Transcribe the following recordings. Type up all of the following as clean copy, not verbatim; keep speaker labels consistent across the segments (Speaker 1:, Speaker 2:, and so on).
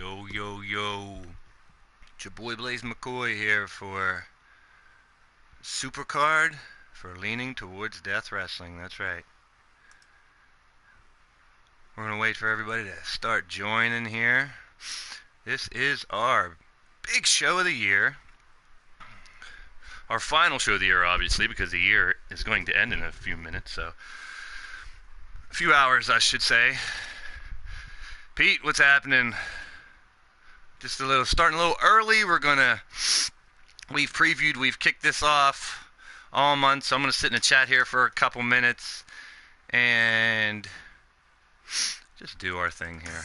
Speaker 1: Yo, yo, yo. It's your boy Blaise McCoy here for Supercard for Leaning Towards Death Wrestling. That's right. We're going to wait for everybody to start joining here. This is our big show of the year. Our final show of the year, obviously, because the year is going to end in a few minutes, so... a few hours, I should say. Pete, what's happening? Just starting a little early. We've previewed, we've kicked this off all month, so I'm going to sit in the chat here for a couple minutes and just do our thing here.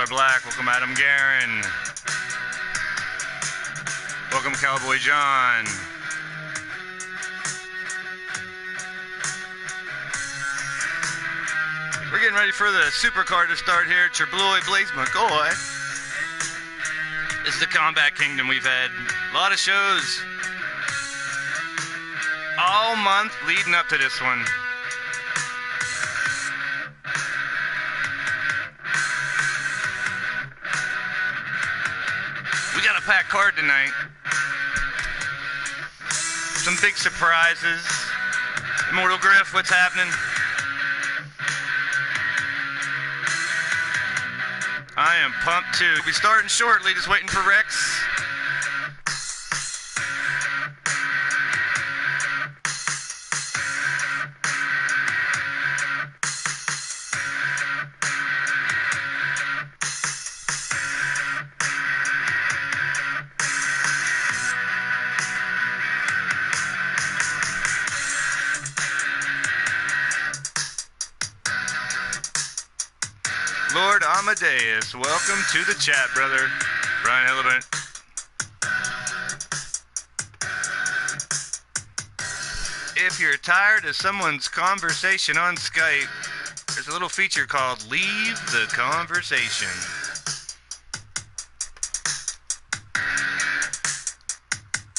Speaker 1: Black, welcome Adam Guerin, welcome Cowboy John, we're getting ready for the Supercard to start here. It's your boy Blaise McCoy. This is the Combat Kingdom. We've had a lot of shows all month leading up to this one. Packed card tonight. Some big surprises. Immortal Griff, what's happening? I am pumped too. We'll be starting shortly, just waiting for Rex. Lord Amadeus, welcome to the chat, brother. Brian Hillebent. If you're tired of someone's conversation on Skype, there's a little feature called Leave the Conversation.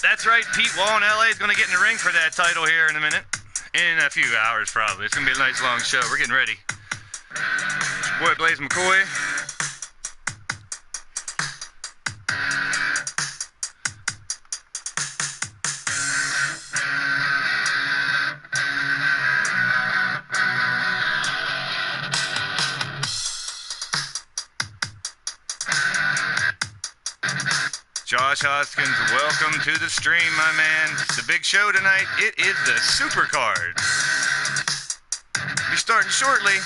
Speaker 1: That's right, Pete Wall in LA is going to get in the ring for that title here in a minute. In a few hours, probably. It's going to be a nice long show. We're getting ready. Boy, Blaise McCoy. Josh Hoskins, welcome to the stream, my man. It's the big show tonight. It is the Supercard. We're starting shortly.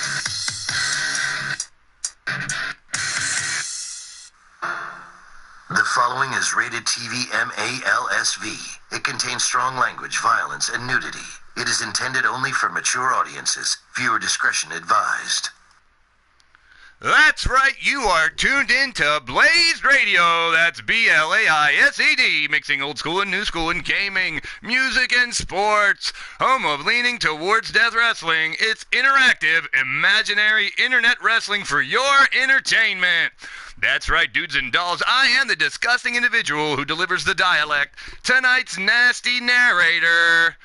Speaker 2: The following is rated TV MALSV. It contains strong language, violence, and nudity. It is intended only for mature audiences. Viewer discretion advised.
Speaker 1: That's right, you are tuned in to Blaised Radio. That's BLAISED, mixing old school and new school in gaming, music, and sports. Home of leaning towards death wrestling. It's interactive, imaginary internet wrestling for your entertainment. That's right, dudes and dolls. I am the disgusting individual who delivers the dialect. Tonight's nasty narrator.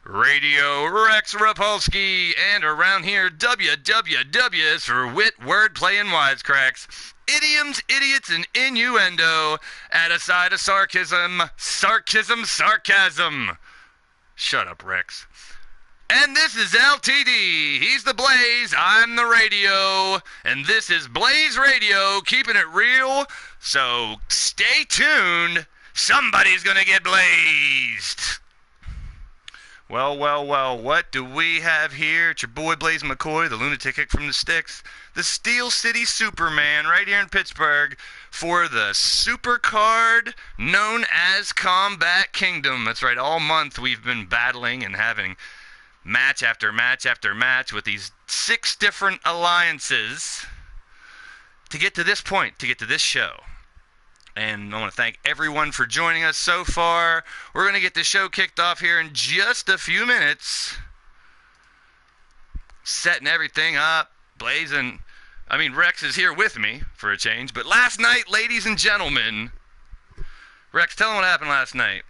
Speaker 1: Radio Rex Repulsky, and around here, WWW is for wit, wordplay, and wisecracks. Idioms, idiots, and innuendo. Add a side of sarcasm. Sarcasm. Shut up, Rex. And this is LTD. He's the Blaze, I'm the radio. And this is Blaised Radio, keeping it real. So stay tuned. Somebody's gonna get blazed. Well, what do we have here? It's your boy Blaise McCoy, the lunatic hick from the sticks, the Steel City Superman, right here in Pittsburgh, for the Supercard known as Combat Kingdom. That's right, all month we've been battling and having match after match after match with these 6 different alliances to get to this point, to get to this show. And I want to thank everyone for joining us so far. We're going to get the show kicked off here in just a few minutes. Setting everything up. Rex is here with me for a change. But last night, ladies and gentlemen. Rex, tell them what happened last night.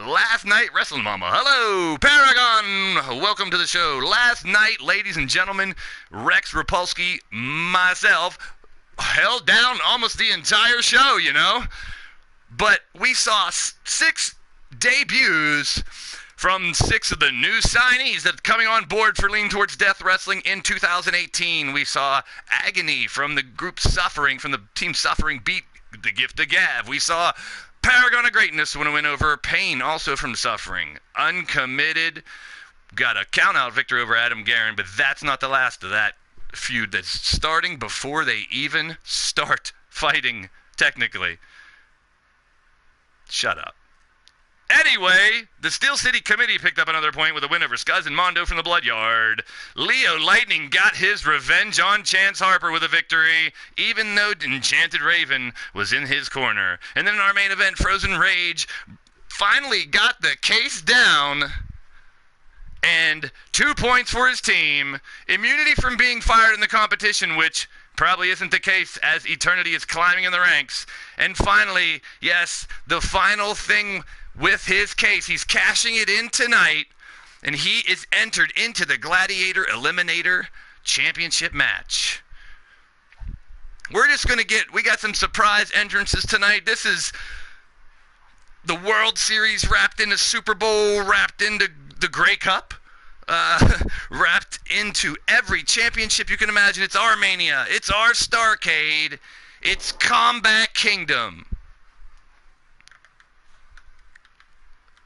Speaker 1: Last night, Wrestling Mama. Hello, Paragon. Welcome to the show. Last night, ladies and gentlemen, Rex Repulsky, myself, held down almost the entire show, you know. But we saw 6 debuts from 6 of the new signees that are coming on board for Lean Towards Death Wrestling in 2018. We saw Agony from the group Suffering, from the team Suffering, beat the Gift of Gab. We saw Paragon of Greatness when it went over Pain, also from Suffering. Uncommitted got a count-out victory over Adam Guerin, but that's not the last of that feud that's starting before they even start fighting, technically. Shut up. Anyway, the Steel City Committee picked up another point with a win over Scuzz and Mondo from the Bloodyard. Leo Lightning got his revenge on Chance Harper with a victory, even though Enchanted Raven was in his corner. And then in our main event, Frozen Rage finally got the case down. And 2 points for his team. Immunity from being fired in the competition, which probably isn't the case as Eternity is climbing in the ranks. And finally, yes, the final thing with his case, he's cashing it in tonight, and he is entered into the Gladiator Eliminator Championship match. We got some surprise entrances tonight. This is the World Series wrapped into Super Bowl, wrapped into the Grey Cup, wrapped into every championship you can imagine. It's our Mania. It's our Starcade. It's Combat Kingdom.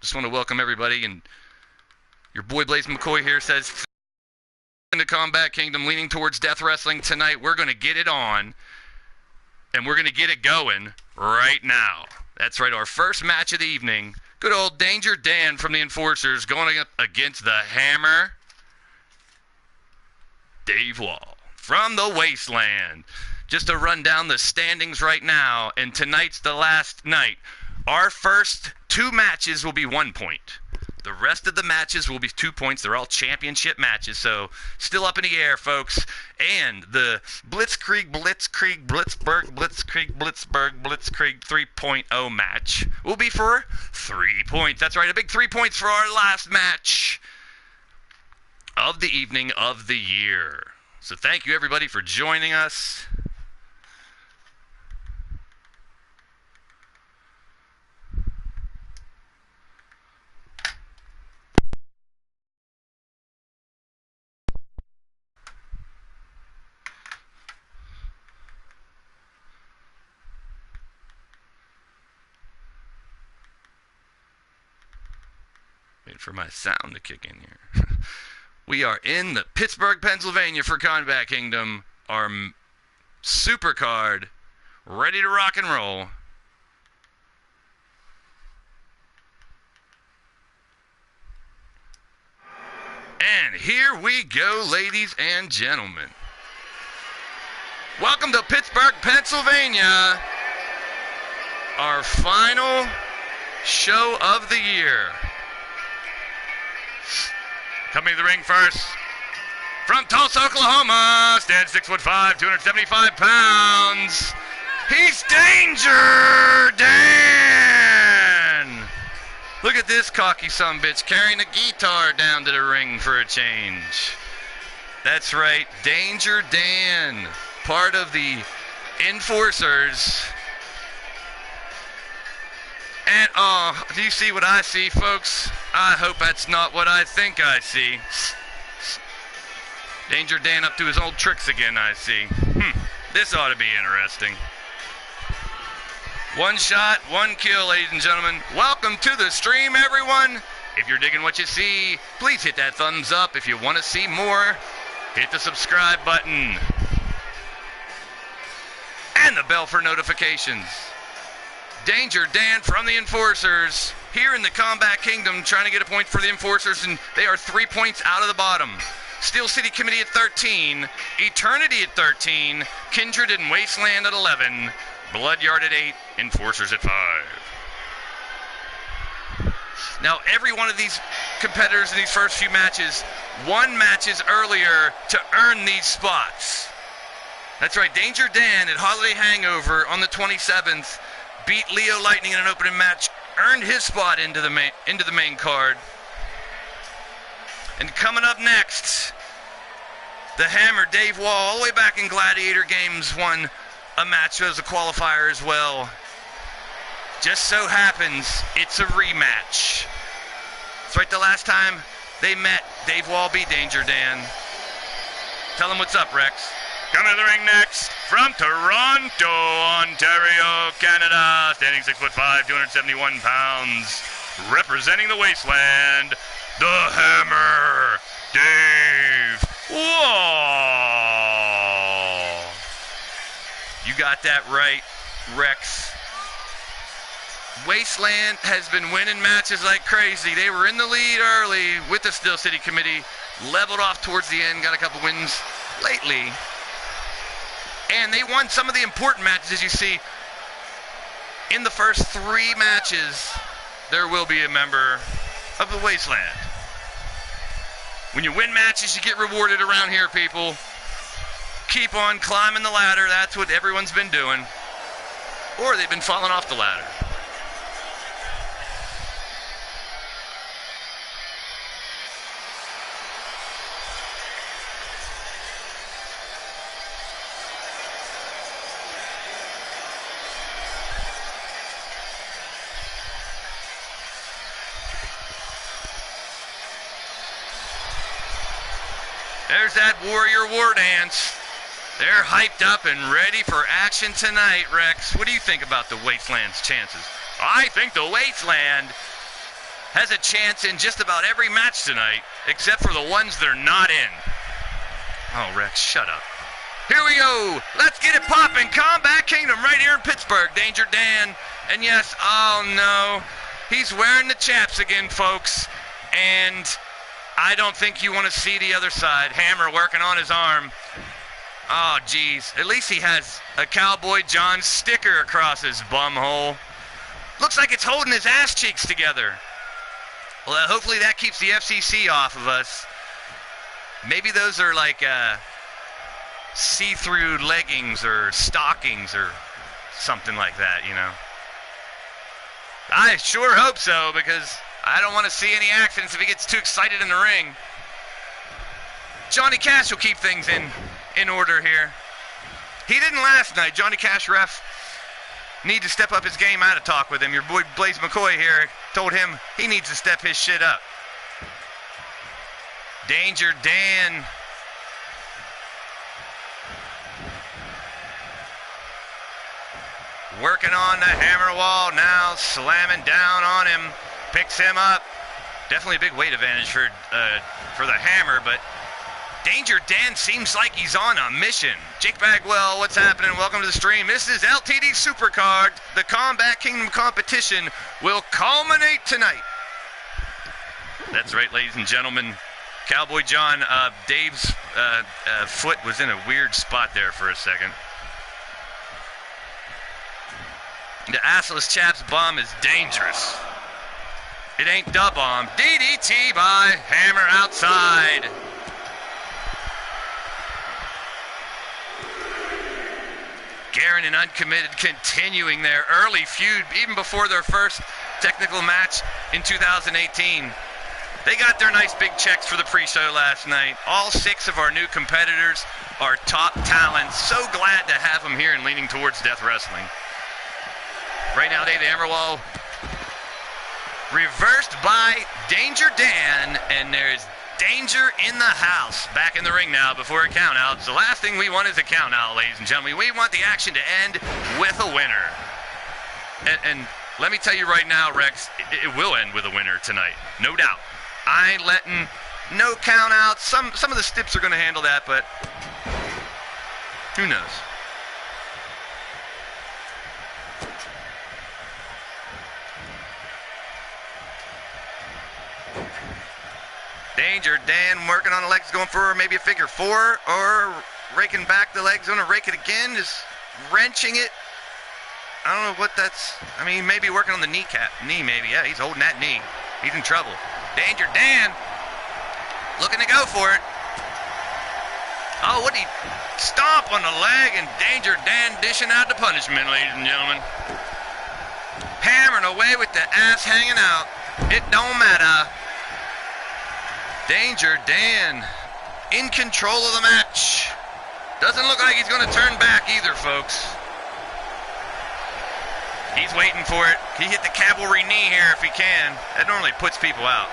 Speaker 1: Just want to welcome everybody, and your boy Blaise McCoy here says, into Combat Kingdom, leaning towards death wrestling tonight. We're going to get it on, and we're going to get it going right now. That's right, our first match of the evening. Good old Danger Dan from the Enforcers going up against the Hammer, Dave Wall from the Wasteland. Just to run down the standings right now, and tonight's the last night. Our first 2 matches will be 1 point. The rest of the matches will be 2 points. They're all championship matches, so still up in the air, folks. And the Blitzkrieg 3.0 match will be for 3 points. That's right, a big 3 points for our last match of the evening of the year. So thank you, everybody, for joining us. Waiting for my sound to kick in here. We are in the Pittsburgh, Pennsylvania for Combat Kingdom. Our Supercard, ready to rock and roll. And here we go, ladies and gentlemen. Welcome to Pittsburgh, Pennsylvania. Our final show of the year. Coming to the ring first. From Tulsa, Oklahoma, stands 6'5", 275 pounds. He's Danger Dan! Look at this cocky sumbitch carrying a guitar down to the ring for a change. That's right, Danger Dan, part of the Enforcers. And, oh, do you see what I see, folks? I hope that's not what I think I see. Danger Dan up to his old tricks again, I see. This ought to be interesting. One shot, one kill, ladies and gentlemen. Welcome to the stream, everyone. If you're digging what you see, please hit that thumbs up. If you want to see more, hit the subscribe button. And the bell for notifications. Danger Dan from the Enforcers, here in the Combat Kingdom, trying to get a point for the Enforcers, and they are 3 points out of the bottom. Steel City Committee at 13, Eternity at 13, Kindred and Wasteland at 11, Bloodyard at 8, Enforcers at 5. Now, every one of these competitors in these first few matches won matches earlier to earn these spots. That's right, Danger Dan at Holiday Hangover on the 27th beat Leo Lightning in an opening match, earned his spot into the main card. And coming up next, the Hammer, Dave Wall, all the way back in Gladiator Games, won a match as a qualifier as well. Just so happens, it's a rematch. That's right, the last time they met, Dave Wall beat Danger Dan. Tell him what's up, Rex. Coming to the ring next, from Toronto, Ontario, Canada, standing 6'5", 271 pounds, representing the Wasteland, the Hammer, Dave Wall. You got that right, Rex. Wasteland has been winning matches like crazy. They were in the lead early with the Steel City Committee, leveled off towards the end, got a couple wins lately. And they won some of the important matches, as you see. In the first 3 matches, there will be a member of the Wasteland. When you win matches, you get rewarded around here, people. Keep on climbing the ladder. That's what everyone's been doing. Or they've been falling off the ladder. There's that Warrior War Dance. They're hyped up and ready for action tonight, Rex. What do you think about the Wasteland's chances? I think the Wasteland has a chance in just about every match tonight, except for the ones they're not in. Oh, Rex, shut up. Here we go. Let's get it popping. Combat Kingdom right here in Pittsburgh. Danger Dan. And yes, oh no, he's wearing the chaps again, folks. And I don't think you want to see the other side. Hammer working on his arm. Oh, geez. At least he has a Cowboy John sticker across his bum hole. Looks like it's holding his ass cheeks together. Well, hopefully that keeps the FCC off of us. Maybe those are like see-through leggings or stockings or something like that, you know. I sure hope so, because I don't want to see any accidents if he gets too excited in the ring. Johnny Cash will keep things in order here. He didn't last night. Johnny Cash ref need to step up his game. I had a talk with him. Your boy Blaise McCoy here told him he needs to step his shit up. Danger Dan. Working on the hammer wall now, slamming down on him. Picks him up. Definitely a big weight advantage for the Hammer, but Danger Dan seems like he's on a mission. Jake Bagwell, what's happening? Welcome to the stream. This is LTD Supercard. The Combat Kingdom competition will culminate tonight. That's right, ladies and gentlemen. Cowboy John, Dave's foot was in a weird spot there for a second. The assless chap's bomb is dangerous. It ain't the bomb. DDT by Hammer outside. Guerin and Uncommitted continuing their early feud even before their first technical match in 2018. They got their nice big checks for the pre-show last night. All 6 of our new competitors are top talents. So glad to have them here and leaning towards Death Wrestling. Right now, Dave Hammerwall reversed by Danger Dan, and there's danger in the house. Back in the ring now before a count-out. The last thing we want is a count-out, ladies and gentlemen. We want the action to end with a winner. And let me tell you right now, Rex, it will end with a winner tonight. No doubt. I ain't letting no count-outs. Some of the stips are going to handle that, but who knows? Danger Dan working on the legs, going for maybe a figure 4, or raking back the legs, going to rake it again, just wrenching it. I don't know what that's, I mean, maybe working on the knee maybe. Yeah, he's holding that knee. He's in trouble. Danger Dan looking to go for it. Oh, what he stomp on the leg, and Danger Dan dishing out the punishment, ladies and gentlemen. Hammering away with the ass hanging out. It don't matter. Danger Dan in control of the match. Doesn't look like he's going to turn back either, folks. He's waiting for it. He hit the cavalry knee here if he can. That normally puts people out.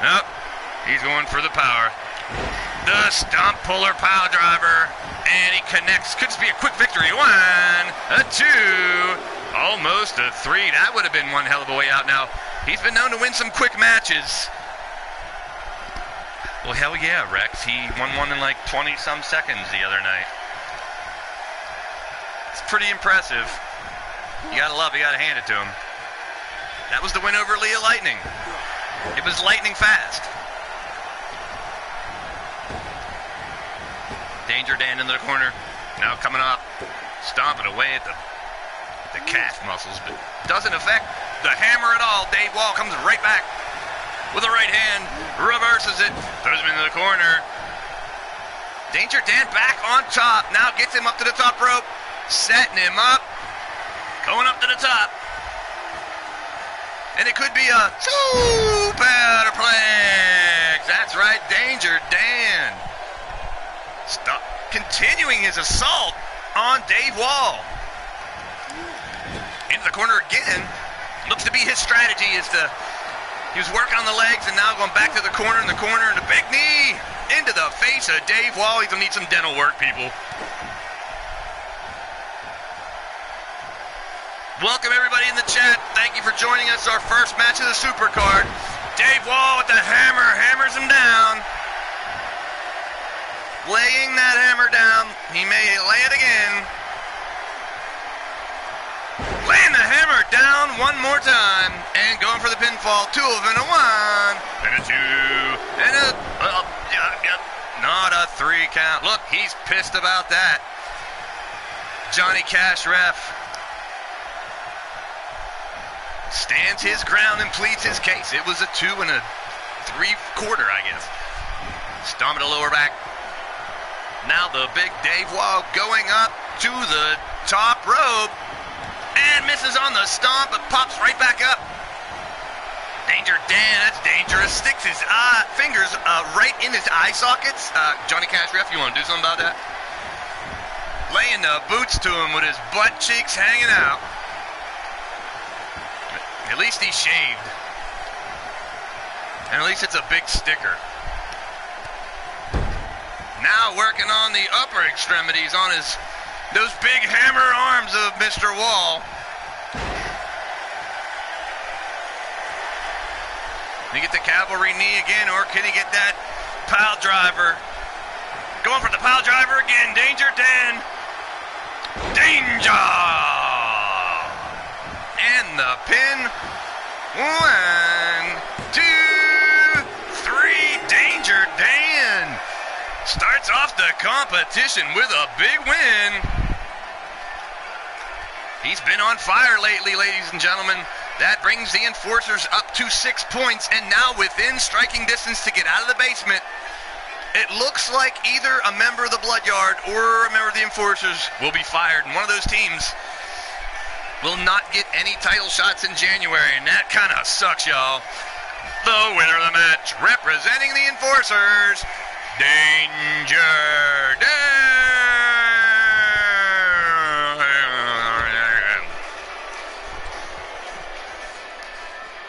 Speaker 1: Nope. He's going for the power. The stump puller power driver. And he connects. Could just be a quick victory. 1, a 2, almost a 3. That would have been one hell of a way out now. He's been known to win some quick matches. Well, hell yeah, Rex. He won one in like 20-some seconds the other night. It's pretty impressive. You gotta love it, you gotta hand it to him. That was the win over Leah Lightning. It was lightning fast. Danger Dan in the corner. Now coming up. Stomping away at the calf muscles, but doesn't affect the hammer at all. Dave Wall comes right back. With the right hand, reverses it, throws him into the corner. Danger Dan back on top, now gets him up to the top rope, setting him up, going up to the top. And it could be a superplex. That's right, Danger Dan. Continuing his assault on Dave Wall. Into the corner again. Looks to be his strategy is to... He was working on the legs and now going back to the corner, and the big knee into the face of Dave Wall. He's going to need some dental work, people. Welcome, everybody in the chat. Thank you for joining us. Our first match of the Supercard. Dave Wall with the hammer, hammers him down. Laying that hammer down. He may lay it again. Laying the hammer down one more time and going for the pinfall. 2 of them, a 1 and a 2 and a not a 3 count. Look, he's pissed about that. Johnny Cash ref stands his ground and pleads his case. It was a 2 and a 3/4, I guess. Stomping the lower back. Now the big Dave Wall going up to the top rope. And misses on the stomp, but pops right back up. Danger Dan, that's dangerous. Sticks his fingers right in his eye sockets. Johnny Cash ref, you want to do something about that? Laying the boots to him with his butt cheeks hanging out. At least he's shaved. And at least it's a big sticker. Now working on the upper extremities on those big hammer arms of Mr. Wall. Can he get the cavalry knee again, or can he get that pile driver? Going for the pile driver again. Danger Dan. Danger! And the pin. 1, 2, 3. Danger competition with a big win. He's been on fire lately, ladies and gentlemen. That brings the Enforcers up to 6 points, and now within striking distance to get out of the basement. It looks like either a member of the Bloodyard or a member of the Enforcers will be fired, and one of those teams will not get any title shots in January, and that kind of sucks, y'all. The winner of the match, representing the Enforcers, Danger Dan.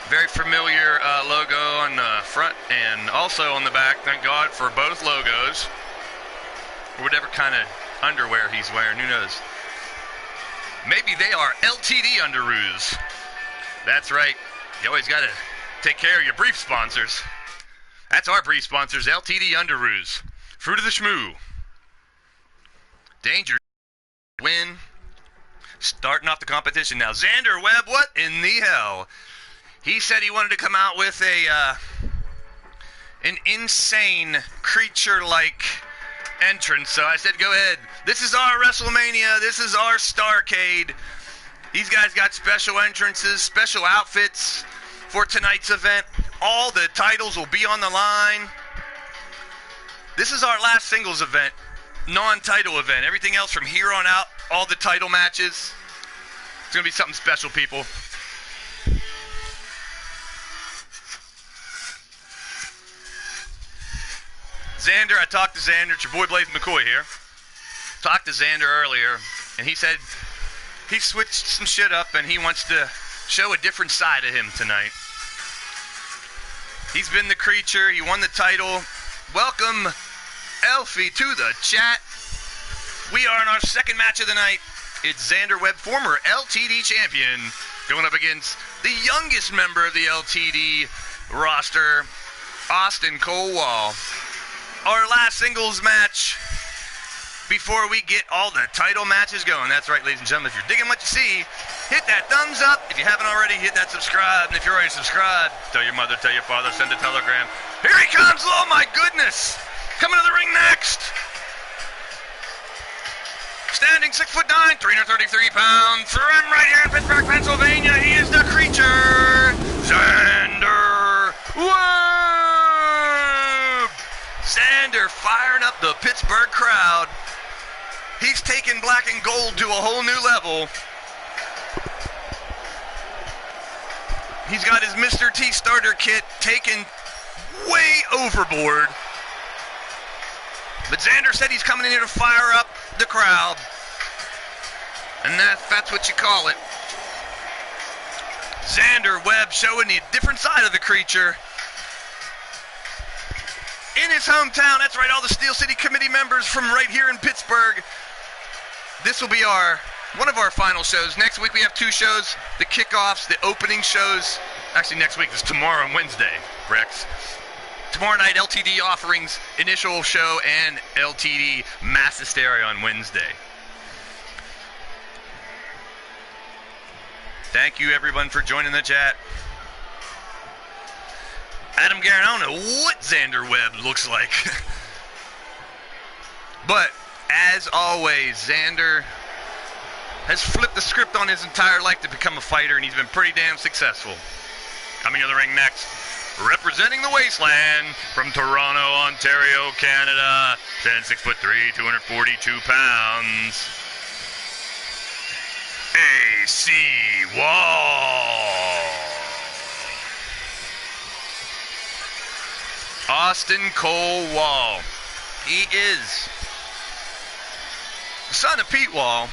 Speaker 1: Very familiar logo on the front and also on the back. Thank God for both logos. Or whatever kind of underwear he's wearing, who knows. Maybe they are LTD underoos. That's right. You always got to take care of your brief sponsors. That's our brief sponsors, LTD underoos. Fruit of the Schmoo. Danger. Win. Starting off the competition now. Xander Webb, what in the hell? He said he wanted to come out with an insane creature-like entrance, so I said, go ahead. This is our WrestleMania. This is our Starrcade. These guys got special entrances, special outfits for tonight's event. All the titles will be on the line. This is our last singles event, non-title event. Everything else from here on out, all the title matches. It's going to be something special, people. Xander, I talked to Xander. It's your boy Blaise McCoy here. Talked to Xander earlier, and he said he switched some shit up and he wants to show a different side of him tonight. He's been the creature. He won the title. Welcome, Elfie, to the chat. We are in our second match of the night. It's Xander Webb, former LTD champion, going up against the youngest member of the LTD roster, Austin Cole Wall. Our last singles match before we get all the title matches going. That's right, ladies and gentlemen. If you're digging what you see, hit that thumbs up. If you haven't already, hit that subscribe. And if you're already subscribed, tell your mother, tell your father, send a telegram. Here he comes. Oh, my goodness. Coming to the ring next. Standing 6'9", 333 pounds. From right here in Pittsburgh, Pennsylvania, he is the creature, Xander Webb. Xander firing up the Pittsburgh crowd. He's taken black and gold to a whole new level. He's got his Mr. T starter kit taken way overboard. But Xander said he's coming in here to fire up the crowd. And that's what you call it. Xander Webb showing the different side of the creature. In his hometown, that's right, all the Steel City Committee members from right here in Pittsburgh. This will be one of our final shows. Next week we have two shows, the kickoffs, the opening shows. Actually, next week is tomorrow and Wednesday, Rex. Tomorrow night, LTD Offerings, initial show, and LTD Mass Hysteria on Wednesday. Thank you, everyone, for joining the chat. Adam Guerin, I don't know what Xander Webb looks like. But, as always, Xander has flipped the script on his entire life to become a fighter, and he's been pretty damn successful. Coming to the ring next, representing the Wasteland from Toronto, Ontario, Canada, 6'3", 242 pounds, AC Wall. Austin Cole Wall. He is the son of Pete Wall,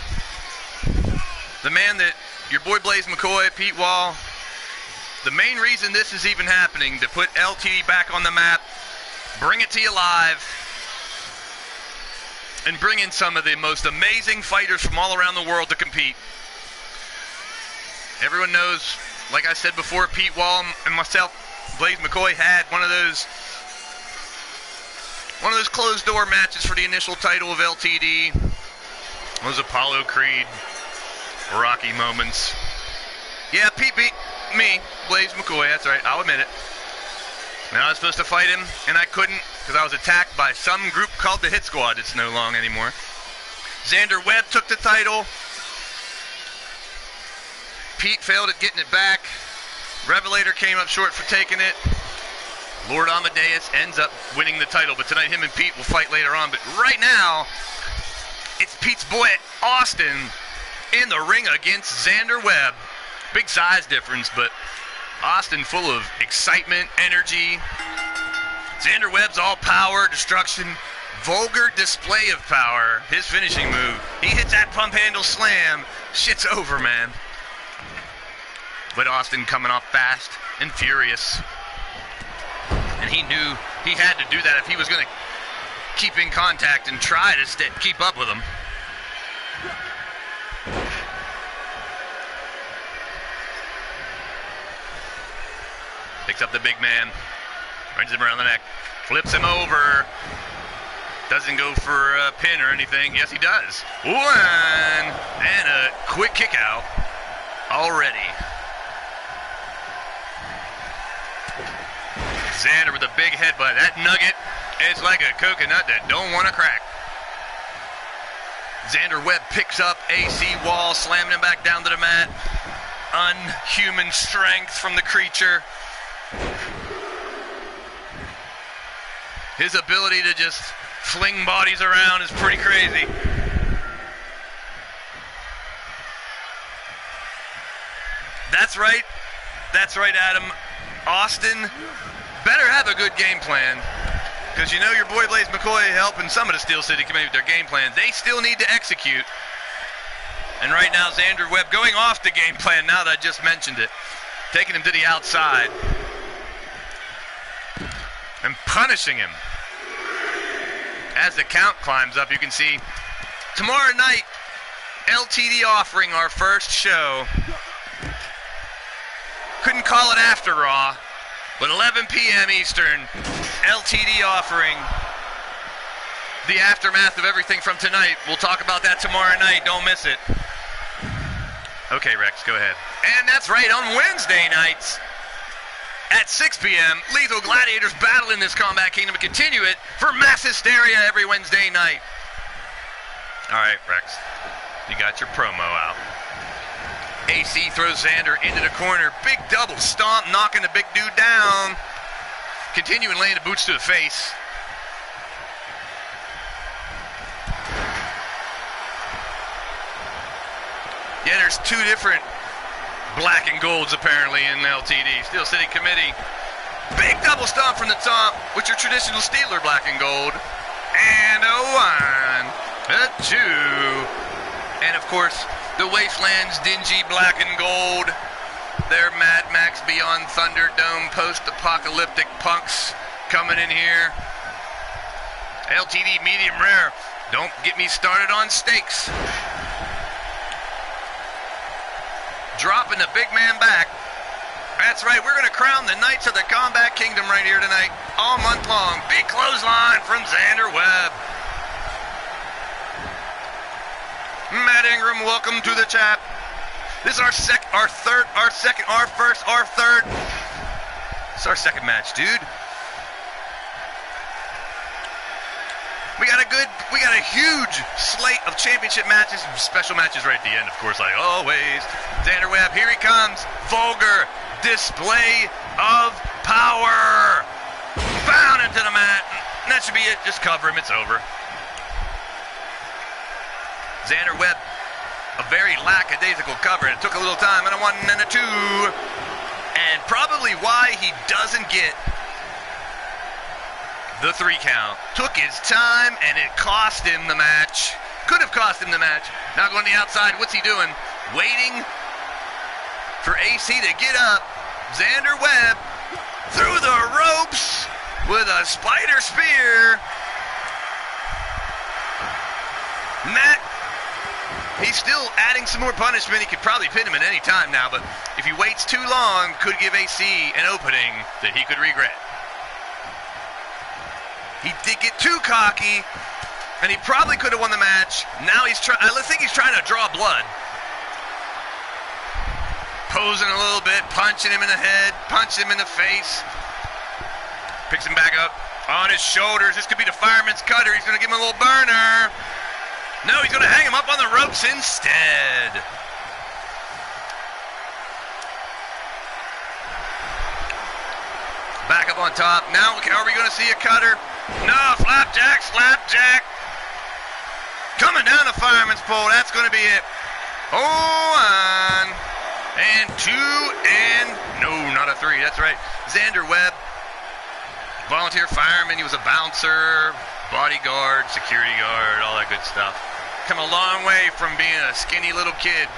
Speaker 1: the man that your boy Blaise McCoy, Pete Wall, the main reason this is even happening, to put LTD back on the map, bring it to you live, and bring in some of the most amazing fighters from all around the world to compete. Everyone knows, like I said before, Pete Wall and myself, Blaise McCoy, had one of those closed-door matches for the initial title of LTD. Those Apollo Creed, Rocky moments. Yeah, Pete beat me, Blaise McCoy, that's right, I'll admit it. And I was supposed to fight him, and I couldn't because I was attacked by some group called the Hit Squad. It's no long anymore. Xander Webb took the title. Pete failed at getting it back. Revelator came up short for taking it. Lord Amadeus ends up winning the title, but tonight him and Pete will fight later on. But right now, it's Pete's boy Austin in the ring against Xander Webb. Big size difference, but Austin full of excitement, energy. Xander Webb's all power, destruction, vulgar display of power. His finishing move, he hits that pump handle slam. Shit's over, man. But Austin coming off fast and furious. And he knew he had to do that if he was going to keep in contact and try to keep up with him. Picks up the big man, runs him around the neck, flips him over. Doesn't go for a pin or anything. Yes, he does. One, and a quick kick out already. Xander with a big headbutt. That nugget is like a coconut that don't want to crack. Xander Webb picks up AC Wall, slamming him back down to the mat. Unhuman strength from the creature. His ability to just fling bodies around is pretty crazy. That's right. That's right, Adam. Austin better have a good game plan, because you know your boy Blaise McCoy helping some of the Steel City committee with their game plan. They still need to execute. And right now, Xander Webb going off the game plan now that I just mentioned it. Taking him to the outside. And punishing him. As the count climbs up, you can see tomorrow night, LTD offering our first show. Couldn't call it after Raw, but 11 p.m. Eastern, LTD offering the aftermath of everything from tonight. We'll talk about that tomorrow night. Don't miss it. Okay, Rex, go ahead. And that's right, on Wednesday nights at 6 p.m., Lethal Gladiators battle in this Combat Kingdom and continue it for mass hysteria every Wednesday night. All right, Rex, you got your promo out. AC throws Xander into the corner. Big double stomp, knocking the big dude down. Continuing laying the boots to the face. Yeah, there's two different black and golds apparently in LTD. Steel City Committee. Big double stomp from the top with your traditional Steeler black and gold. And a one, a two. And of course, the Wasteland's dingy black and gold. They're Mad Max Beyond Thunderdome post-apocalyptic punks coming in here. LTD medium rare. Don't get me started on steaks. Dropping the big man back. That's right, we're going to crown the Knights of the Combat Kingdom right here tonight, all month long. Big clothesline from Xander Webb. Matt Ingram, welcome to the chat. This is our third. It's our second match, dude. We got a huge slate of championship matches, special matches right at the end, of course, like always. Xander Webb, here he comes. Vulgar display of power. Bound into the mat. And that should be it. Just cover him. It's over. Xander Webb, a very lackadaisical cover. It took a little time, and a one and a two. And probably why he doesn't get the 3 count. Took his time, and it cost him the match. Could have cost him the match. Now going to the outside. What's he doing? Waiting for AC to get up. Xander Webb through the ropes with a spider spear. Matt, he's still adding some more punishment. He could probably pin him at any time now, but if he waits too long, could give AC an opening that he could regret. He did get too cocky, and he probably could have won the match. Now he's trying. I think he's trying to draw blood. Posing a little bit, punching him in the head, punching him in the face. Picks him back up, On his shoulders. This could be the fireman's cutter. He's going to give him a little burner. No, he's going to hang him up on the ropes instead. Back up on top. Now, are we going to see a cutter? No, slapjack. Coming down the fireman's pole. That's going to be it. Oh, 1 and 2 and no, not a 3. That's right. Xander Webb. Volunteer fireman, he was a bouncer, bodyguard, security guard, all that good stuff. Come a long way from being a skinny little kid.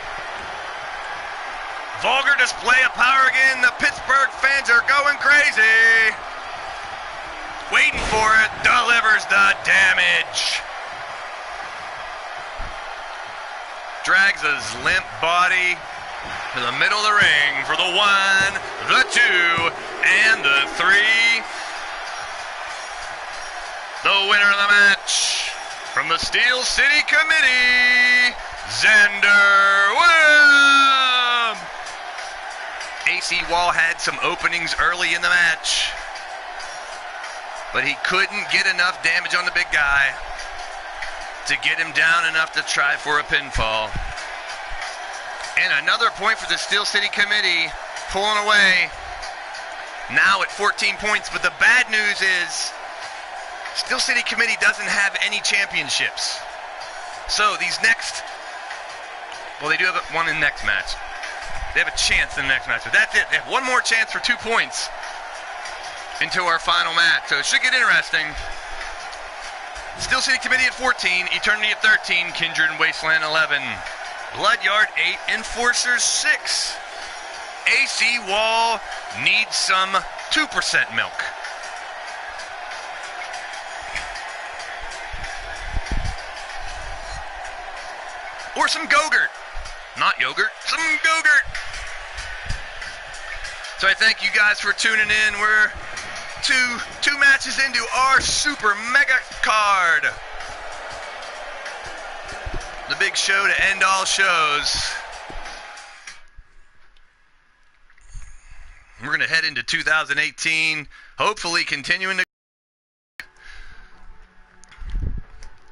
Speaker 1: Vulgar display of power again. The Pittsburgh fans are going crazy. Waiting for it. Delivers the damage. Drags his limp body to the middle of the ring for the 1, the 2, and the 3. The winner of the match, from the Steel City Committee, Xander Webb. AC Wall had some openings early in the match, but he couldn't get enough damage on the big guy to get him down enough to try for a pinfall. And another point for the Steel City Committee, pulling away, now at 14 points. But the bad news is, Steel City Committee doesn't have any championships. So these next, well, they do have one in the next match. They have a chance in the next match, but that's it. They have one more chance for 2 points into our final match. So it should get interesting. Steel City Committee at 14, Eternity at 13, Kindred and Wasteland 11, Bloodyard 8, Enforcers 6. AC Wall needs some 2% milk. Or some Go-Gurt. Not yogurt, some Go-Gurt. So I thank you guys for tuning in. We're two matches into our super mega card. The big show to end all shows. We're going to head into 2018, hopefully continuing to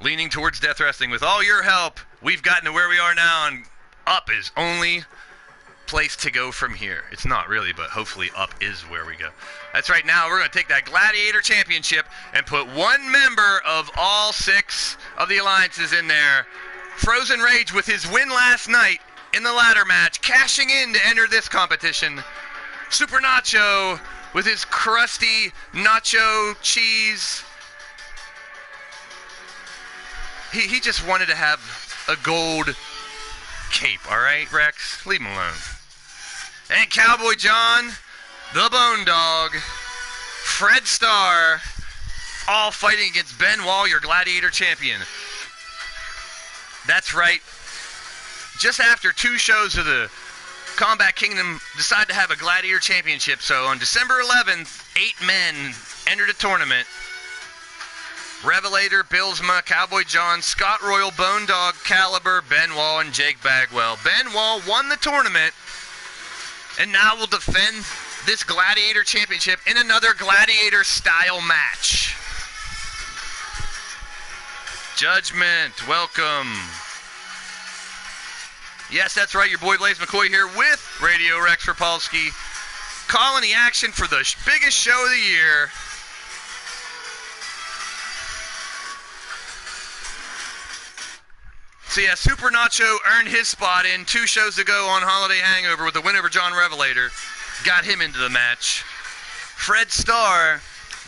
Speaker 1: leaning towards death wrestling. With all your help, we've gotten to where we are now, and up is only place to go from here. It's not really, but hopefully up is where we go. That's right. Now we're going to take that Gladiator Championship and put one member of all 6 of the alliances in there. Frozen Rage, with his win last night in the ladder match, cashing in to enter this competition. Super Nacho, with his crusty nacho cheese. He just wanted to have a gold cape, all right, Rex? Leave him alone. And Cowboy John, the Bone Dog, Fred Starr, all fighting against Ben Wall, your Gladiator champion. That's right. Just after 2 shows of the Combat Kingdom, decided to have a Gladiator Championship. So on December 11th, 8 men entered a tournament. Revelator, Billsma, Cowboy John, Scott Royal, Bone Dog, Caliber, Ben Wall, and Jake Bagwell. Ben Wall won the tournament, and now will defend this Gladiator Championship in another Gladiator-style match. Judgment, welcome. Yes, that's right, your boy Blaise McCoy here with Radio Rex Repulsky, calling the action for the biggest show of the year. So yeah, Super Nacho earned his spot in 2 shows ago on Holiday Hangover with a win over John Revelator. Got him into the match. Fred Starr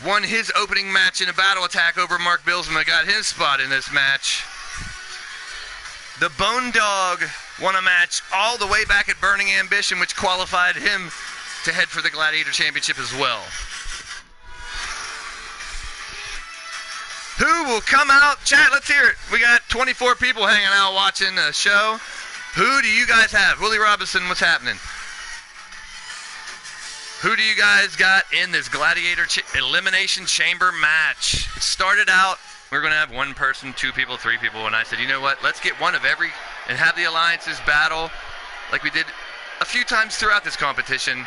Speaker 1: won his opening match in a battle attack over Mark Billsma. Got his spot in this match. The Bone Dog won a match all the way back at Burning Ambition, which qualified him to head for the Gladiator Championship as well. Who will come out? Chat, let's hear it. We got 24 people hanging out watching the show. Who do you guys have? Willie Robinson, what's happening? Who do you guys got in this Gladiator Elimination Chamber match? It started out, we we're going to have 1 person, 2 people, 3 people, and I said, you know what? Let's get one of every and have the alliances battle like we did a few times throughout this competition.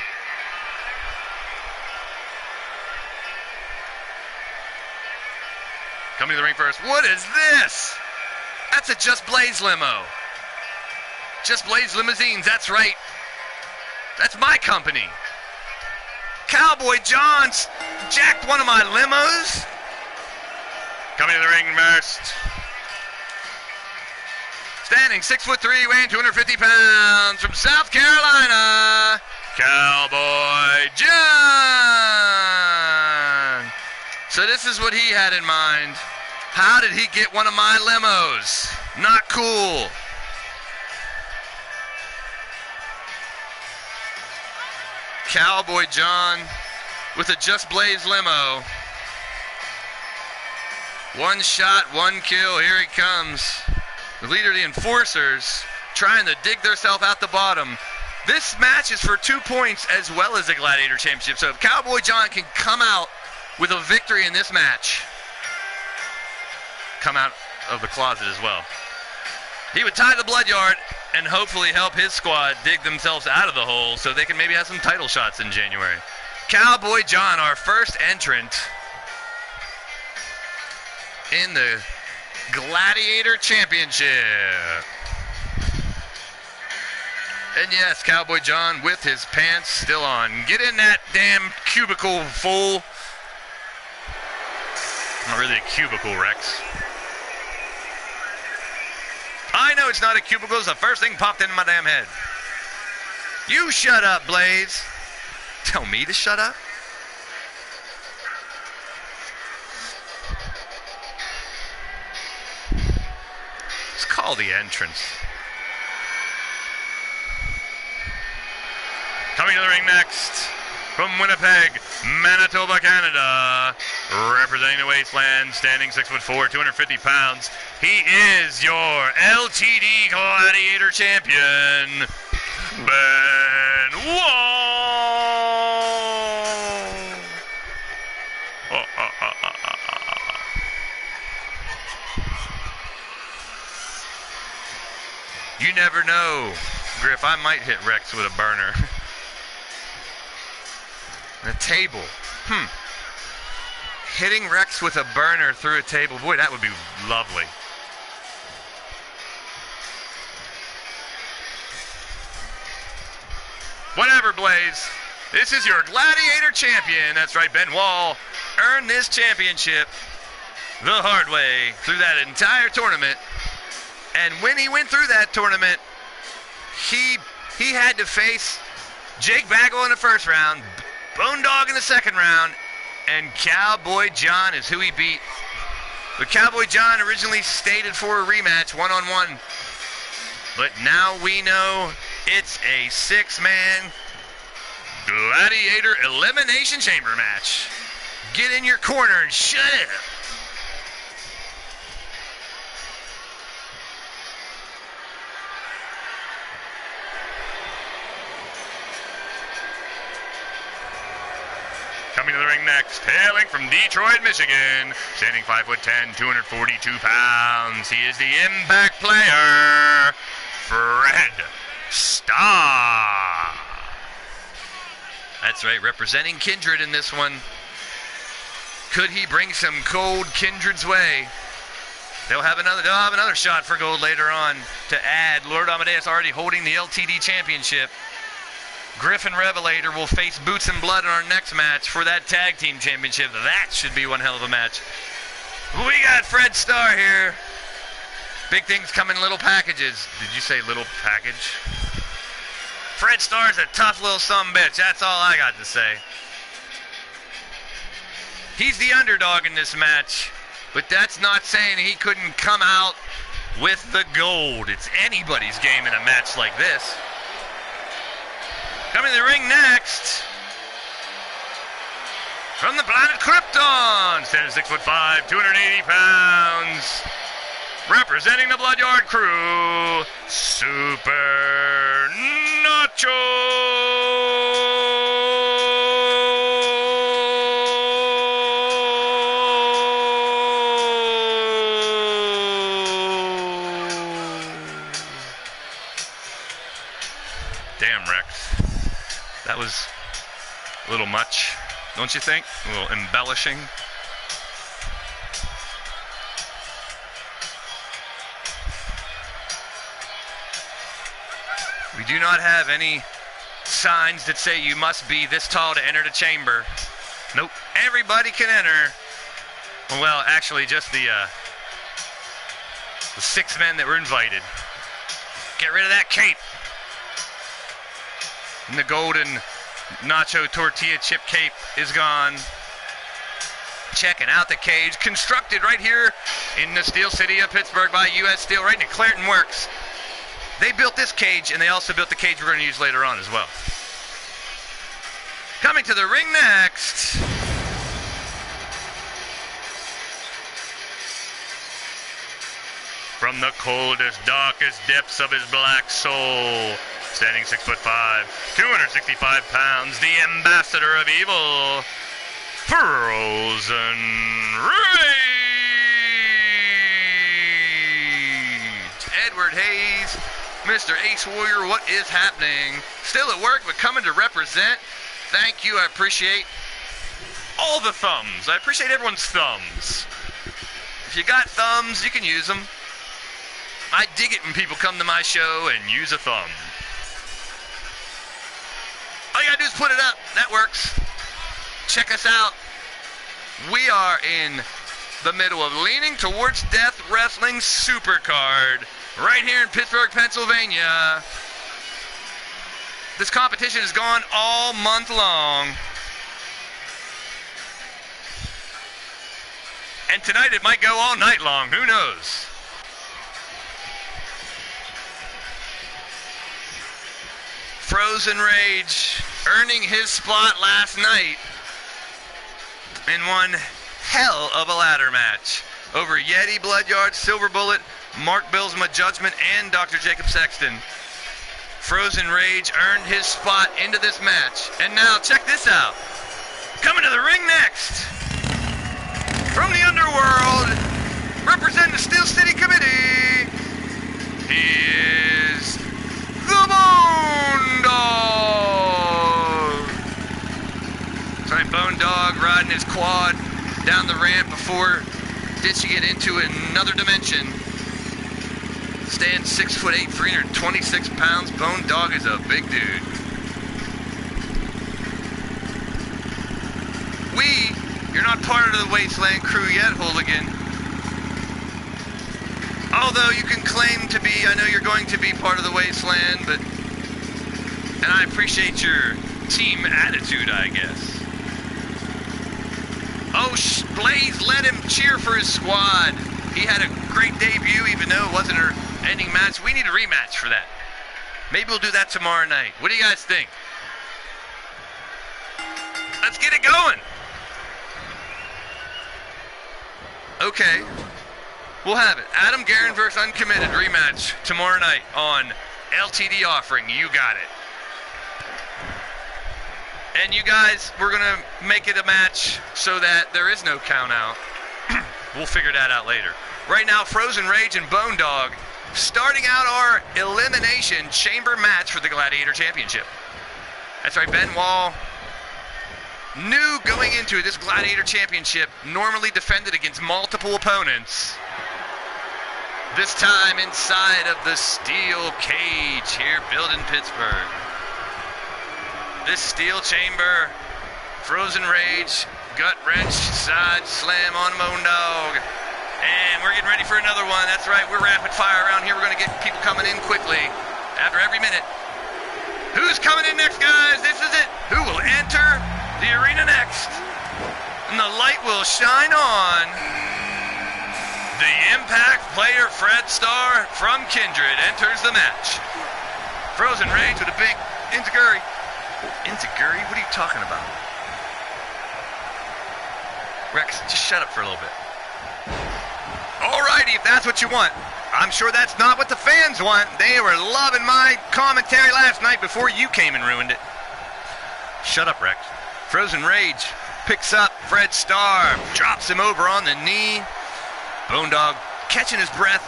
Speaker 1: Coming to the ring first. What is this? That's a Just Blaze limo. Just Blaze Limousines, that's right. That's my company. Cowboy John's jacked one of my limos. Coming to the ring first. Standing 6'3", weighing 250 pounds from South Carolina, Cowboy John. So this is what he had in mind. How did he get one of my limos? Not cool. Cowboy John with a Just Blaze limo. One shot, one kill. Here he comes. The leader of the Enforcers trying to dig themselves out the bottom. This match is for 2 points as well as the Gladiator Championship. So if Cowboy John can come out with a victory in this match, come out of the closet as well, he would tie the blood yard and hopefully help his squad dig themselves out of the hole so they can maybe have some title shots in January. Cowboy John, our first entrant in the Gladiator Championship. And yes, Cowboy John with his pants still on. Get in that damn cubicle, fool. Not really a cubicle, Rex. I know it's not a cubicle. It's the first thing popped into my damn head. You shut up, Blaze. Tell me to shut up? Let's call the entrance. Coming to the ring next, from Winnipeg, Manitoba, Canada, representing the wasteland, standing 6'4", 250 pounds. He is your LTD Gladiator Champion, Benoit. You never know, Griff. I might hit Rex with a burner. A table. Hitting Rex with a burner through a table. Boy, that would be lovely. Whatever, Blaze. This is your Gladiator Champion. That's right, Benoit earned this championship the hard way through that entire tournament. And when he went through that tournament, he had to face Jake Bagwell in the first round, Bone Dog in the second round, and Cowboy John is who he beat. But Cowboy John originally stated for a rematch, one-on-one. But now we know it's a 6-man Gladiator Elimination Chamber match. Get in your corner and shut up. Coming to the ring next, hailing from Detroit, Michigan, standing 5'10", 242 pounds. He is the Impact player, Fred Starr. That's right, representing Kindred in this one. Could he bring some gold Kindred's way? They'll have another shot for gold later on to add. Lord Amadeus already holding the LTD championship. Griffin Revelator will face Boots and Blood in our next match for that tag team championship. That should be one hell of a match. We got Fred Starr here. Big things come in little packages. Did you say little package? Fred Starr's a tough little sumbitch. That's all I got to say. He's the underdog in this match, but that's not saying he couldn't come out with the gold. It's anybody's game in a match like this. Coming to the ring next, from the planet Krypton, standing 6'5", 280 pounds, representing the Bloodyard crew, Super Nacho. Damn, Rex. That was a little much, don't you think? A little embellishing. We do not have any signs that say you must be this tall to enter the chamber. Nope. Everybody can enter. Well, actually, just the 6 men that were invited. Get rid of that cape. And the golden nacho tortilla chip cape is gone. Checking out the cage, constructed right here in the Steel City of Pittsburgh by U.S. Steel, right in the Clairton Works. They built this cage, and they also built the cage we're going to use later on as well. Coming to the ring next. From the coldest, darkest depths of his black soul, standing 6'5", 265 pounds, the ambassador of evil, Frozen Rage! Edward Hayes, Mr. Ace Warrior, what is happening? Still at work, but coming to represent. Thank you, I appreciate all the thumbs. I appreciate everyone's thumbs. If you got thumbs, you can use them. I dig it when people come to my show and use a thumb. All you gotta do is put it up. That works. Check us out. We are in the middle of Leaning Towards Death Wrestling Supercard, right here in Pittsburgh, Pennsylvania. This competition has gone all month long. And tonight it might go all night long. Who knows? Frozen Rage earning his spot last night in one hell of a ladder match over Yeti, Bloodyard, Silver Bullet, Mark Billsma, Judgment, and Dr. Jacob Sexton. Frozen Rage earned his spot into this match. And now check this out. Coming to the ring next, from the underworld, representing the Steel City Committee, he is the Bone Dog. Sorry, Bone Dog riding his quad down the ramp before ditching it into another dimension. Stands 6'8", 326 pounds. Bone Dog is a big dude. You're not part of the Wasteland crew yet, Hooligan. Although you can claim to be, I know you're going to be part of the Wasteland, but... And I appreciate your team attitude, I guess. Oh, Blaise let him cheer for his squad. He had a great debut, even though it wasn't an ending match. We need a rematch for that. Maybe we'll do that tomorrow night. What do you guys think? Let's get it going. Okay. We'll have it. Adam Guerin versus Uncommitted rematch tomorrow night on LTD Offering. You got it. And you guys, we're going to make it a match so that there is no count out. We'll figure that out later. Right now, Frozen Rage and Bone Dog starting out our Elimination Chamber match for the Gladiator Championship. That's right, Ben Wall. New going into this Gladiator Championship, normally defended against multiple opponents. This time inside of the steel cage here built in Pittsburgh. This steel chamber, Frozen Rage, gut wrench, side slam on Bone Dog. And we're getting ready for another one. That's right, we're rapid fire around here. We're going to get people coming in quickly after every minute. Who's coming in next, guys? This is it. Who will enter the arena next? And the light will shine on the Impact player Fred Starr from Kindred enters the match. Frozen Rage with a big Inzaguri. Inzaguri? What are you talking about? Rex, just shut up for a little bit. Alrighty, if that's what you want. I'm sure that's not what the fans want. They were loving my commentary last night before you came and ruined it. Shut up, Rex. Frozen Rage picks up Fred Starr, drops him over on the knee. Bone Dog catching his breath,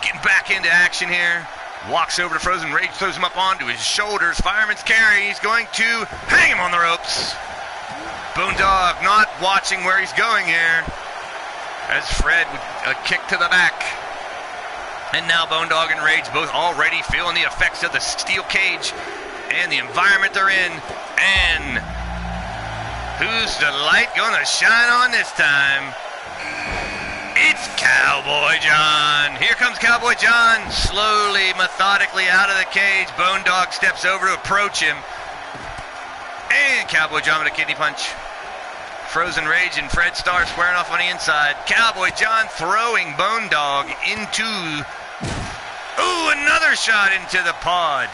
Speaker 1: getting back into action here. Walks over to Frozen Rage, throws him up onto his shoulders. Fireman's carry. He's going to hang him on the ropes. Bone Dog not watching where he's going here. As Fred with a kick to the back. And now Bone Dog and Rage both already feeling the effects of the steel cage and the environment they're in. And who's the light gonna shine on this time? It's Cowboy John. Here comes Cowboy John, slowly, methodically out of the cage. Bone Dog steps over to approach him. And Cowboy John with a kidney punch. Frozen Rage and Fred Starr squaring off on the inside. Cowboy John throwing Bone Dog into... Ooh, another shot into the pod.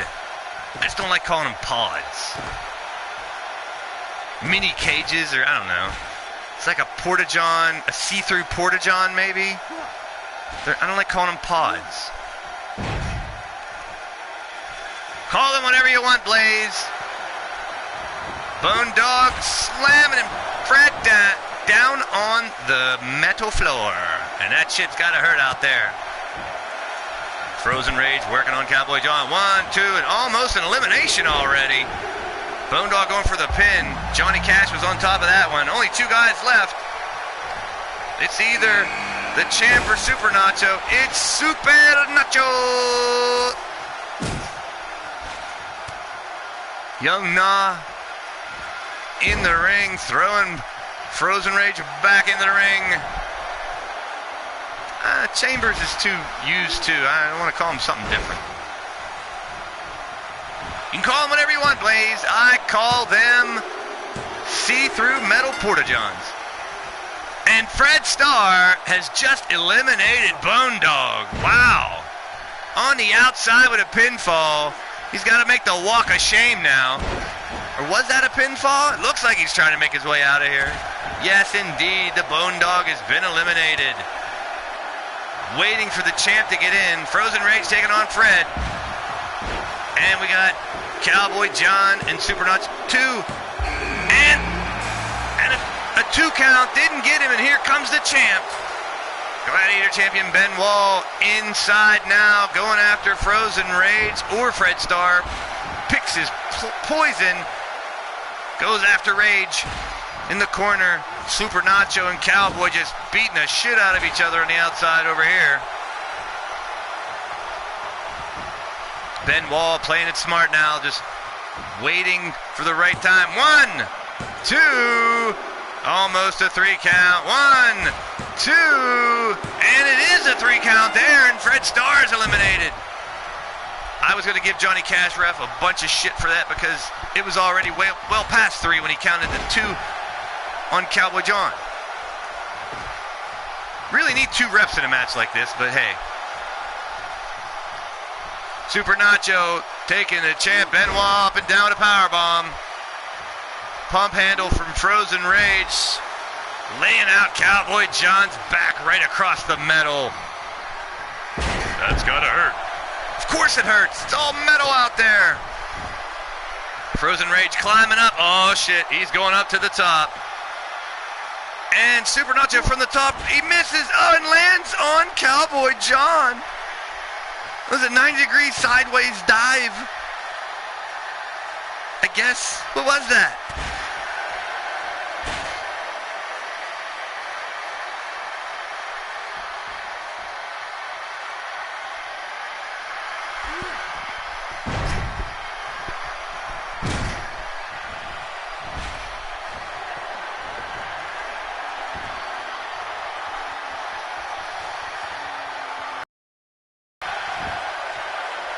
Speaker 1: I just don't like calling them pods. Mini cages, or I don't know. It's like a porta-john, a see-through porta-john maybe. I don't like calling them pods. Call them whatever you want, Blaise. Bone Dog slamming him, Fred, down on the metal floor. And that shit's gotta hurt out there. Frozen Rage working on Cowboy John. 1, 2, and almost an elimination already. Bone Dog going for the pin. Johnny Cash was on top of that one. Only 2 guys left. It's either the champ or Super Nacho. It's Super Nacho! Young Na in the ring, throwing Frozen Rage back into the ring. Chambers is too used to. I don't want to call him something different. You can call them whatever you want, Blaise. I call them see-through metal porta-johns. And Fred Starr has just eliminated Bone Dog. Wow. On the outside with a pinfall. He's got to make the walk of shame now. Or was that a pinfall? It looks like he's trying to make his way out of here. Yes, indeed, the Bone Dog has been eliminated. Waiting for the champ to get in. Frozen Rage taking on Fred. And we got Cowboy John and Super Nuts 2. And a 2 count didn't get him, and here comes the champ. Gladiator champion Benoit inside now, going after Frozen Rage or Fred Starr. Picks his poison. Goes after Rage in the corner. Super Nacho and Cowboy just beating the shit out of each other on the outside over here. Benoit playing it smart now, just waiting for the right time. 1, 2, almost a 3 count. 1, 2, and it is a 3 count there, and Fred Starr is eliminated. I was going to give Johnny Cash Ref a bunch of shit for that because it was already well past 3 when he counted the 2 on Cowboy John. Really need 2 reps in a match like this, but hey. Super Nacho taking the champ Benoit up and down a powerbomb. Pump handle from Frozen Rage. Laying out Cowboy John's back right across the metal. That's gotta hurt. Of course it hurts. It's all metal out there. Frozen Rage climbing up. Oh shit, he's going up to the top. And Super Nacho from the top, he misses. Oh, and lands on Cowboy John. It was a 90-degree sideways dive. I guess. What was that?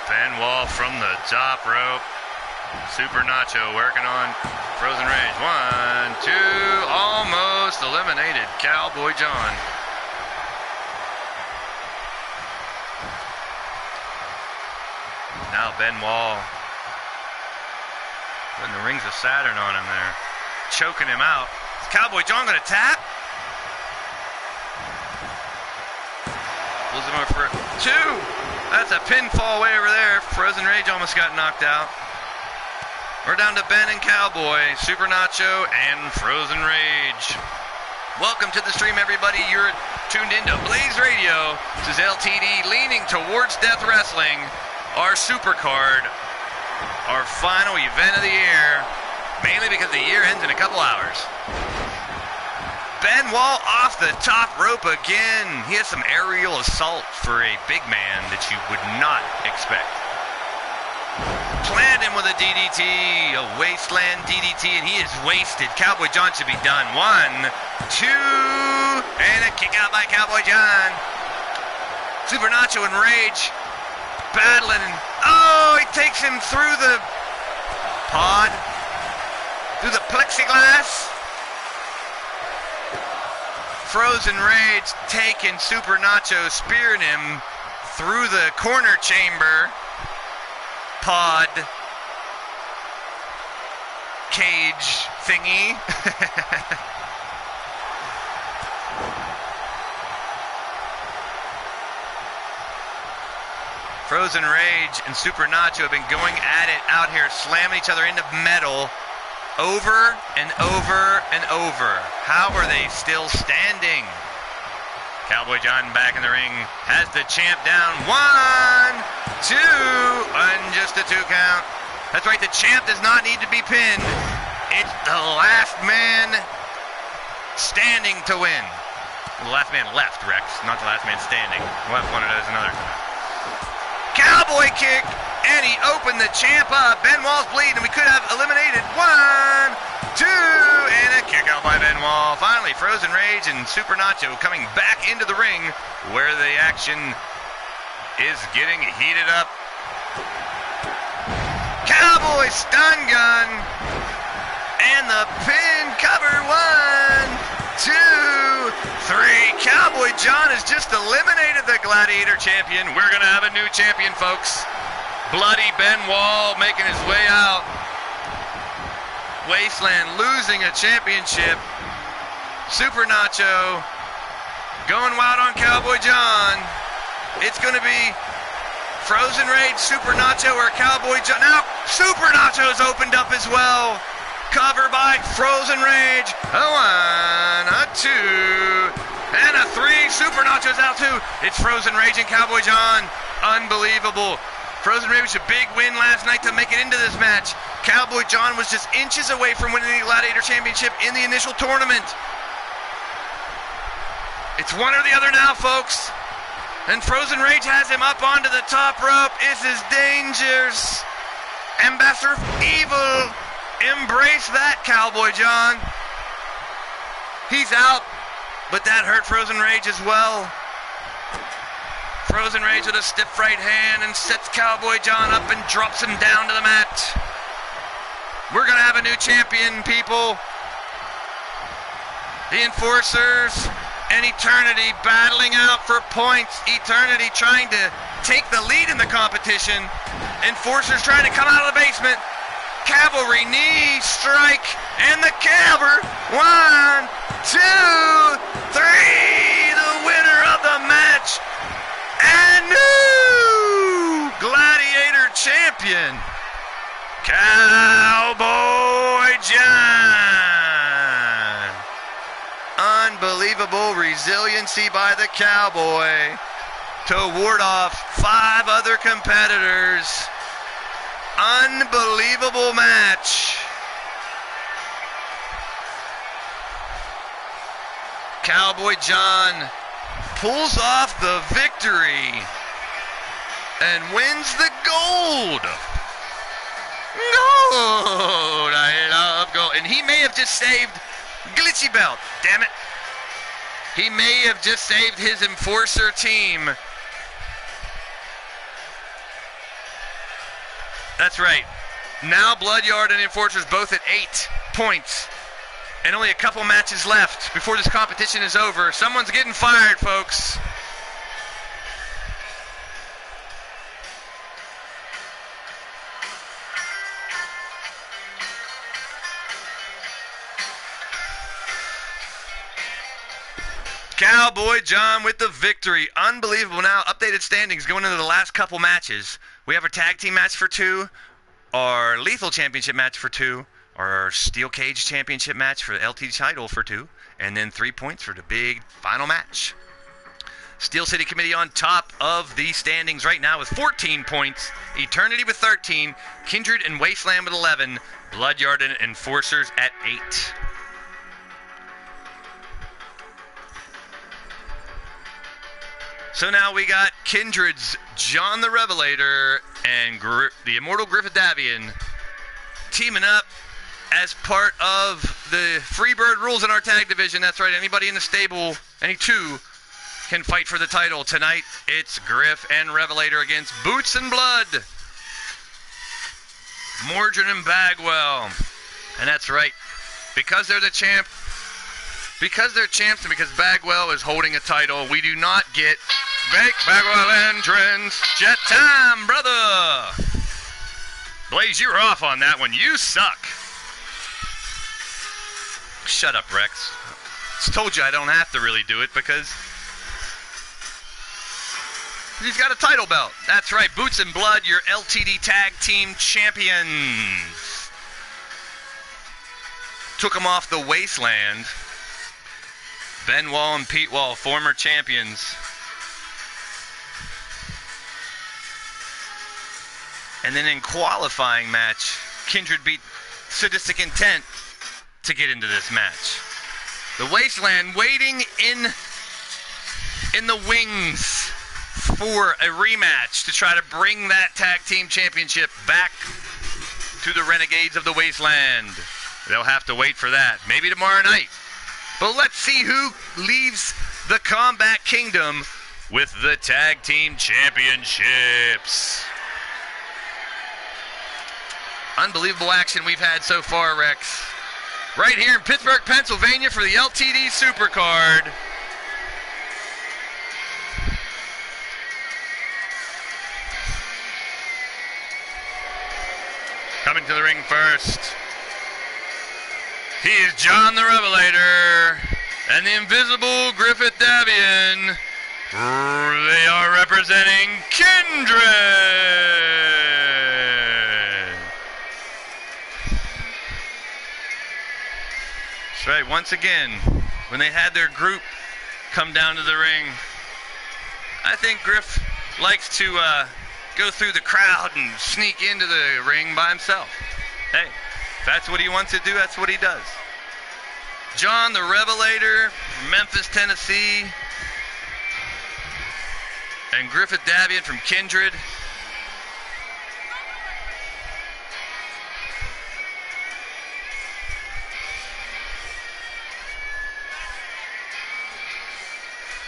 Speaker 1: Benoit from the top rope. Super Nacho working on Frozen Rage. 1, 2, almost eliminated Cowboy John. Now Benoit putting the rings of Saturn on him there. Choking him out. Is Cowboy John going to tap? Pulls him over for 2. That's a pinfall way over there. Frozen Rage almost got knocked out. We're down to Ben and Cowboy, Super Nacho, and Frozen Rage. Welcome to the stream, everybody. You're tuned into Blaised Radio. This is LTD leaning towards Death Wrestling, our Supercard, our final event of the year, mainly because the year ends in a couple hours. Benoit off the top rope again. He has some aerial assault for a big man that you would not expect. Plant him with a DDT, a wasteland DDT, and he is wasted. Cowboy John should be done. 1, 2, and a kick out by Cowboy John. Super Nacho and Rage battling. Oh, he takes him through the pod, through the plexiglass. Frozen Rage taking Super Nacho, spearing him through the corner chamber pod cage thingy. Frozen Rage and Super Nacho have been going at it out here, slamming each other into metal over and over and over. How are they still standing? Cowboy John back in the ring, has the champ down. 1, 2, and just a 2 count. That's right, the champ does not need to be pinned. It's the last man standing to win. The last man left, Rex, not the last man standing. We'll have one of those another time. Cowboy kick, and he opened the champ up. Benoit's bleeding, and we could have eliminated. 1, 2, and a kick out by Benoit. Finally, Frozen Rage and Super Nacho coming back into the ring where the action is getting heated up. Cowboy stun gun, and the pin cover. 1, 2, 3. Cowboy John has just eliminated the Gladiator champion. We're going to have a new champion, folks. Bloody Benoit making his way out. Wasteland losing a championship. Super Nacho going wild on Cowboy John. It's going to be Frozen Rage, Super Nacho, or Cowboy John. Now, Super Nacho's opened up as well. Cover by Frozen Rage. A 1, a 2, and a 3. Super Nacho's out too. It's Frozen Rage and Cowboy John. Unbelievable. Frozen Rage was a big win last night to make it into this match. Cowboy John was just inches away from winning the Gladiator Championship in the initial tournament. It's one or the other now, folks. And Frozen Rage has him up onto the top rope. This is dangerous. Ambassador Evil. Embrace that, Cowboy John. He's out, but that hurt Frozen Rage as well. Frozen Rage with a stiff right hand and sets Cowboy John up and drops him down to the mat. We're going to have a new champion, people. The Enforcers and Eternity battling out for points. Eternity trying to take the lead in the competition. Enforcers trying to come out of the basement. Cavalry knee strike and the cover. 1, 2, 3. The winner of the match and new Gladiator champion, Cowboy John. Unbelievable resiliency by the Cowboy to ward off 5 other competitors. Unbelievable match. Cowboy John pulls off the victory and wins the gold. Gold. I love gold. And he may have just saved Glitchy Belt. Damn it. He may have just saved his Enforcer team. That's right. Now Bloodyard and Enforcers both at 8 points. And only a couple matches left before this competition is over. Someone's getting fired, folks. Cowboy John with the victory. Unbelievable. Now, updated standings going into the last couple matches. We have our tag team match for 2, our lethal championship match for 2, our steel cage championship match for the LTD title for 2, and then 3 points for the big final match. Steel City Committee on top of the standings right now with 14 points, Eternity with 13, Kindred and Wasteland with 11, Bloodyard and Enforcers at 8. So now we got Kindred's John the Revelator and the Immortal Griffith Davian teaming up as part of the Freebird rules in our tag division. That's right, anybody in the stable, any two, can fight for the title. Tonight, it's Griff and Revelator against Boots and Blood, Mordrin and Bagwell. And that's right, because they're the champ, because they're champs and because Bagwell is holding a title, we do not get Bagwell entrance. Jet time, brother. Blaise, you were off on that one. You suck. Shut up, Rex. Just told you I don't have to really do it because he's got a title belt. That's right, Boots and Blood, your LTD Tag Team Champions. Took them off the Wasteland. Ben Wall and Pete Wall, former champions. And then in qualifying match, Kindred beat Sadistic Intent to get into this match. The Wasteland waiting in the wings for a rematch to try to bring that tag team championship back to the Renegades of the Wasteland. They'll have to wait for that. Maybe tomorrow night. But let's see who leaves the Combat Kingdom with the tag team championships. Unbelievable action we've had so far, Rex. Right here in Pittsburgh, Pennsylvania for the LTD Supercard. Coming to the ring first, he is John the Revelator and the Invisible Griffith Davian. They are representing Kindred. That's right, once again, when they had their group come down to the ring, I think Griff likes to go through the crowd and sneak into the ring by himself. Hey, if that's what he wants to do, that's what he does. John the Revelator from Memphis, Tennessee, and Griffith Davian from Kindred.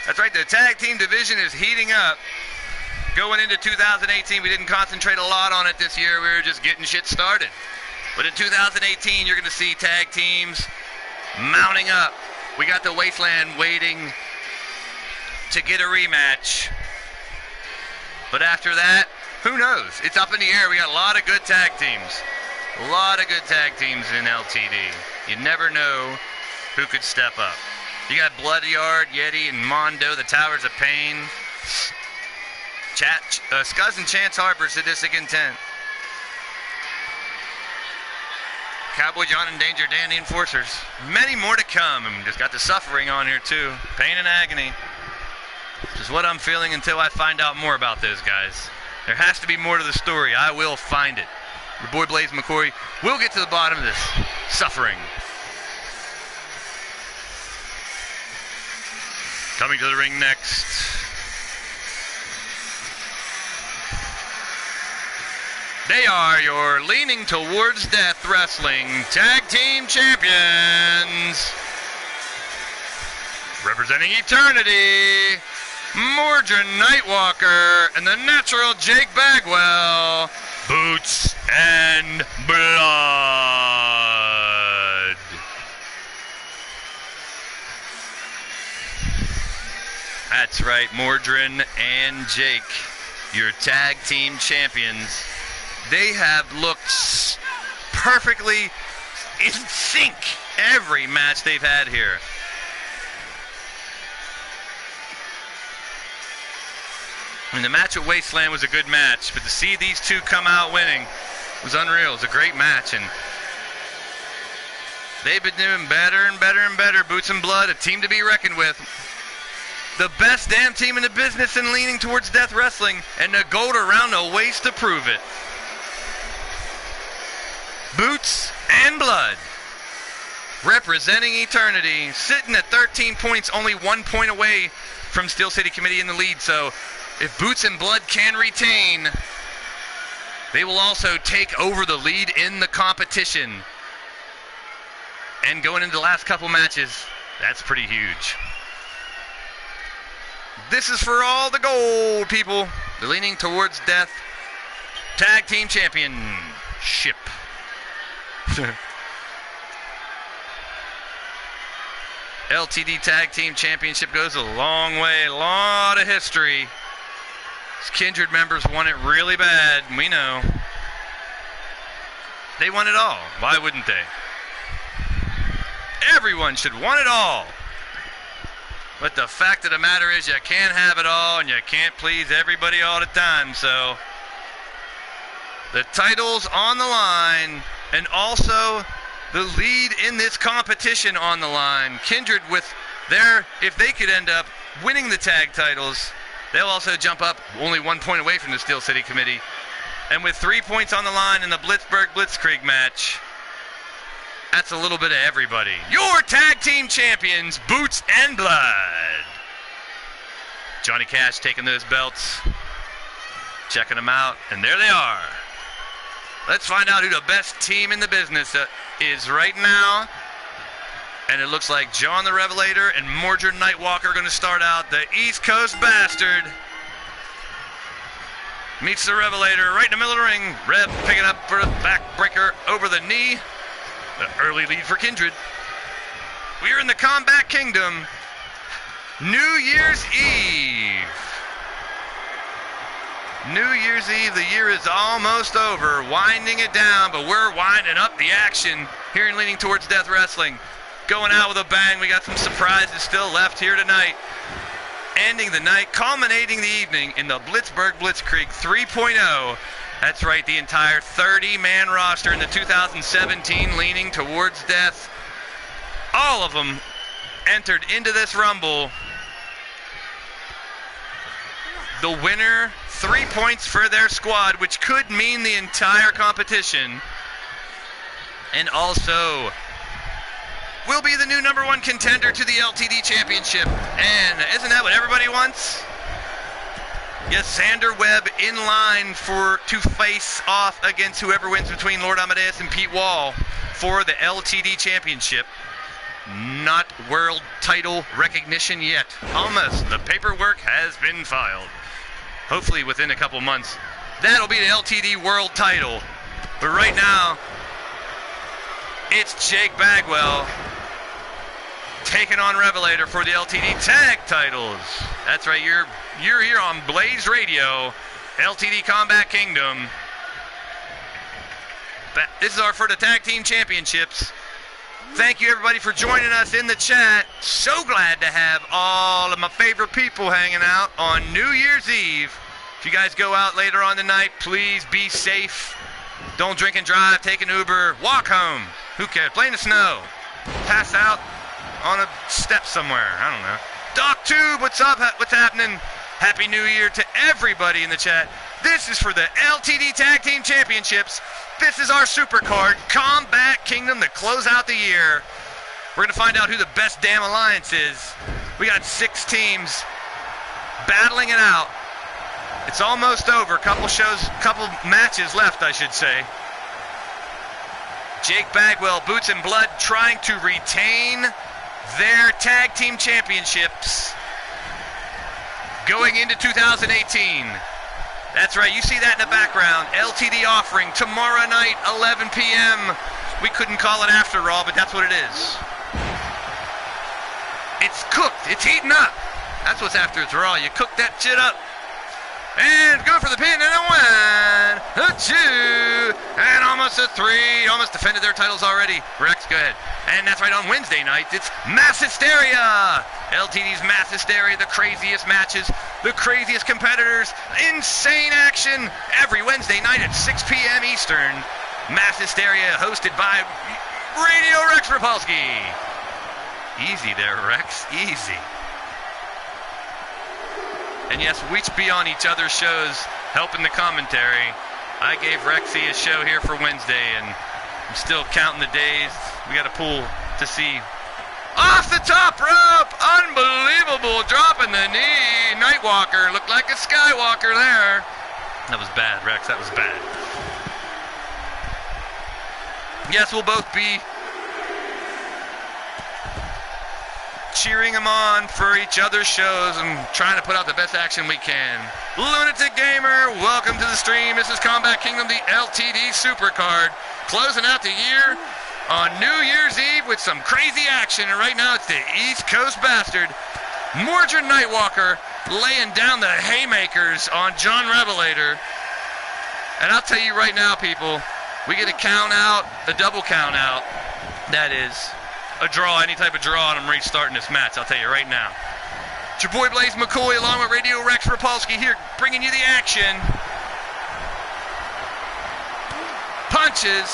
Speaker 1: That's right, the tag team division is heating up. Going into 2018, we didn't concentrate a lot on it this year. We were just getting shit started. But in 2018, you're going to see tag teams mounting up. We got the Wasteland waiting to get a rematch. But after that, who knows? It's up in the air. We got a lot of good tag teams. A lot of good tag teams in LTD. You never know who could step up. You got Bloodyard, Yeti, and Mondo, the Towers of Pain. Scuzz and Chance Harper, Sadistic Intent. Cowboy John and Danger Dan, the Enforcers. Many more to come. And just got the Suffering on here too. Pain and Agony. Which is what I'm feeling until I find out more about those guys. There has to be more to the story. I will find it. Your boy Blaise McCoy will get to the bottom of this. Suffering. Coming to the ring next. They are your Leaning Towards Death Wrestling Tag Team Champions. Representing Eternity, Mordrin Nightwalker and the Natural Jake Bagwell, Boots and Blood. That's right, Mordrin and Jake, your tag team champions. They have looked perfectly in sync every match they've had here. I mean, the match at Wasteland was a good match, but to see these two come out winning was unreal. It was a great match, and they've been doing better and better and better. Boots and Blood, a team to be reckoned with. The best damn team in the business in Leaning Towards Death Wrestling, and the gold around the waist to prove it. Boots and Blood. representing eternity, sitting at 13 points, only 1 point away from Steel City Committee in the lead. So if Boots and Blood can retain, they will also take over the lead in the competition. And going into the last couple matches, that's pretty huge. This is for all the gold, people. The Leaning Towards Death Tag Team Championship. LTD Tag Team Championship goes a long way, a lot of history. These Kindred members want it really bad, we know. They want it all. Why wouldn't they? Everyone should want it all. But the fact of the matter is you can't have it all and you can't please everybody all the time. So the title's on the line, and also the lead in this competition on the line. Kindred with their, if they could end up winning the tag titles, they'll also jump up only 1 point away from the Steel City Committee. And with 3 points on the line in the Blitzkrieg match, that's a little bit of everybody. Your tag team champions, Boots and Blood. Johnny Cash taking those belts, checking them out, and there they are. Let's find out who the best team in the business is right now. And it looks like John the Revelator and Mordred Nightwalker are going to start out. The East Coast Bastard meets the Revelator right in the middle of the ring. Rev picking up for a backbreaker over the knee. The early lead for Kindred. We are in the Combat Kingdom. New Year's Eve. New Year's Eve, the year is almost over. Winding it down, but we're winding up the action here in Leaning Towards Death Wrestling. Going out with a bang. We got some surprises still left here tonight. Ending the night, culminating the evening in the Blitzkrieg 3.0. That's right, the entire 30-man roster in the 2017 Leaning Towards Death. All of them entered into this Rumble. The winner, 3 points for their squad, which could mean the entire competition. And also will be the new #1 contender to the LTD Championship. And isn't that what everybody wants? Yes, Xander Webb in line to face off against whoever wins between Lord Amadeus and Pete Wall for the LTD Championship. Not world title recognition yet. Almost. The paperwork has been filed. Hopefully within a couple months. That'll be the LTD world title. But right now, it's Jake Bagwell taking on Revelator for the LTD tag titles. That's right, you're here on Blaised Radio, LTD Combat Kingdom. This is for the tag team championships. Thank you everybody for joining us in the chat. So glad to have all of my favorite people hanging out on New Year's Eve. If you guys go out later on tonight, please be safe. Don't drink and drive, take an Uber, walk home. Who cares? Play in the snow. Pass out on a step somewhere. I don't know. Doc Tube, what's up? What's happening? Happy New Year to everybody in the chat. This is for the LTD Tag Team Championships. This is our Supercard, Combat Kingdom, to close out the year. We're going to find out who the best damn alliance is. We got 6 teams battling it out. It's almost over. Couple matches left, I should say. Jake Bagwell, Boots and Blood, trying to retain their tag team championships going into 2018. That's right, you see that in the background. LTD offering tomorrow night, 11 p.m. We couldn't call it After Raw, but that's what it is. It's cooked, it's heating up. That's what's after it's Raw. You cook that shit up. And go for the pin, and a 1, a 2, and almost a 3. Almost defended their titles already. Rex, go ahead. And that's right, on Wednesday night, it's Mass Hysteria. LTD's Mass Hysteria, the craziest matches, the craziest competitors, insane action every Wednesday night at 6 p.m. Eastern. Mass Hysteria, hosted by Radio Rex Repulsky. Easy there, Rex, easy. And yes, we be on each other's shows, helping the commentary. I gave Rexy a show here for Wednesday, and I'm still counting the days. We got a pool to see. Off the top rope! Unbelievable! Dropping the knee. Nightwalker looked like a Skywalker there. That was bad, Rex. That was bad. Yes, we'll both be cheering them on for each other's shows and trying to put out the best action we can. Lunatic Gamer, welcome to the stream. This is Combat Kingdom, the LTD Supercard. Closing out the year on New Year's Eve with some crazy action. And right now it's the East Coast Bastard, Mordred Nightwalker, laying down the haymakers on John Revelator. And I'll tell you right now, people, we get a count out, a double count out. That is a draw, any type of draw, and I'm restarting this match, I'll tell you right now. It's your boy Blaise McCoy along with Radio Rex Repulsky here, bringing you the action. Punches.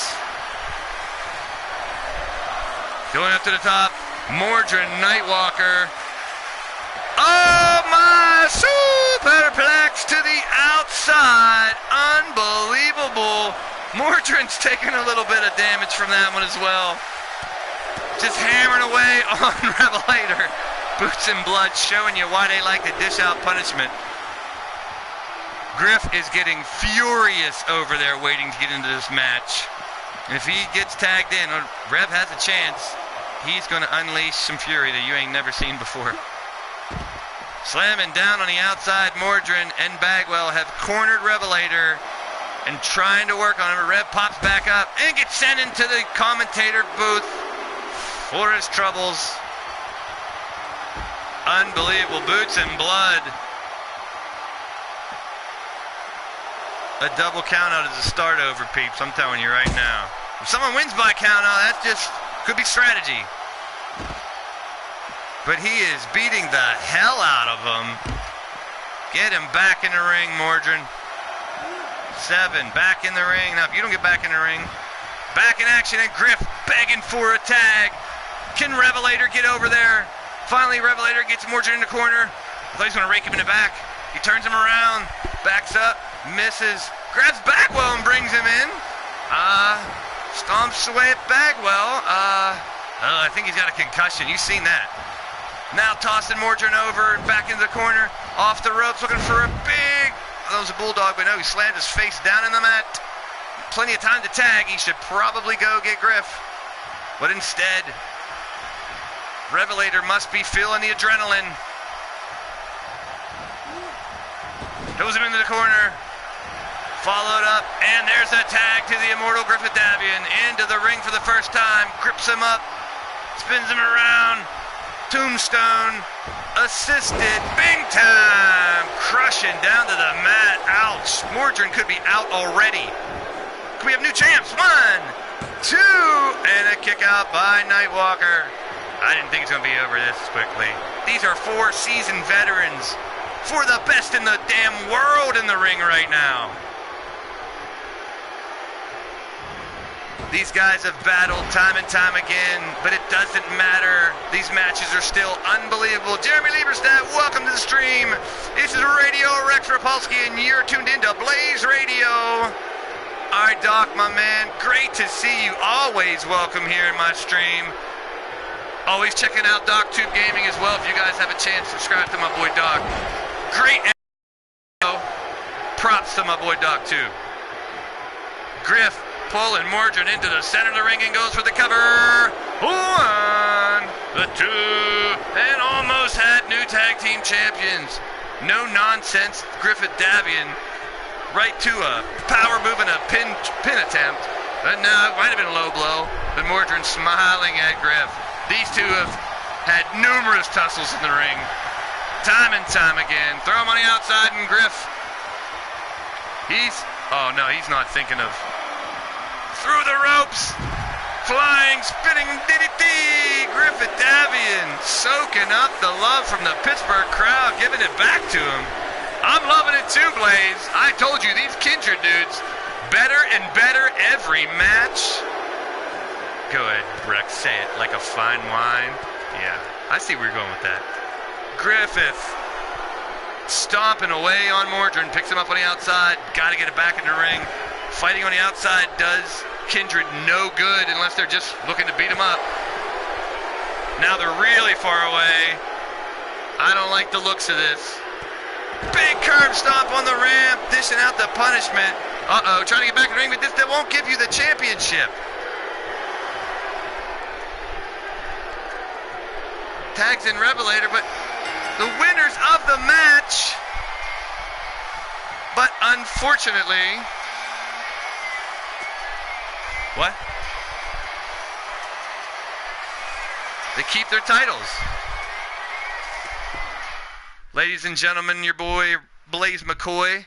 Speaker 1: Going up to the top, Mordred Nightwalker. Oh my, superplex to the outside. Unbelievable. Mordred's taking a little bit of damage from that one as well. Just hammering away on Revelator. Boots and blood showing you why they like to dish out punishment. Griff is getting furious over there waiting to get into this match. And if he gets tagged in, Rev has a chance. He's going to unleash some fury that you ain't never seen before. Slamming down on the outside, Mordred and Bagwell have cornered Revelator and trying to work on him. Rev pops back up and gets sent into the commentator booth for his troubles. Unbelievable. Boots and blood. A double countout is a start over, peeps. I'm telling you right now. If someone wins by countout, that just could be strategy. But he is beating the hell out of him. Get him back in the ring, Mordred. 7, back in the ring. Now, if you don't get back in the ring, back in action, and Griff begging for a tag. Can Revelator get over there? Finally, Revelator gets Mordred in the corner. I thought he was going to rake him in the back. He turns him around, backs up, misses, grabs Bagwell and brings him in. Stomps away at Bagwell. I think he's got a concussion. You've seen that. Now tossing Mordred over and back into the corner, off the ropes, looking for a big... That was a bulldog, but no, he slammed his face down in the mat. Plenty of time to tag. He should probably go get Griff. But instead, Revelator must be feeling the adrenaline. Throws him into the corner. Followed up, and there's a tag to the immortal Griffith Davian. Into the ring for the first time. Grips him up. Spins him around. Tombstone. Assisted. Big time. Crushing down to the mat. Ouch. Mordred could be out already. Could we have new champs? 1, 2, and a kick out by Nightwalker. I didn't think it's going to be over this quickly. These are 4 seasoned veterans. For the best in the damn world in the ring right now. These guys have battled time and time again, but it doesn't matter. These matches are still unbelievable. Jeremy Lieberstadt, welcome to the stream. This is Radio Rex Repulsky, and you're tuned into Blaised Radio. All right, Doc, my man, great to see you. Always welcome here in my stream. Always checking out DocTube Gaming as well. If you guys have a chance, subscribe to my boy Doc. Great. Props to my boy Doc, too. Griff pulling Mordred into the center of the ring and goes for the cover. 1, the 2, and almost had new tag team champions. No nonsense, Griffith Davian. Right to a power move and a pin attempt. But no, it might have been a low blow. But Mordred smiling at Griff. These two have had numerous tussles in the ring. Time and time again. Throw him on the outside and Griff. Oh no, he's not thinking of... Through the ropes. Flying, spinning DDT. Griffith Davian soaking up the love from the Pittsburgh crowd, giving it back to him. I'm loving it too, Blaise. I told you, these Kindred dudes, better and better every match. Go ahead, Rex, say it like a fine wine. Yeah, I see where you're going with that. Griffith stomping away on Mordred, picks him up on the outside. Got to get it back in the ring. fighting on the outside does Kindred no good unless they're just looking to beat him up. Now they're really far away. I don't like the looks of this. Big curb stomp on the ramp, dishing out the punishment. Uh-oh, trying to get back in the ring, but this won't give you the championship. Tags in Revelator, but the winners of the match. But unfortunately... What? They keep their titles. Ladies and gentlemen, your boy Blaise McCoy.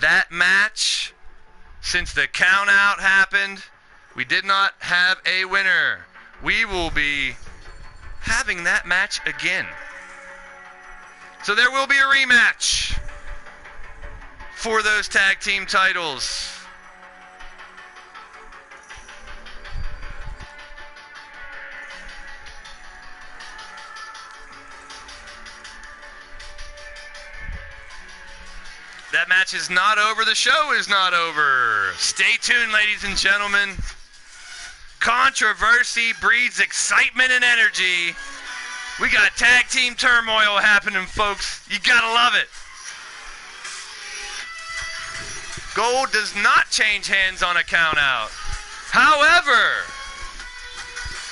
Speaker 1: That match, since the count out happened, we did not have a winner. We will be having that match again. So there will be a rematch for those tag team titles. That match is not over. The show is not over. Stay tuned, ladies and gentlemen. Controversy breeds excitement and energy. We got tag team turmoil happening, folks. You gotta love it. Gold does not change hands on a count out. However,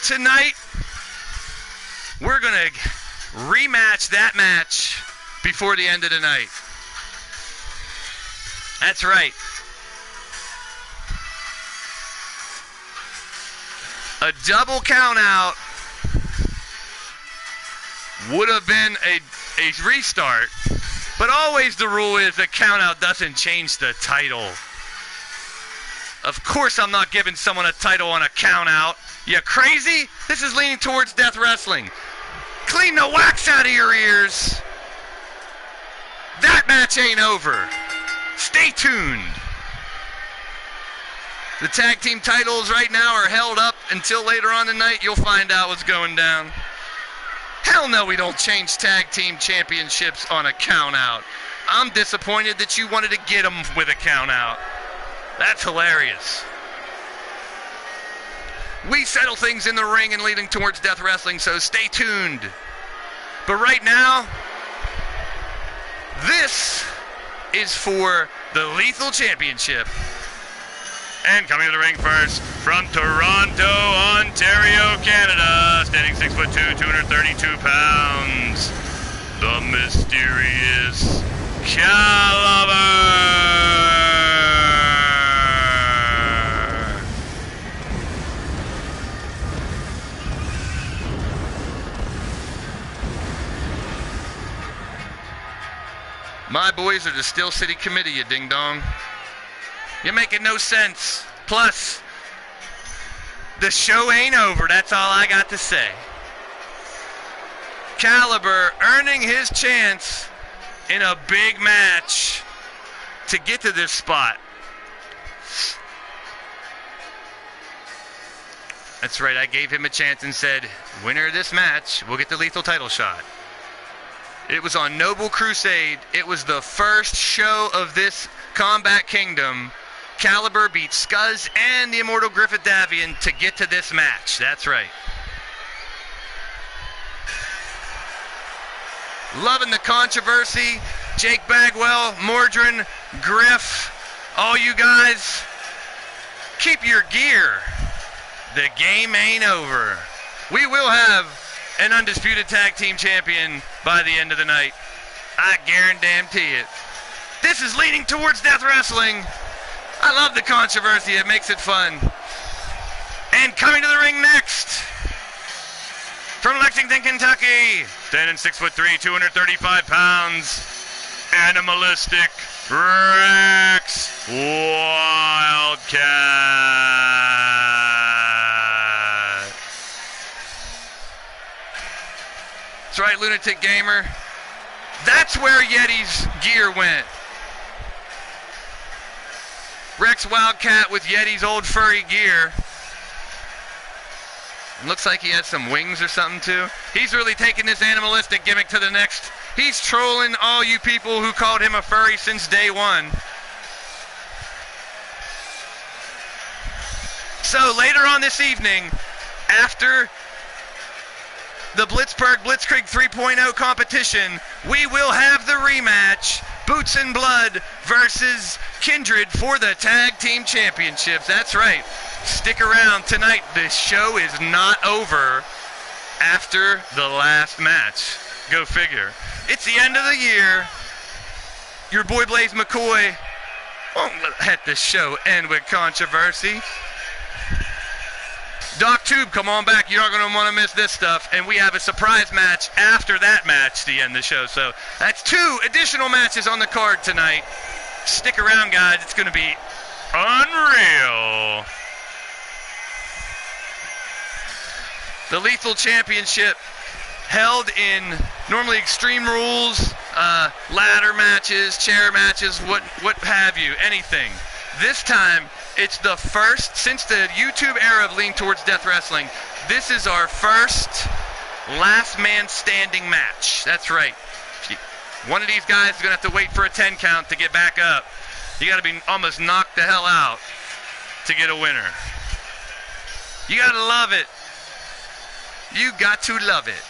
Speaker 1: tonight, we're gonna rematch that match before the end of the night. That's right. A double count out would have been a restart, but always the rule is a count out doesn't change the title. Of course I'm not giving someone a title on a count out. You crazy? This is leaning towards death wrestling. Clean the wax out of your ears. That match ain't over. Stay tuned. The tag team titles right now are held up until later on tonight. You'll find out what's going down. Hell no, we don't change tag team championships on a count out. I'm disappointed that you wanted to get them with a count out. That's hilarious. We settle things in the ring and leading towards death wrestling, so stay tuned. But right now, this is for the Lethal Championship. And coming to the ring first, from Toronto, Ontario, Canada, standing 6'2", 232 pounds, the mysterious Caliber. My boys are the Steel City Committee, you ding-dong. You're making no sense. Plus, the show ain't over. That's all I got to say. Caliber earning his chance in a big match to get to this spot. That's right, I gave him a chance and said, winner of this match will get the lethal title shot. It was on Noble Crusade. It was the first show of this Combat Kingdom. Caliber beat Scuzz and the Immortal Griffith Davian to get to this match. That's right. Loving the controversy. Jake Bagwell, Mordrin, Griff, all you guys, keep your gear. The game ain't over. We will have an undisputed tag team champion by the end of the night. I guarantee it. This is leaning towards death wrestling. I love the controversy. It makes it fun. And coming to the ring next, from Lexington, Kentucky, standing 6'3", 235 pounds, animalistic Rex Wildcat. That's right, Lunatic Gamer. That's where Yeti's gear went. Rex Wildcat with Yeti's old furry gear. Looks like he has some wings or something, too. He's really taking this animalistic gimmick to the next. He's trolling all you people who called him a furry since day one. So later on this evening, after the Blitzburg Blitzkrieg 3.0 competition, we will have the rematch, Boots and Blood versus Kindred for the Tag Team Championships. That's right. Stick around tonight. This show is not over after the last match. Go figure. It's the end of the year. Your boy Blaise McCoy won't let this show end with controversy. Doc Tube, come on back. You're not going to want to miss this stuff. And we have a surprise match after that match to end the show. So that's 2 additional matches on the card tonight. Stick around, guys. It's going to be unreal. The Lethal Championship held in normally Extreme Rules, ladder matches, chair matches, what have you, anything. This time, it's the first, since the YouTube era of Lean Towards Death Wrestling, this is our first last man standing match. That's right. One of these guys is going to have to wait for a 10 count to get back up. You got to be almost knocked the hell out to get a winner. You got to love it. You got to love it.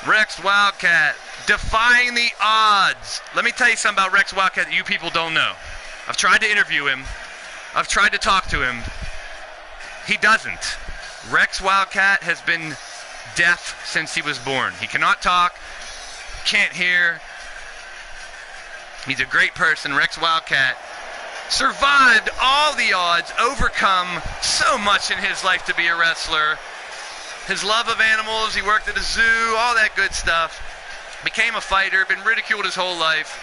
Speaker 1: Rex Wildcat, defying the odds. Let me tell you something about Rex Wildcat that you people don't know. I've tried to interview him. I've tried to talk to him. He doesn't. Rex Wildcat has been deaf since he was born. He cannot talk, can't hear. He's a great person. Rex Wildcat survived all the odds, overcome so much in his life to be a wrestler. His love of animals, he worked at a zoo, all that good stuff. Became a fighter, been ridiculed his whole life.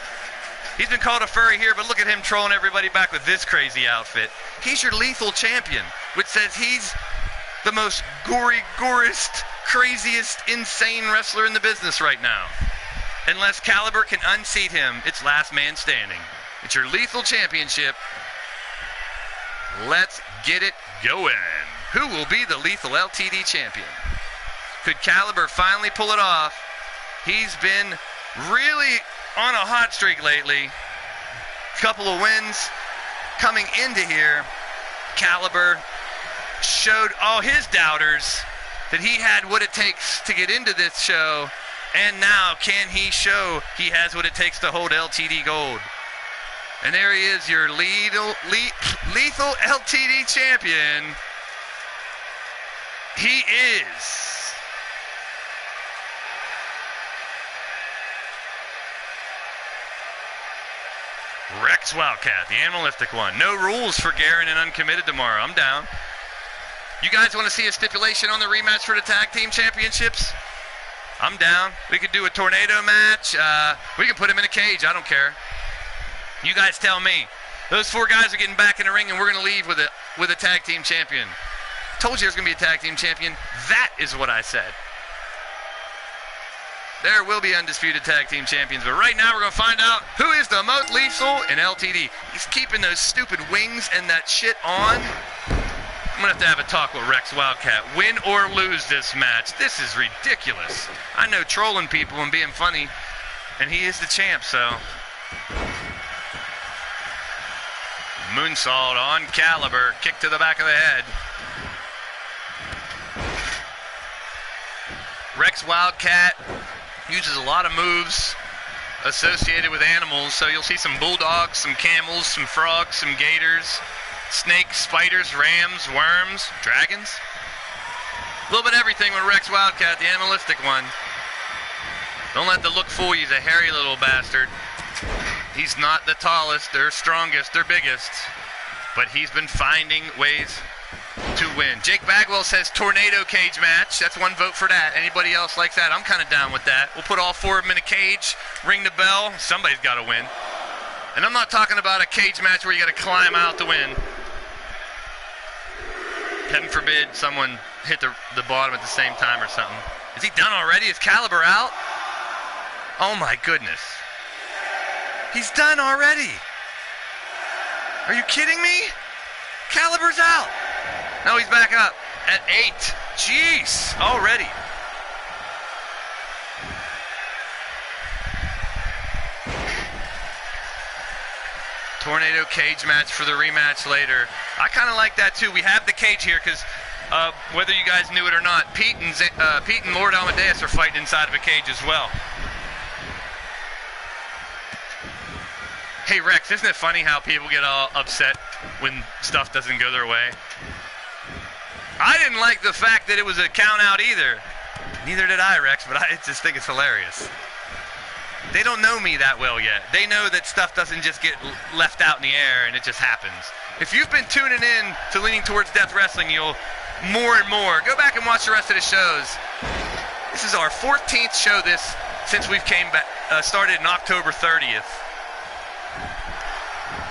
Speaker 1: He's been called a furry here, but look at him trolling everybody back with this crazy outfit. He's your lethal champion, which says he's the most gorest, craziest, insane wrestler in the business right now. Unless Caliber can unseat him, it's last man standing. It's your lethal championship. Let's get it going. Who will be the lethal LTD champion? Could Caliber finally pull it off? He's been really on a hot streak lately. Couple of wins coming into here. Caliber showed all his doubters that he had what it takes to get into this show. And now, can he show he has what it takes to hold LTD gold? And there he is, your lethal LTD champion. He is Rex Wildcat, the animalistic one. No rules for Garen and Uncommitted tomorrow. I'm down. You guys want to see a stipulation on the rematch for the tag team championships? I'm down. We could do a tornado match. We can put him in a cage. I don't care. You guys tell me. Those 4 guys are getting back in the ring, and we're going to leave with a tag team champion. Told you there's going to be a tag team champion. That is what I said. There will be undisputed tag team champions, but right now we're going to find out who is the most lethal in LTD. He's keeping those stupid wings and that shit on. I'm going to have a talk with Rex Wildcat. Win or lose this match. This is ridiculous. I know trolling people and being funny, and he is the champ, so. Moonsault on Caliber. Kick to the back of the head. Rex Wildcat uses a lot of moves associated with animals, so you'll see some bulldogs, some camels, some frogs, some gators, snakes, spiders, rams, worms, dragons. A little bit of everything with Rex Wildcat, the animalistic one. Don't let the look fool you. He's a hairy little bastard. He's not the tallest, or strongest, or biggest, but he's been finding ways to win. Jake Bagwell says tornado cage match. That's 1 vote for that. Anybody else likes that? I'm kind of down with that. We'll put all 4 of them in a cage, ring the bell. Somebody's got to win. And I'm not talking about a cage match where you got to climb out to win. Heaven forbid someone hit the bottom at the same time or something. Is he done already? Is Caliber out? Oh my goodness. He's done already. Are you kidding me? Caliber's out. No, he's back up at 8. Jeez, already. Tornado cage match for the rematch later. I kind of like that too. We have the cage here because whether you guys knew it or not, Pete and Lord Amadeus are fighting inside of a cage as well. Hey Rex, isn't it funny how people get all upset when stuff doesn't go their way? I didn't like the fact that it was a count out either. Neither did I, Rex, but I just think it's hilarious. They don't know me that well yet. They know that stuff doesn't just get left out in the air and it just happens. If you've been tuning in to Leaning Towards Death Wrestling, you'll more and more go back and watch the rest of the shows. This is our 14th show since we've started in October 30th.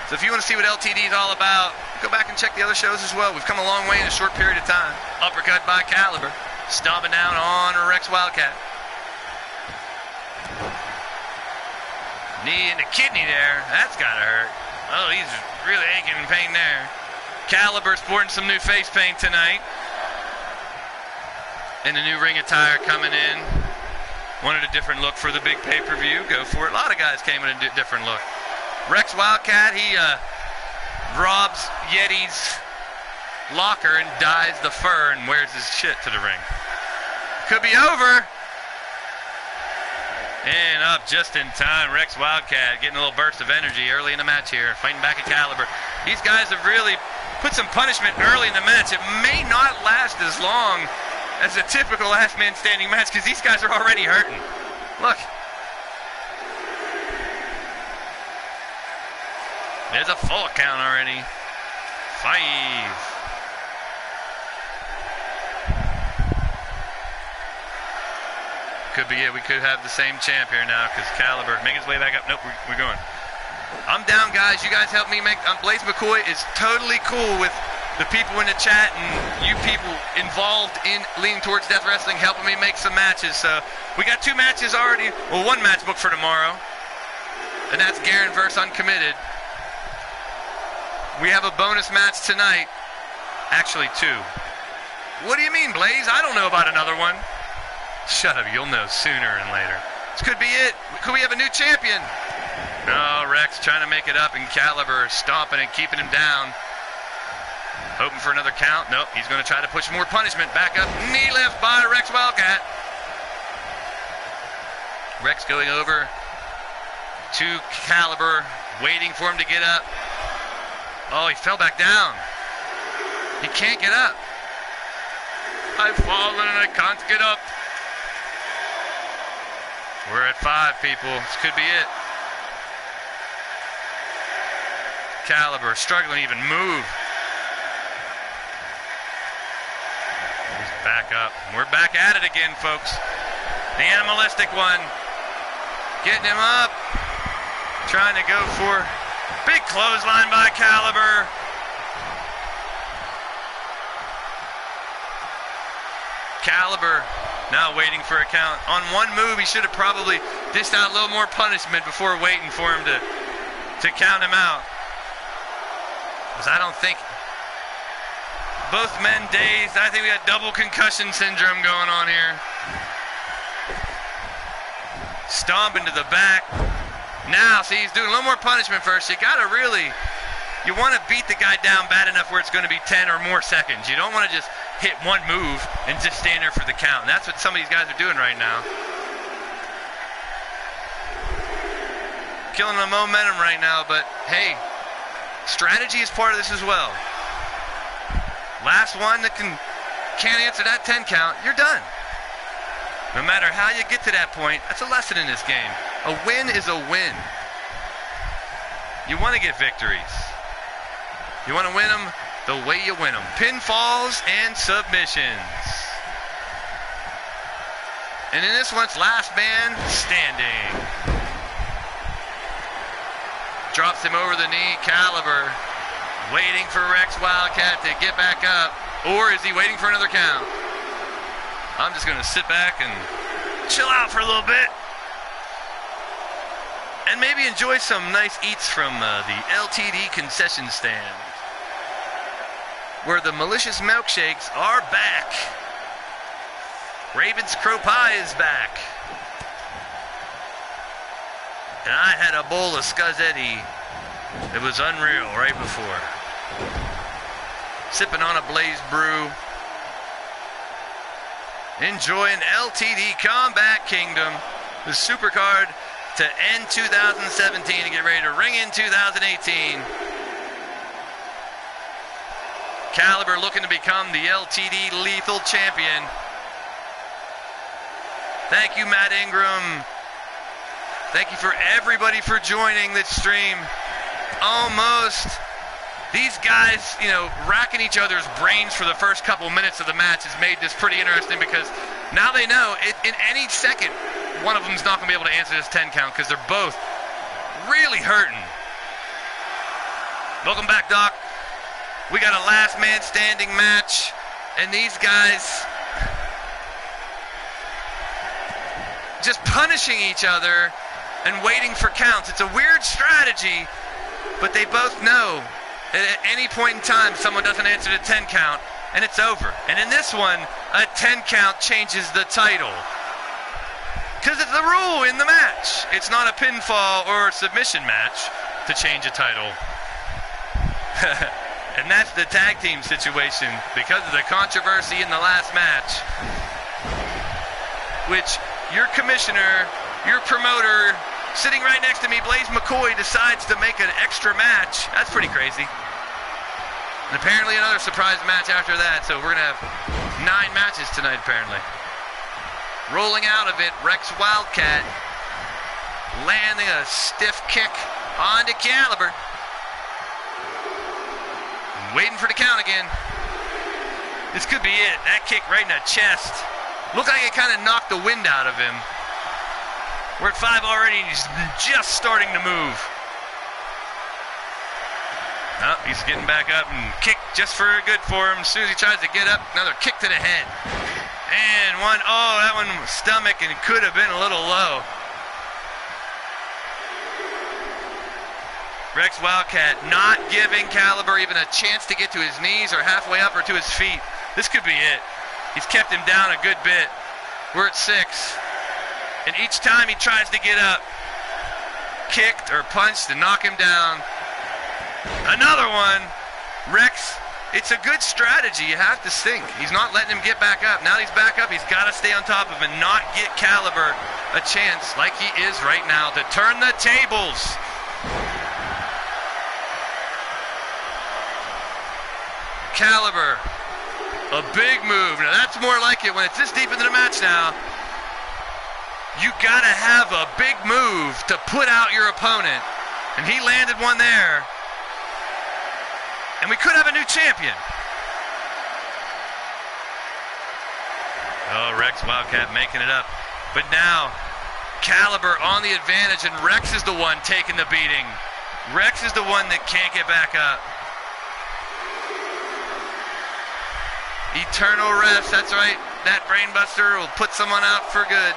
Speaker 1: So if you want to see what LTD is all about, go back and check the other shows as well. We've come a long way in a short period of time. Uppercut by Caliber, stomping down on Rex Wildcat. Knee in the kidney there. That's gotta hurt. Oh, he's really aching in pain there. Caliber sporting some new face paint tonight. And the new ring attire coming in. Wanted a different look for the big pay-per-view. Go for it. A lot of guys came in a different look. Rex Wildcat, he robs Yeti's locker and dyes the fur and wears his shit to the ring. Could be over. And up just in time, Rex Wildcat getting a little burst of energy early in the match here, fighting back at Caliber. These guys have really put some punishment early in the match. It may not last as long as a typical last man standing match because these guys are already hurting. Look. There's a full count already. 5. Could be it. We could have the same champ here now because Caliber making his way back up. Nope, we're going. I'm down, guys. You guys help me make. Blaise McCoy is totally cool with the people in the chat and you people involved in Leaning Towards Death Wrestling helping me make some matches. So we got 2 matches already. Well, 1 match booked for tomorrow, and that's Garen versus Uncommitted. We have a bonus match tonight. Actually, 2. What do you mean, Blaise? I don't know about another one. Shut up, you'll know sooner than later. This could be it. Could we have a new champion? No, Rex trying to make it up, and Caliber stomping and keeping him down. Hoping for another count. Nope, he's going to try to push more punishment. Back up, knee lift by Rex Wildcat. Rex going over to Caliber, waiting for him to get up. Oh, he fell back down. He can't get up. I've fallen and I can't get up. We're at 5, people. This could be it. Caliber struggling to even move. He's back up. We're back at it again, folks. The animalistic one. Getting him up. Trying to go for big clothesline by Caliber. Caliber now waiting for a count. On one move, he should have probably dished out a little more punishment before waiting for him to count him out. Because I don't think both men dazed. I think we got double concussion syndrome going on here. Stomping to the back. Now, see, he's doing a little more punishment first. You want to beat the guy down bad enough where it's going to be 10 or more seconds. You don't want to just hit one move and just stand there for the count. And that's what some of these guys are doing right now. Killing the momentum right now, but hey, strategy is part of this as well. Last one that can't answer that 10 count, you're done. No matter how you get to that point, that's a lesson in this game. A win is a win. You want to get victories. You want to win them the way you win them. Pinfalls and submissions. And in this one, it's last man standing. Drops him over the knee. Caliber waiting for Rex Wildcat to get back up. Or is he waiting for another count? I'm just going to sit back and chill out for a little bit. and maybe enjoy some nice eats from the LTD concession stand, where the malicious milkshakes are back. Raven's Crow Pie is back. And I had a bowl of Scuzzetti. It was unreal right before. Sipping on a Blaised brew. Enjoying LTD Combat Kingdom, the Supercard to end 2017 and get ready to ring in 2018. Caliber looking to become the LTD Lethal Champion. Thank you, Matt Ingram. Thank you for everybody for joining this stream. Almost. These guys, racking each other's brains for the first couple minutes of the match has made this pretty interesting, because now they know in any second one of them is not going to be able to answer this 10 count because they're both really hurting. Welcome back, Doc. We got a last man standing match, and these guys just punishing each other and waiting for counts. It's a weird strategy, but they both know that at any point in time someone doesn't answer the 10 count and it's over. And in this one, a 10 count changes the title, because it's the rule in the match. It's not a pinfall or a submission match to change a title. And that's the tag team situation because of the controversy in the last match, which your commissioner, your promoter, sitting right next to me, Blaise McCoy, decides to make an extra match. That's pretty crazy. And apparently another surprise match after that, so we're going to have 9 matches tonight, apparently. Rolling out of it, Rex Wildcat landing a stiff kick onto Caliber. Waiting for the count again. This could be it. That kick right in the chest. Looked like it kind of knocked the wind out of him. We're at 5 already, and he's just starting to move. Oh, he's getting back up and kick just for good for him. As soon as he tries to get up, another kick to the head. And one, that one stomach, and it could have been a little low. Rex Wildcat not giving Caliber even a chance to get to his knees or halfway up or to his feet. This could be it. He's kept him down a good bit. We're at 6. And each time he tries to get up, kicked or punched to knock him down. Another one. Rex, it's a good strategy. You have to think. He's not letting him get back up. Now he's back up. He's got to stay on top of him and not get Caliber a chance, like he is right now, to turn the tables. Caliber, a big move. Now that's more like it when it's this deep into the match now. You gotta have a big move to put out your opponent. And he landed one there. And we could have a new champion. Oh, Rex Wildcat making it up. But now, Caliber on the advantage, and Rex is the one taking the beating. Rex is the one that can't get back up. Eternal rest, that's right. That brainbuster will put someone out for good.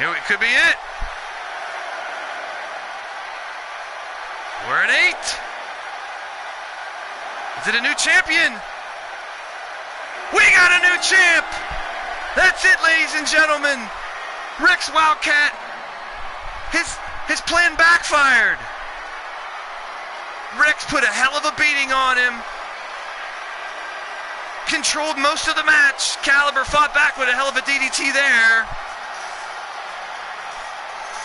Speaker 1: Here it could be it. We're at 8. Is it a new champion? We got a new champ. That's it, ladies and gentlemen. Rex Wildcat. His plan backfired. Rex put a hell of a beating on him. Controlled most of the match. Caliber fought back with a hell of a DDT there.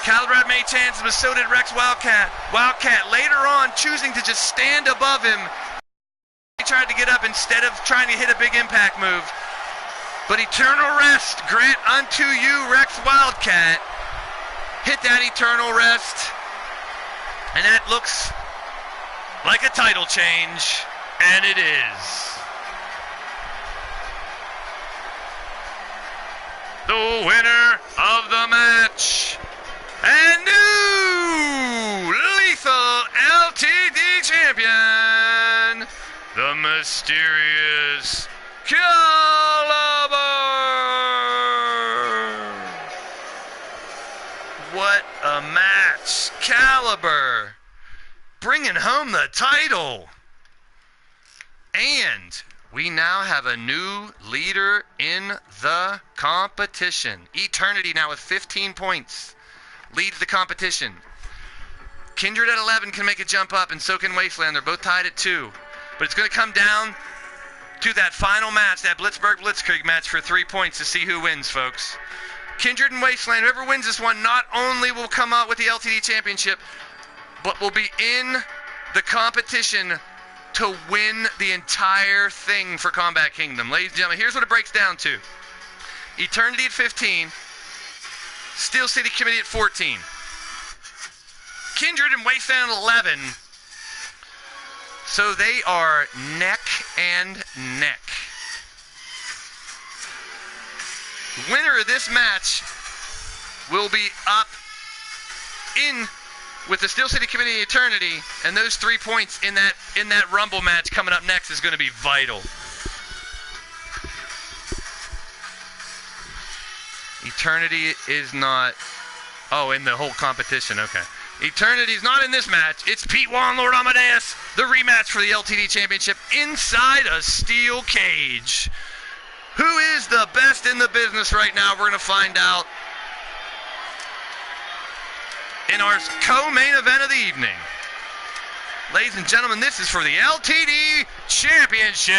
Speaker 1: Caliber had many chances, but so did Rex Wildcat. Wildcat later on choosing to just stand above him. He tried to get up instead of trying to hit a big impact move. But eternal rest grant unto you, Rex Wildcat. Hit that eternal rest. And that looks like a title change, and it is. The winner of the match and new Lethal LTD champion, the mysterious Caliber. Excalibur bringing home the title. And we now have a new leader in the competition. Eternity now with 15 points leads the competition. Kindred at 11 can make a jump up, and so can Wasteland. They're both tied at 2. But it's going to come down to that final match, that Blitzkrieg match for 3 points to see who wins, folks. Kindred and Wasteland, whoever wins this one, not only will come out with the LTD Championship, but will be in the competition to win the entire thing for Combat Kingdom. Ladies and gentlemen, here's what it breaks down to. Eternity at 15. Steel City Committee at 14. Kindred and Wasteland at 11. So they are neck and neck. The winner of this match will be up in with the Steel City Committee Eternity, and those 3 points in that Rumble match coming up next is going to be vital. Eternity is not... Oh, in the whole competition, okay. Eternity's not in this match. It's Pete Wall and Lord Amadeus, the rematch for the LTD Championship inside a steel cage. Who is the best in the business right now? We're going to find out in our co-main event of the evening. Ladies and gentlemen, this is for the LTD Championship.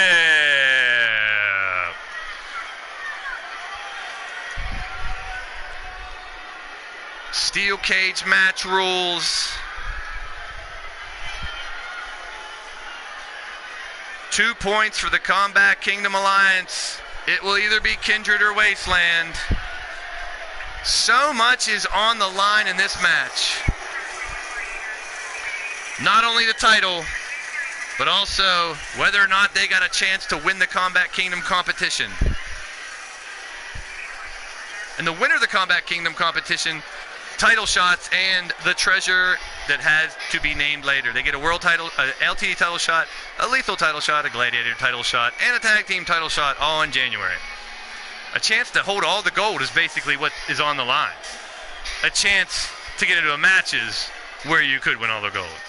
Speaker 1: Steel cage match rules. 2 points for the Combat Kingdom Alliance. It will either be Kindred or Wasteland. So much is on the line in this match. Not only the title, but also whether or not they got a chance to win the Combat Kingdom competition. And the winner of the Combat Kingdom competition, title shots, and the treasure that has to be named later. They get a world title, an LTD title shot, a lethal title shot, a gladiator title shot, and a tag team title shot all in January. A chance to hold all the gold is basically what is on the line. A chance to get into a matches where you could win all the gold.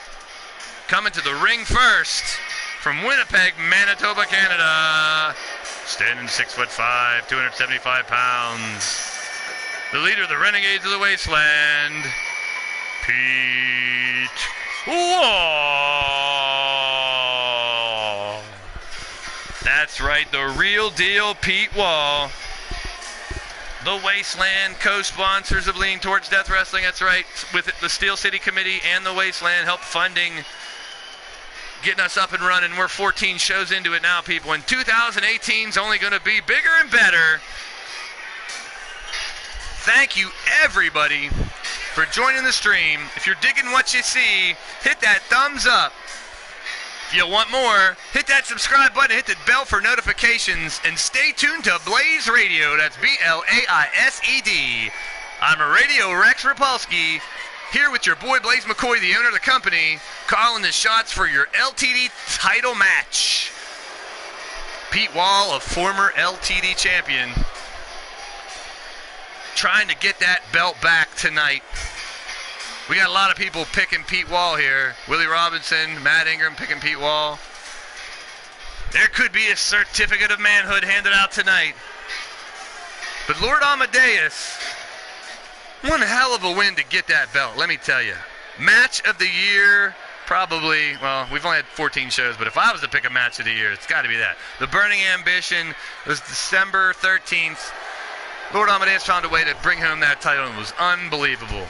Speaker 1: Coming to the ring first from Winnipeg, Manitoba, Canada. Standing 6'5", 275 pounds. The leader of the Renegades of the Wasteland, Pete Wall. That's right, the real deal Pete Wall. The Wasteland, co-sponsors of Leaning Towards Death Wrestling. That's right, with the Steel City Committee and the Wasteland help funding, getting us up and running. We're 14 shows into it now, people, and 2018 is only going to be bigger and better. Thank you, everybody, for joining the stream. If you're digging what you see, hit that thumbs up. If you want more, hit that subscribe button, hit the bell for notifications, and stay tuned to Blaised Radio. That's B-L-A-I-S-E-D. I'm a Radio Rex Repulsky, here with your boy Blaise McCoy, the owner of the company, calling the shots for your LTD title match. Pete Wall, a former LTD champion, trying to get that belt back tonight. We got a lot of people picking Pete Wall here. Willie Robinson, Matt Ingram picking Pete Wall. There could be a certificate of manhood handed out tonight. But Lord Amadeus, one hell of a win to get that belt, let me tell you. Match of the year, probably, well, we've only had 14 shows, but if I was to pick a match of the year, it's got to be that. The Burning Ambition was December 13th. Lord Amadeus found a way to bring home that title, and it was unbelievable.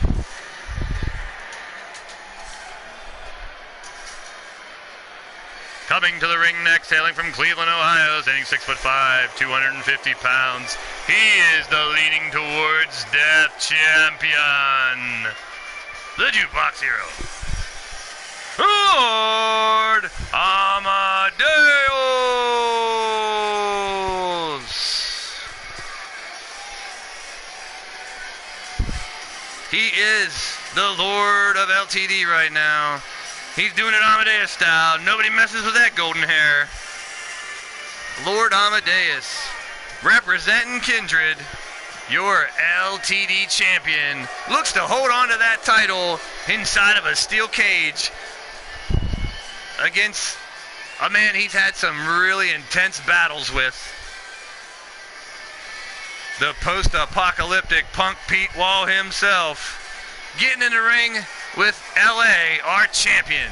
Speaker 1: Coming to the ring next, hailing from Cleveland, Ohio, standing 6'5", 250 pounds. He is the Leaning Towards Death champion, the Jukebox Hero, Lord Amadeus. He is the Lord of LTD right now. He's doing it Amadeus style. Nobody messes with that golden hair. Lord Amadeus, representing Kindred, your LTD champion, looks to hold on to that title inside of a steel cage against a man he's had some really intense battles with. The post-apocalyptic Punk Pete Wall himself, getting in the ring with LA, our champion.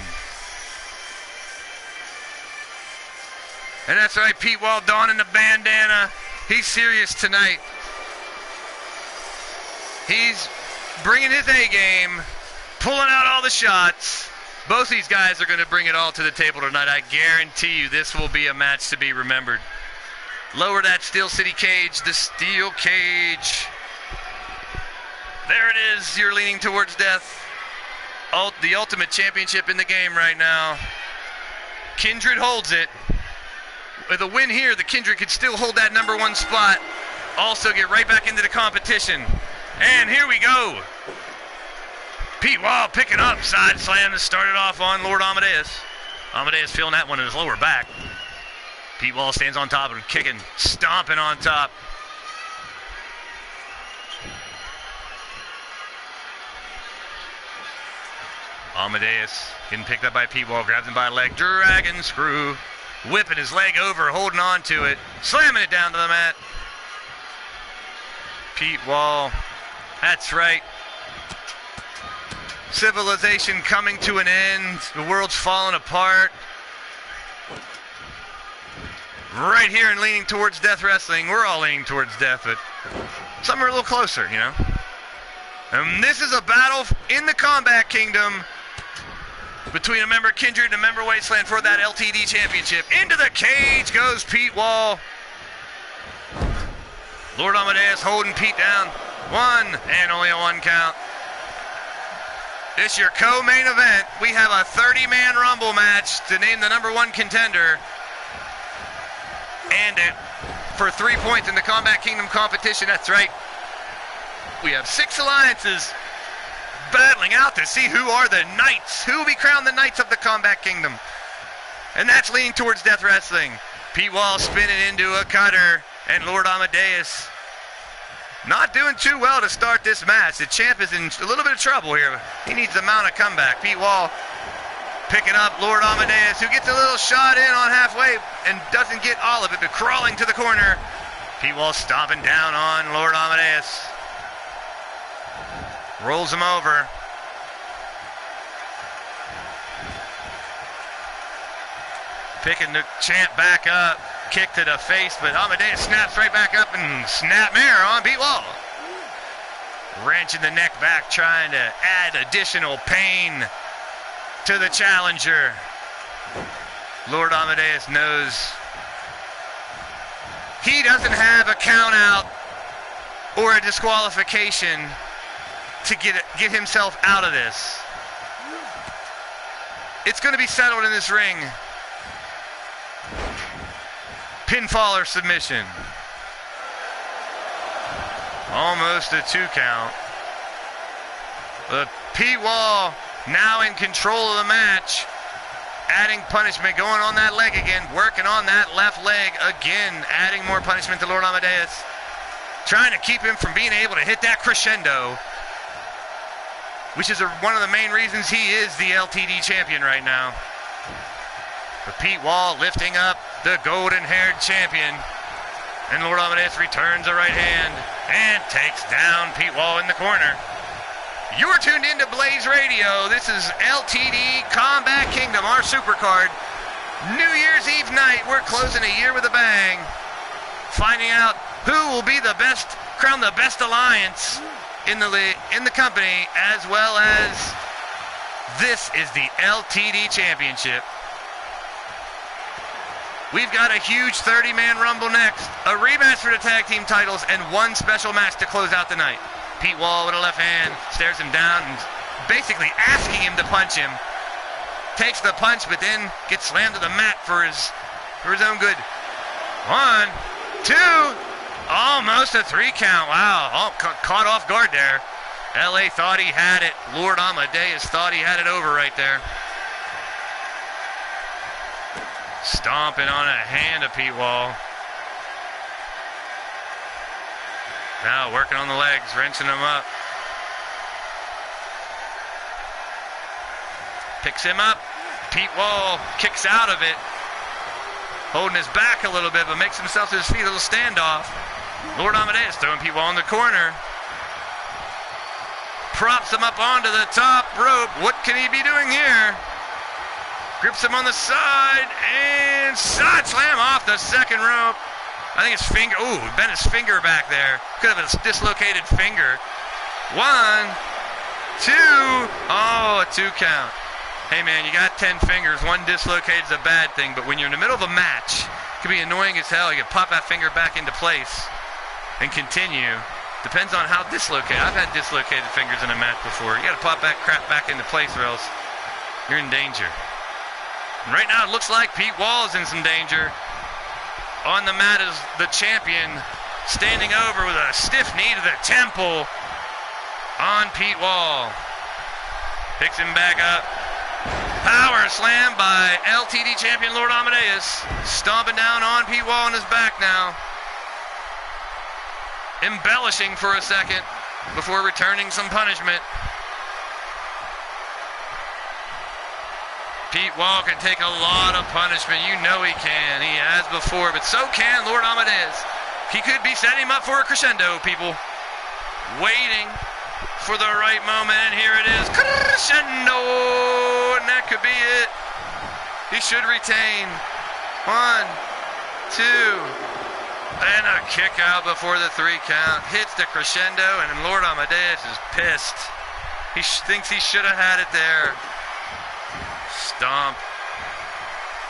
Speaker 1: And that's right, Pete Wall donning the bandana. He's serious tonight. He's bringing his A game, pulling out all the shots. Both these guys are going to bring it all to the table tonight. I guarantee you this will be a match to be remembered. Lower that Steel City cage, the steel cage. There it is. You're leaning towards death. The ultimate championship in the game right now. Kindred holds it. With a win here, the Kindred could still hold that number one spot. Also get right back into the competition. And here we go. Pete Wall picking up, side slam to start it off on Lord Amadeus. Amadeus feeling that one in his lower back. Pete Wall stands on top and kicking, stomping on top. Amadeus getting picked up by Pete Wall, grabs him by a leg, dragon screw, whipping his leg over, holding on to it, slamming it down to the mat. Pete Wall, that's right. Civilization coming to an end. The world's falling apart. Right here and leaning towards death wrestling. We're all leaning towards death, but some are a little closer, you know. And this is a battle in the Combat Kingdom between a member Kindred and a member Wasteland for that LTD championship. Into the cage goes Pete Wall. Lord Amadeus holding Pete down. One, and only a one count. This your co-main event. We have a 30-man Rumble match to name the number one contender. And it for 3 points in the Combat Kingdom competition. That's right. We have 6 alliances battling out to see who are the knights. Who will be crowned the knights of the Combat Kingdom. And that's leaning towards death wrestling. Pete Wall spinning into a cutter. And Lord Amadeus not doing too well to start this match. The champ is in a little bit of trouble here. He needs to mount a comeback. Pete Wall picking up Lord Amadeus, who gets a little shot in on halfway and doesn't get all of it, but crawling to the corner. Pete Wall stomping down on Lord Amadeus. Rolls him over. Picking the champ back up. Kick to the face, but Amadeus snaps right back up and snapmare on Pete Wall. Wrenching the neck back, trying to add additional pain to the challenger. Lord Amadeus knows he doesn't have a count out or a disqualification to get himself out of this. It's going to be settled in this ring. Pinfall or submission. Almost a 2 count. But Pete Wall now in control of the match. Adding punishment, going on that leg again, working on that left leg again, adding more punishment to Lord Amadeus. Trying to keep him from being able to hit that crescendo, which is one of the main reasons he is the LTD champion right now. But Pete Wall lifting up the golden-haired champion. And Lord Amadeus returns a right hand and takes down Pete Wall in the corner. You're tuned into Blaised Radio. This is LTD Combat Kingdom, our Supercard. New Year's Eve night, we're closing a year with a bang. Finding out who will be the best, crown the best alliance in the company, as well as this is the LTD Championship. We've got a huge 30-man Rumble next, a rematch for the tag team titles, and one special match to close out the night. Pete Wall with a left hand, stares him down, and basically asking him to punch him. Takes the punch, but then gets slammed to the mat for his own good. 1, 2, almost a 3 count. Wow, caught off guard there. LA thought he had it. Lord Amadeus thought he had it over right there. Stomping on a hand of Pete Wall. Now working on the legs, wrenching them up. Picks him up. Pete Wall kicks out of it. Holding his back a little bit, but makes himself to his feet. A little standoff. Lord Amadeus throwing Pete Wall in the corner. Props him up onto the top rope. What can he be doing here? Grips him on the side and side slam off the second rope. I think his finger, bent his finger back there. Could have a dislocated finger. 1, 2, a 2 count. Hey man, you got 10 fingers. One dislocated is a bad thing, but when you're in the middle of a match, it can be annoying as hell. You can pop that finger back into place and continue. Depends on how dislocated. I've had dislocated fingers in a match before. You got to pop that crap back into place or else you're in danger. And right now it looks like Pete Wall is in some danger. On the mat is the champion, standing over with a stiff knee to the temple on Pete Wall. Picks him back up. Power slam by LTD champion Lord Amadeus. Stomping down on Pete Wall on his back now. Embellishing for a second before returning some punishment. Pete Wall can take a lot of punishment. You know he can. He has before, but so can Lord Amadeus. He could be setting him up for a crescendo, people. Waiting for the right moment, and here it is. Crescendo! And that could be it. He should retain. 1, 2... And a kick out before the 3 count. Hits the crescendo, and Lord Amadeus is pissed. He thinks he should have had it there. Stomp.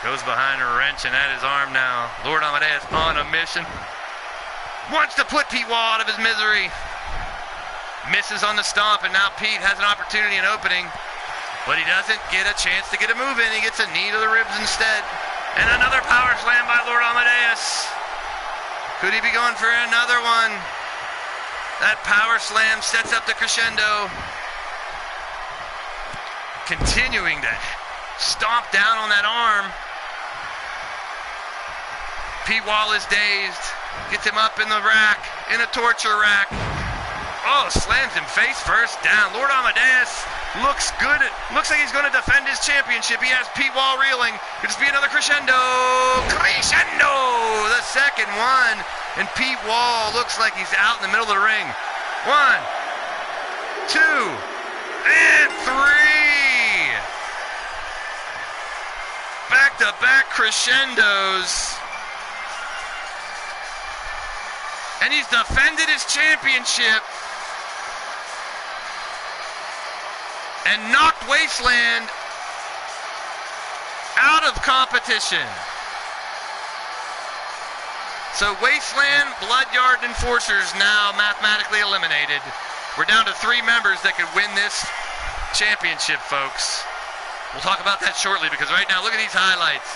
Speaker 1: Goes behind a wrench and at his arm now. Lord Amadeus on a mission. Wants to put Pete Wall out of his misery. Misses on the stomp, and now Pete has an opportunity, an opening. But he doesn't get a chance to get a move in. He gets a knee to the ribs instead. And another power slam by Lord Amadeus. Could he be going for another one? That power slam sets up the crescendo. Continuing to stomp down on that arm. Pete Wall is dazed. Gets him up in the rack, in a torture rack. Oh, slams him face first down. Lord Amadeus looks good. Looks like he's going to defend his championship. He has Pete Wall reeling. Could this be another crescendo? Crescendo! The second one. And Pete Wall looks like he's out in the middle of the ring. 1, 2, and 3. Back-to-back crescendos. And he's defended his championship. And knocked Wasteland out of competition. So Wasteland, Bloodyard, and Enforcers now mathematically eliminated. We're down to 3 members that could win this championship, folks. We'll talk about that shortly because right now, look at these highlights.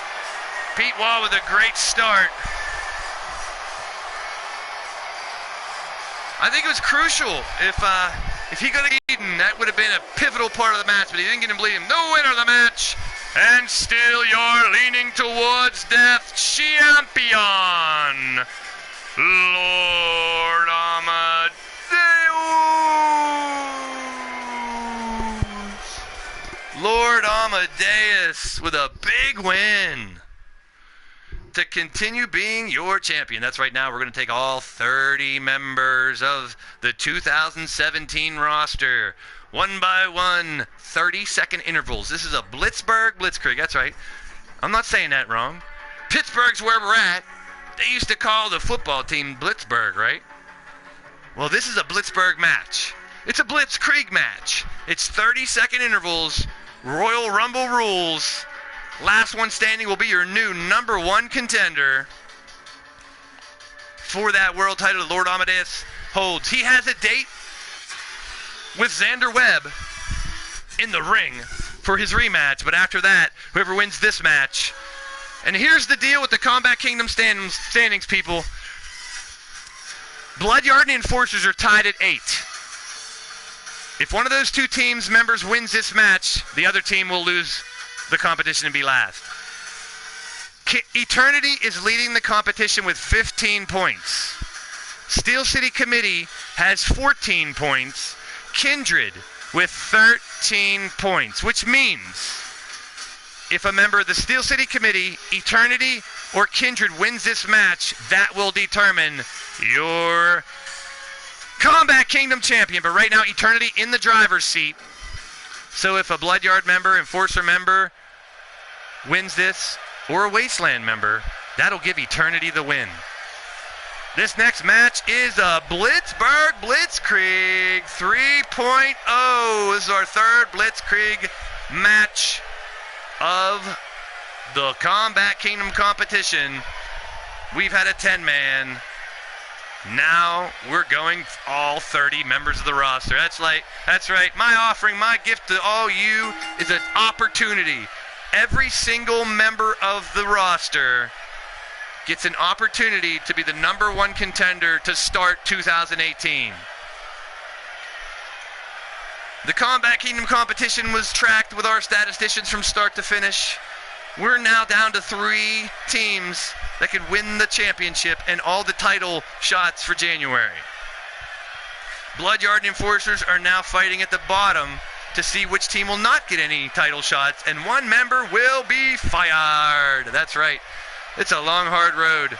Speaker 1: Pete Wall with a great start. I think it was crucial. If he could have eaten, that would have been a pivotal part of the match, but he didn't get him bleeding. The winner of the match, and still you're leaning towards death, champion, Lord Amadeus. Lord Amadeus with a big win to continue being your champion. That's right. Now we're going to take all 30 members of the 2017 roster, one by one, 30-second intervals. This is a Blitzkrieg. That's right. I'm not saying that wrong. Pittsburgh's where we're at. They used to call the football team Blitzburg, right? Well, this is a Blitzburg match. It's a Blitzkrieg match. It's 30-second intervals, Royal Rumble rules. Last one standing will be your new number 1 contender for that world title that Lord Amadeus holds. He has a date with Xander Webb in the ring for his rematch, but after that, whoever wins this match. And here's the deal with the Combat Kingdom standings, people. Bloodyard and Enforcers are tied at 8. If one of those 2 teams' members wins this match, the other team will lose the competition and be last. Eternity is leading the competition with 15 points. Steel City Committee has 14 points. Kindred with 13 points, which means if a member of the Steel City Committee, Eternity, or Kindred wins this match, that will determine your Combat Kingdom champion. But right now, Eternity in the driver's seat. So if a Bloodyard member, Enforcer member wins this, or a Wasteland member, that'll give Eternity the win. This next match is a Blitzburg Blitzkrieg 3.0. This is our third Blitzkrieg match of the Combat Kingdom competition. We've had a 10-man. Now we're going all 30 members of the roster. That's right. My offering, my gift to all you is an opportunity. Every single member of the roster gets an opportunity to be the number one contender to start 2018. The Combat Kingdom competition was tracked with our statisticians from start to finish. We're now down to 3 teams that could win the championship and all the title shots for January. Bloodyard and Enforcers are now fighting at the bottom to see which team will not get any title shots, and one member will be fired. That's right. It's a long, hard road.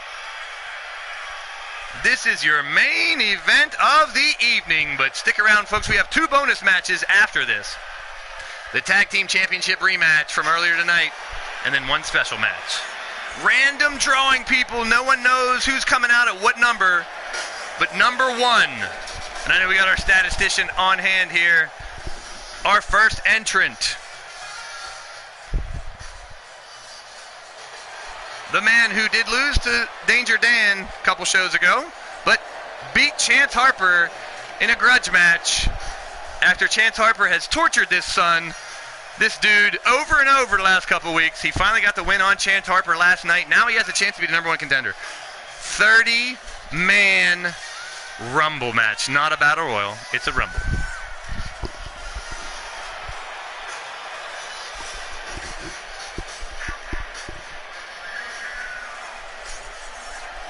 Speaker 1: This is your main event of the evening, but stick around, folks. We have 2 bonus matches after this. The Tag Team Championship rematch from earlier tonight, and then 1 special match. Random drawing, people. No one knows who's coming out at what number, but number 1. And I know we got our statistician on hand here. Our first entrant. The man who did lose to Danger Dan a couple shows ago, but beat Chance Harper in a grudge match after Chance Harper has tortured this dude over and over the last couple weeks. He finally got the win on Chance Harper last night. Now he has a chance to be the number 1 contender. 30-man Rumble match. Not a Battle Royal. It's a Rumble.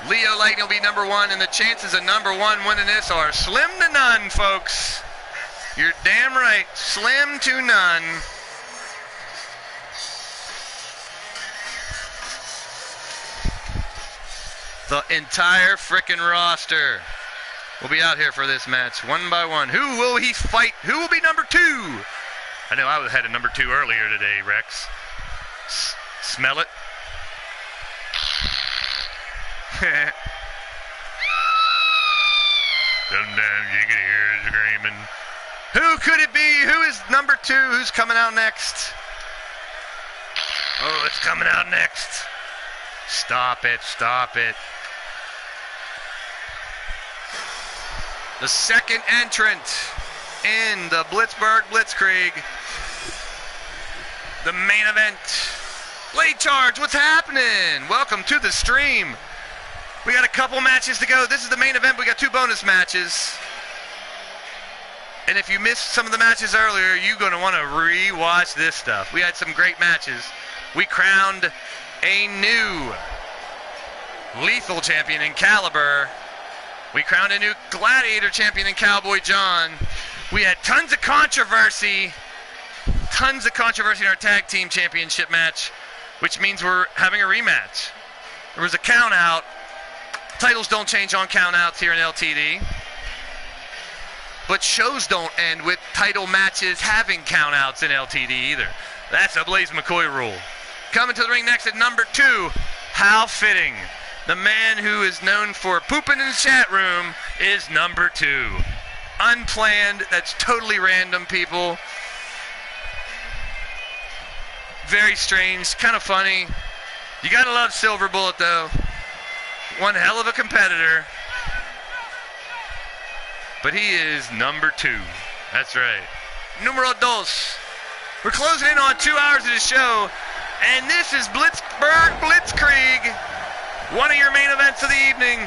Speaker 1: Leo Lightning will be number 1, and the chances of number 1 winning this are slim to none, folks. You're damn right. Slim to none. The entire frickin' roster will be out here for this match, one by one. Who will he fight? Who will be number 2? I know I had a number 2 earlier today, Rex. Smell it? Sometimes you can hear it screaming. Who could it be? Who is number 2? Who's coming out next? Oh, it's coming out next. Stop it, stop it. The second entrant in the Blitzburg Blitzkrieg. The main event. Blade Charge, what's happening? Welcome to the stream. We got a couple matches to go. This is the main event. We got 2 bonus matches. And if you missed some of the matches earlier, you're going to want to re-watch this stuff. We had some great matches. We crowned a new Lethal champion in Caliber. We crowned a new Gladiator champion in Cowboy John. We had tons of controversy in our Tag Team Championship match, which means we're having a rematch. There was a count out. Titles don't change on countouts here in LTD. But shows don't end with title matches having countouts in LTD either. That's a Blaise McCoy rule. Coming to the ring next at number 2, how fitting. The man who is known for pooping in the chat room is number 2. Unplanned, that's totally random, people. Very strange, kind of funny. You gotta love Silver Bullet, though. One hell of a competitor. But he is number 2. That's right. Numero 2. We're closing in on 2 hours of the show. And this is Blitzburg Blitzkrieg. One of your main events of the evening.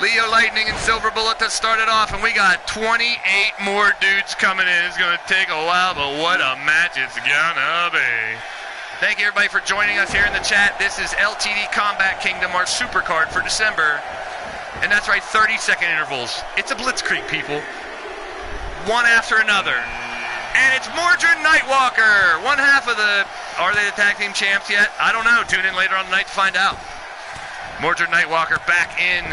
Speaker 1: Leo Lightning and Silver Bullet to start it off. And we got 28 more dudes coming in. It's going to take a while, but what a match it's going to be. Thank you, everybody, for joining us here in the chat. This is LTD Combat Kingdom, our Supercard for December. And that's right, 30-second intervals. It's a blitzkrieg, people. One after another. And it's Mordred Nightwalker, one half of the... Are they the tag team champs yet? I don't know. Tune in later on tonight to find out. Mordred Nightwalker back in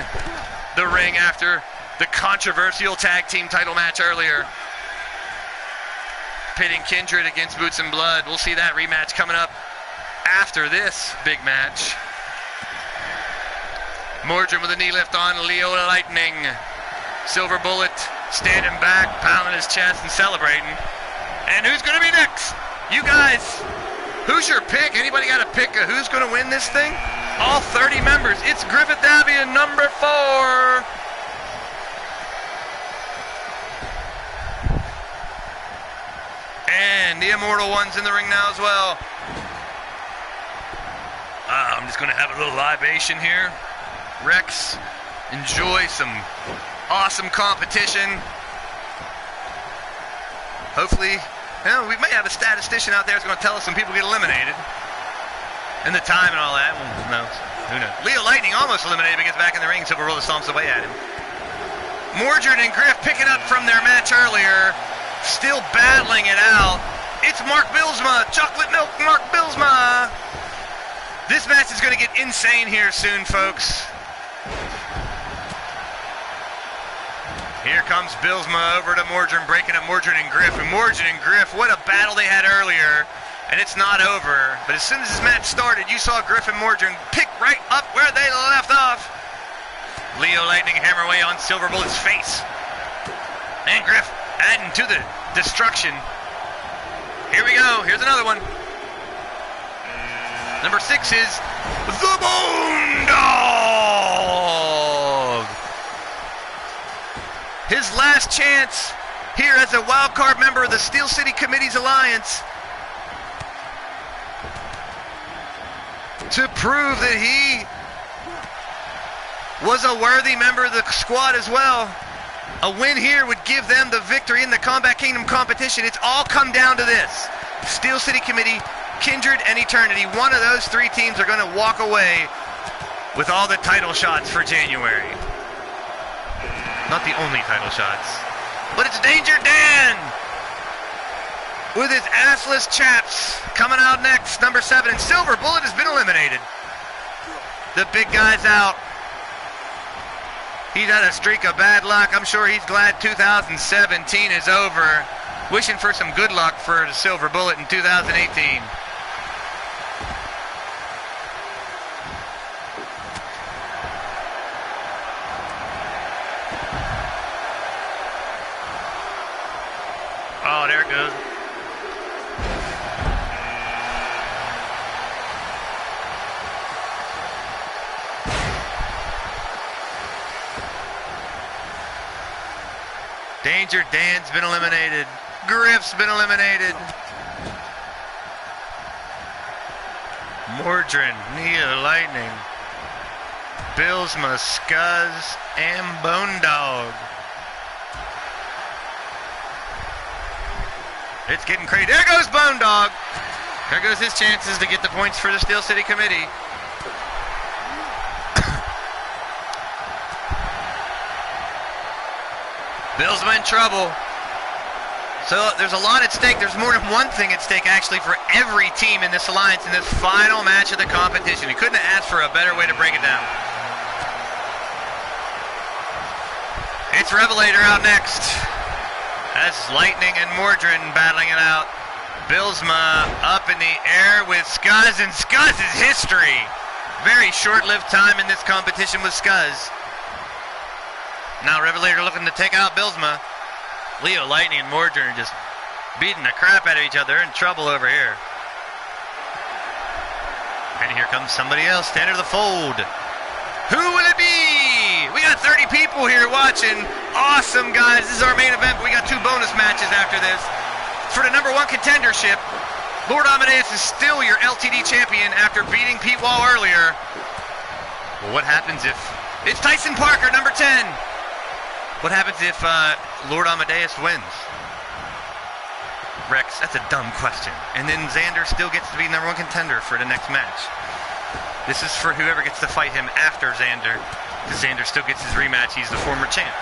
Speaker 1: the ring after the controversial tag team title match earlier. Pitting Kindred against Boots and Blood. We'll see that rematch coming up after this big match. Mordred with a knee lift on Leo Lightning. Silver Bullet standing back, pounding his chest and celebrating. And who's going to be next? You guys, who's your pick? Anybody got a pick of who's going to win this thing? All 30 members. It's Griffith Davian, number 4. And the Immortal One's in the ring now as well. I'm just going to have a little libation here. Rex, enjoy some awesome competition. Hopefully, we may have a statistician out there who's going to tell us when people get eliminated. And the time and all that. Well, no, who knows? Leo Lightning almost eliminated, but gets back in the ring. Silver Roller stomps away at him. Mordred and Griff picking up from their match earlier. Still battling it out. It's Mark Bilsma. Chocolate Milk Mark Bilsma. This match is going to get insane here soon, folks. Here comes Bilsma over to Mordred, breaking up Mordred and Griff. And Mordred and Griff, what a battle they had earlier. And it's not over. But as soon as this match started, you saw Griff and Mordred pick right up where they left off. Leo Lightning hammer away on Silver Bullet's face. And Griff adding to the destruction. Here we go. Here's another one. Number 6 is the Bone Dog. His last chance here as a wild card member of the Steel City Committee's alliance to prove that he was a worthy member of the squad as well. A win here would give them the victory in the Combat Kingdom competition. It's all come down to this. Steel City Committee, Kindred, and Eternity. One of those 3 teams are going to walk away with all the title shots for January. Not the only title shots. But it's Danger Dan with his assless chaps coming out next. Number 7, and Silver Bullet has been eliminated. The big guy's out. He's had a streak of bad luck. I'm sure he's glad 2017 is over. Wishing for some good luck for the Silver Bullet in 2018. Oh, there it goes. Danger Dan's been eliminated. Griff's been eliminated. Mordred, Nia Lightning, Bilsma, Scuzz, and Bone Dog. It's getting crazy. There goes Bone Dog. There goes his chances to get the points for the Steel City Committee. Bilsma in trouble. So there's a lot at stake. There's more than one thing at stake, actually, for every team in this alliance in this final match of the competition. You couldn't have asked for a better way to break it down. It's Revelator out next. That's Lightning and Mordred battling it out. Bilsma up in the air with Scuzz, and Scuzz is history. Very short-lived time in this competition with Scuzz. Now Revelator looking to take out Bilsma. Leo Lightning and Mordred are just beating the crap out of each other. In trouble over here. And here comes somebody else to enter the fold. Who will it be? We got 30 people here watching. Awesome, guys. This is our main event, but we got 2 bonus matches after this. For the number 1 contendership, Lord Amadeus is still your LTD champion after beating Pete Wall earlier. Well, what happens if... It's Tyson Parker, number 10. What happens if Lord Amadeus wins? Rex, that's a dumb question. And then Xander still gets to be number one contender for the next match. This is for whoever gets to fight him after Xander, because Xander still gets his rematch. He's the former champ.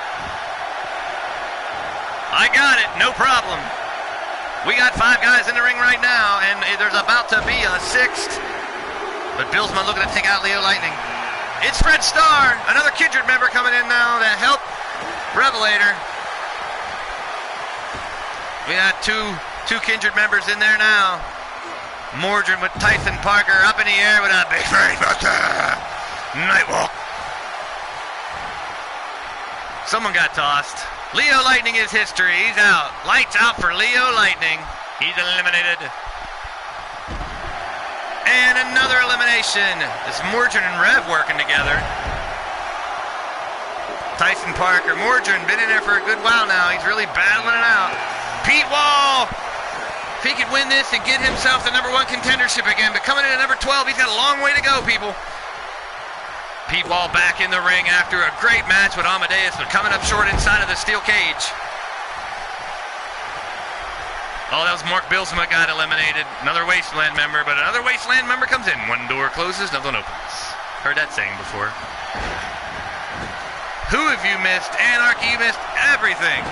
Speaker 1: I got it, no problem. We got 5 guys in the ring right now, and there's about to be a 6th. But Billsman looking to take out Leo Lightning. It's Fred Starr, another Kindred member coming in now to help Revelator. We got two Kindred members in there now. Mordred with Tyson Parker up in the air with a big face buster. Nightwalk. Someone got tossed. Leo Lightning is history. He's out. Lights out for Leo Lightning. He's eliminated. And another elimination. It's Mordred and Rev working together. Tyson Parker. Mordred been in there for a good while now. He's really battling it out. Pete Wall. If he could win this and get himself the number 1 contendership again, but coming in at number 12, he's got a long way to go, people. Pete Wall back in the ring after a great match with Amadeus, but coming up short inside of the steel cage. Oh, that was Mark Bilsma got eliminated. Another Wasteland member, but another Wasteland member comes in. One door closes, another one opens. Heard that saying before. Who have you missed? Anarchy, you missed everything.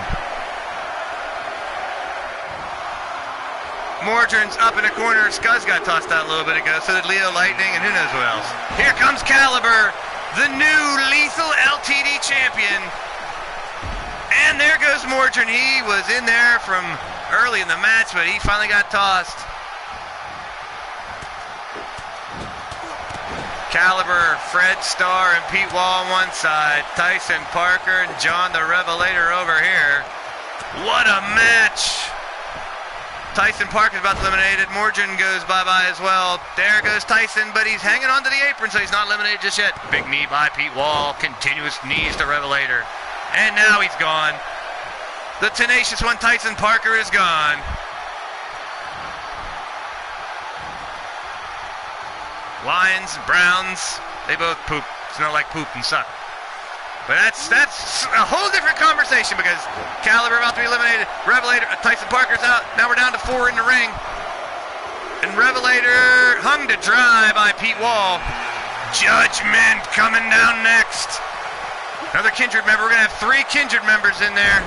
Speaker 1: Mordred's up in the corner. Scuzz got tossed out a little bit ago. So did Leo Lightning and who knows who else. Here comes Caliber, the new lethal LTD champion. And there goes Mordred. He was in there from early in the match, but he finally got tossed. Caliber, Fred Starr, and Pete Wall on one side. Tyson Parker and John the Revelator over here. What a match. Tyson Parker's about to be eliminated. Mordred goes bye-bye as well. There goes Tyson, but he's hanging onto the apron, so he's not eliminated just yet. Big knee by Pete Wall. Continuous knees to Revelator. And now he's gone. The tenacious one, Tyson Parker, is gone. Lions, Browns, they both poop. Smell like poop and suck. But that's a whole different conversation because Caliber about to be eliminated. Revelator, Tyson Parker's out. Now we're down to 4 in the ring. And Revelator hung to dry by Pete Wall. Judgment coming down next. Another Kindred member. We're going to have 3 Kindred members in there.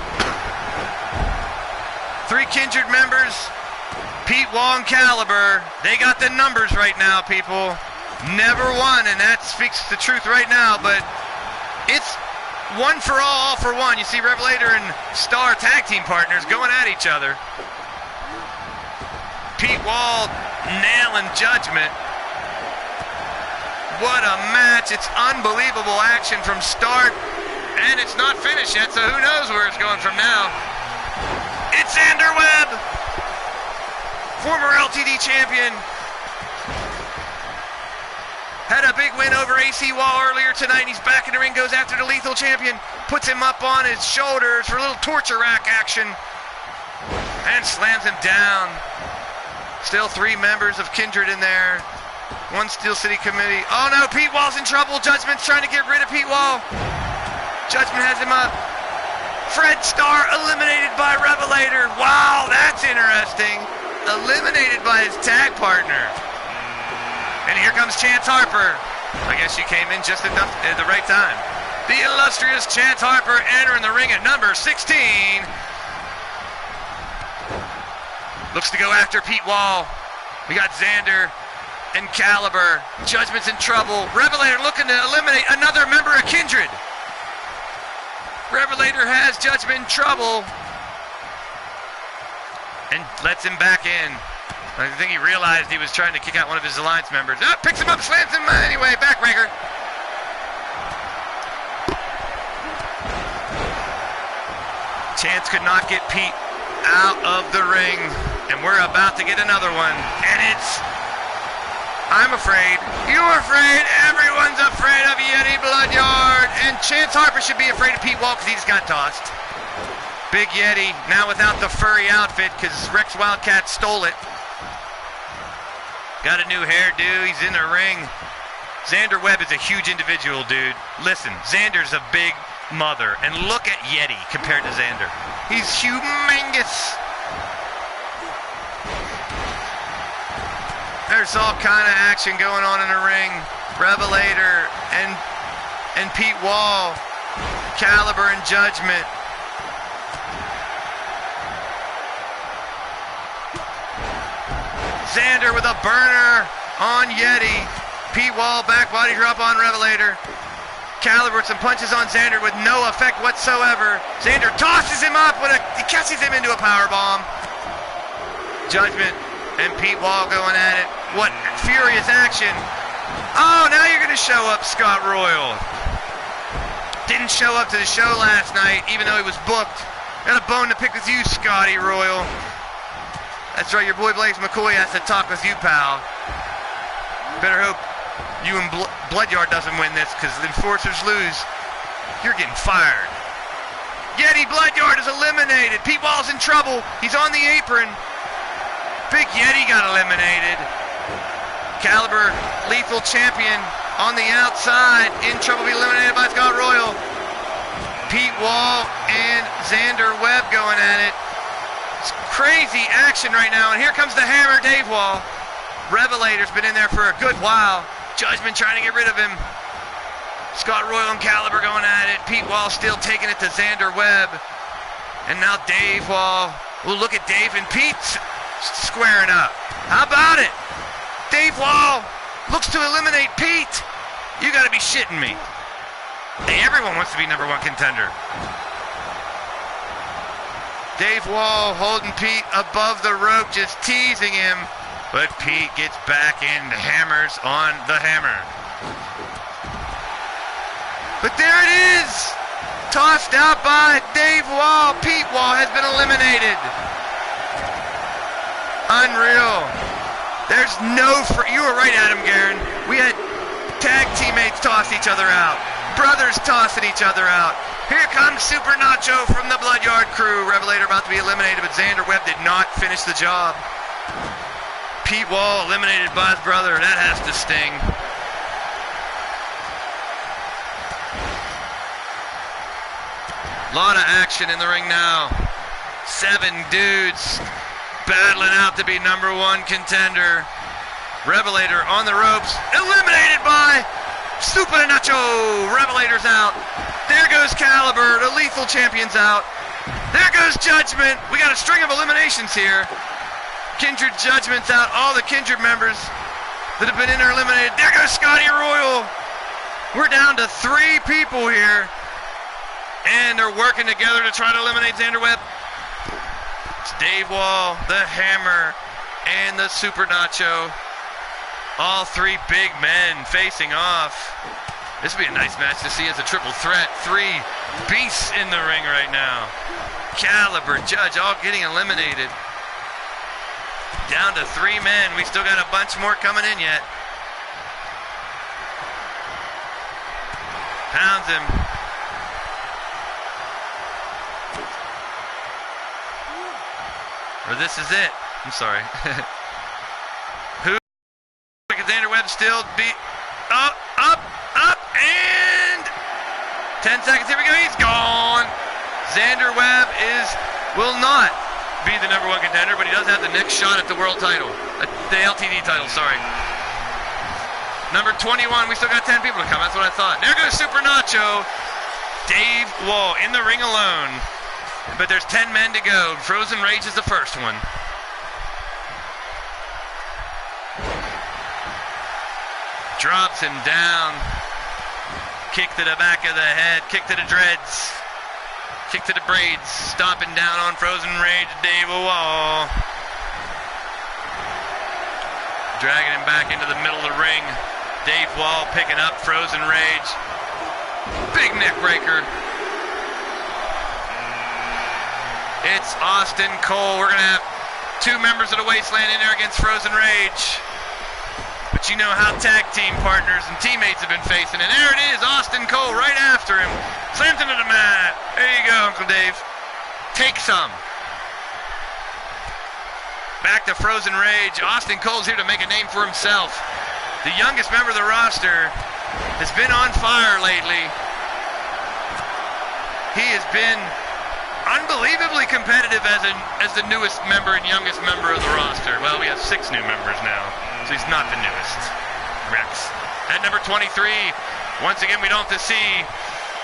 Speaker 1: 3 Kindred members. Pete Wall and Caliber. They got the numbers right now, people. Never won, and that speaks the truth right now, but it's one for all for one. You see Revelator and Star tag team partners going at each other. Pete Wall nailing Judgment. What a match. It's unbelievable action from start. And it's not finished yet, so who knows where it's going from now. It's Xander Webb, former LTD champion. Had a big win over AC Wall earlier tonight. He's back in the ring, goes after the lethal champion, puts him up on his shoulders for a little torture rack action, and slams him down. Still 3 members of Kindred in there. 1 Steel City committee. Oh no, Pete Wall's in trouble. Judgment's trying to get rid of Pete Wall. Judgment has him up. Fred Starr eliminated by Revelator. Wow, that's interesting. Eliminated by his tag partner. And here comes Chance Harper. I guess she came in just at the right time. The illustrious Chance Harper entering the ring at number 16. Looks to go after Pete Wall. We got Xander and Caliber. Judgment's in trouble. Revelator looking to eliminate another member of Kindred. Revelator has Judgment in trouble. And lets him back in. I think he realized he was trying to kick out one of his alliance members. Oh, picks him up, slams him anyway. Backbreaker. Chance could not get Pete out of the ring. And we're about to get another one. And it's... I'm afraid. You're afraid. Everyone's afraid of Yeti Bloodyard. And Chance Harper should be afraid of Pete Wall because he just got tossed. Big Yeti, now without the furry outfit because Rex Wildcat stole it. Got a new hairdo, he's in the ring. Xander Webb is a huge individual, dude. Listen, Xander's a big mother. And look at Yeti compared to Xander. He's humongous. There's all kind of action going on in the ring. Revelator and Pete Wall, Caliber and Judgment. Xander with a burner on Yeti. Pete Wall back body drop on Revelator. Caliber with some punches on Xander with no effect whatsoever. Xander tosses him up he catches him into a power bomb. Judgment and Pete Wall going at it. What furious action. Oh, now you're going to show up, Scott Royal. Didn't show up to the show last night, even though he was booked. Got a bone to pick with you, Scotty Royal. That's right, your boy Blaise McCoy has to talk with you, pal. Better hope you and Bloodyard doesn't win this, because the Enforcers lose. You're getting fired. Yeti Bloodyard is eliminated. Pete Wall's in trouble. He's on the apron. Big Yeti got eliminated. Caliber, lethal champion on the outside. In trouble to be eliminated by Scott Royal. Pete Wall and Xander Webb going at it. It's crazy action right now, and here comes the Hammer, Dave Wall. Revelator's been in there for a good while. Judgment trying to get rid of him. Scott Royal and Caliber going at it. Pete Wall still taking it to Xander Webb. And now Dave Wall. Well, look at Dave and Pete squaring up. How about it? Dave Wall looks to eliminate Pete. You gotta be shitting me. Hey, everyone wants to be #1 contender. Dave Wall holding Pete above the rope, just teasing him. But Pete gets back and hammers on the hammer. But there it is! Tossed out by Dave Wall. Pete Wall has been eliminated. Unreal. There's no... You were right, Adam Guerin. We had tag teammates toss each other out. Brothers tossing each other out. Here comes Super Nacho from the Bloodyard crew. Revelator about to be eliminated, but Xander Webb did not finish the job. Pete Wall eliminated by his brother. That has to sting. Lot of action in the ring now. 7 dudes battling out to be #1 contender. Revelator on the ropes. Eliminated by Super Nacho. Revelator's out. There goes Caliber. The lethal champion's out. There goes Judgment. We got a string of eliminations here. Kindred Judgment's out. All the Kindred members that have been in are eliminated. There goes Scotty Royal. We're down to 3 people here. And they're working together to try to eliminate Xander Webb. It's Dave Wall, the Hammer, and the Super Nacho. All 3 big men facing off. This would be a nice match to see as a triple threat. 3 beasts in the ring right now. Caliber, Judge, all getting eliminated. Down to 3 men. We still got a bunch more coming in yet. Pounds him. Or this is it. I'm sorry. Who? Xander Webb still beat. Up, and 10 seconds. Here we go. He's gone. Xander Webb will not be the #1 contender, but he does have the next shot at the world title, the LTD title. Sorry. Number 21. We still got 10 people to come. That's what I thought. There goes Super Nacho. Dave Wall in the ring alone. But there's 10 men to go. Frozen Rage is the first one. Drops him down. Kick to the back of the head. Kick to the dreads. Kick to the braids. Stomping down on Frozen Rage, Dave Wall. Dragging him back into the middle of the ring. Dave Wall picking up Frozen Rage. Big neck breaker. It's Austin Cole. We're going to have 2 members of the Wasteland in there against Frozen Rage. But you know how tag team partners and teammates have been facing. And there it is, Austin Cole right after him. Slams into the mat. There you go, Uncle Dave. Take some. Back to Frozen Rage. Austin Cole's here to make a name for himself. The youngest member of the roster has been on fire lately. He has been unbelievably competitive as the newest member and youngest member of the roster. Well, we have 6 new members now, so he's not the newest. Rex. At number 23, once again, we don't have to see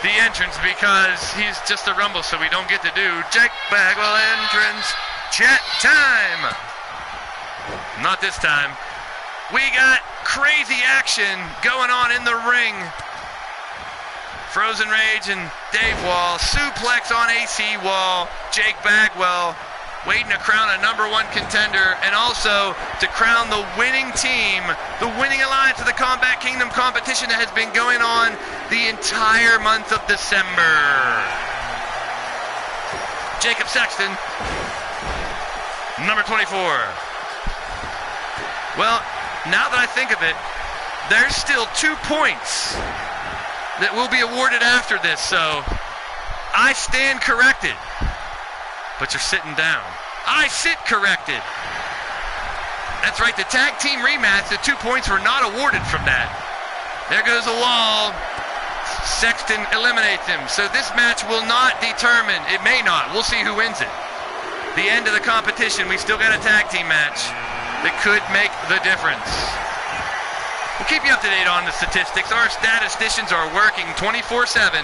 Speaker 1: the entrance because he's just a Rumble, so we don't get to do Jake Bagwell entrance chat time. Not this time. We got crazy action going on in the ring. Frozen Rage and Dave Wall, suplex on AC Wall, Jake Bagwell waiting to crown a number 1 contender and also to crown the winning team, the winning alliance of the Combat Kingdom competition that has been going on the entire month of December. Jacob Sexton, number 24. Well, now that I think of it, there's still 2 points that will be awarded after this, so I stand corrected. But you're sitting down. I sit corrected. That's right, the tag team rematch, the 2 points were not awarded from that. There goes a wall. Sexton eliminates him. So this match will not determine, it may not, we'll see who wins it. The end of the competition, we still got a tag team match that could make the difference. We'll keep you up to date on the statistics. Our statisticians are working 24/7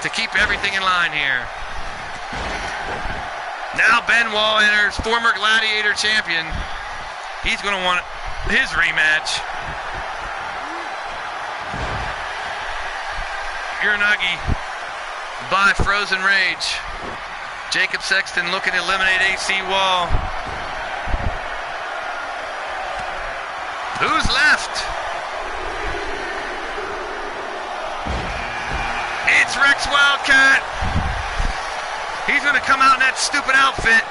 Speaker 1: to keep everything in line here. Now Ben Wall enters, former Gladiator champion. He's going to want his rematch. Uranagi by Frozen Rage. Jacob Sexton looking to eliminate AC Wall. Who's left? It's Rex Wildcat. He's going to come out in that stupid outfit.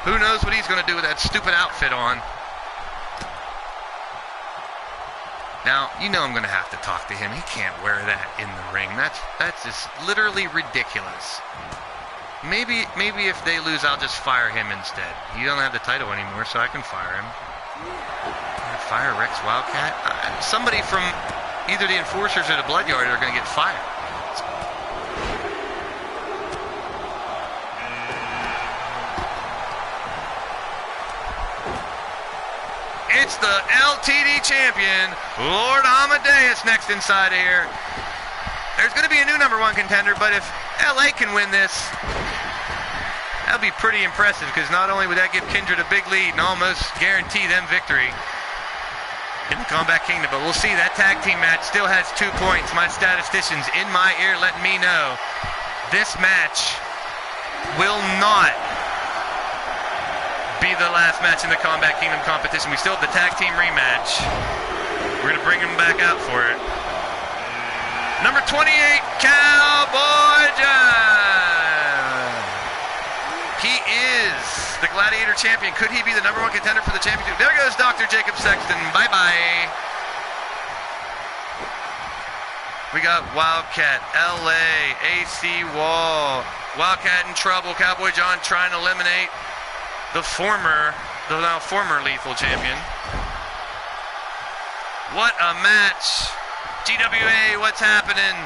Speaker 1: Who knows what he's going to do with that stupid outfit on? Now, you know I'm going to have to talk to him. He can't wear that in the ring. That's just literally ridiculous. Maybe if they lose, I'll just fire him instead. He don't have the title anymore, so I can fire him. Fire Rex Wildcat? Somebody from either the Enforcers or the Bloodyard are going to get fired. It's the LTD champion, Lord Amadeus, next inside of here. There's going to be a new number 1 contender, but if LA can win this, that'll be pretty impressive, because not only would that give Kindred a big lead and almost guarantee them victory in the Combat Kingdom, but we'll see. That tag team match still has 2 points. My statisticians in my ear letting me know this match will not be the last match in the Combat Kingdom competition. We still have the tag team rematch. We're going to bring him back out for it. Number 28, Cowboy John. He is the Gladiator champion. Could he be the number 1 contender for the championship? There goes Dr. Jacob Sexton. Bye-bye. We got Wildcat, LA, AC Wall. Wildcat in trouble. Cowboy John trying to eliminate the now former Lethal champion. What a match. GWA, what's happening?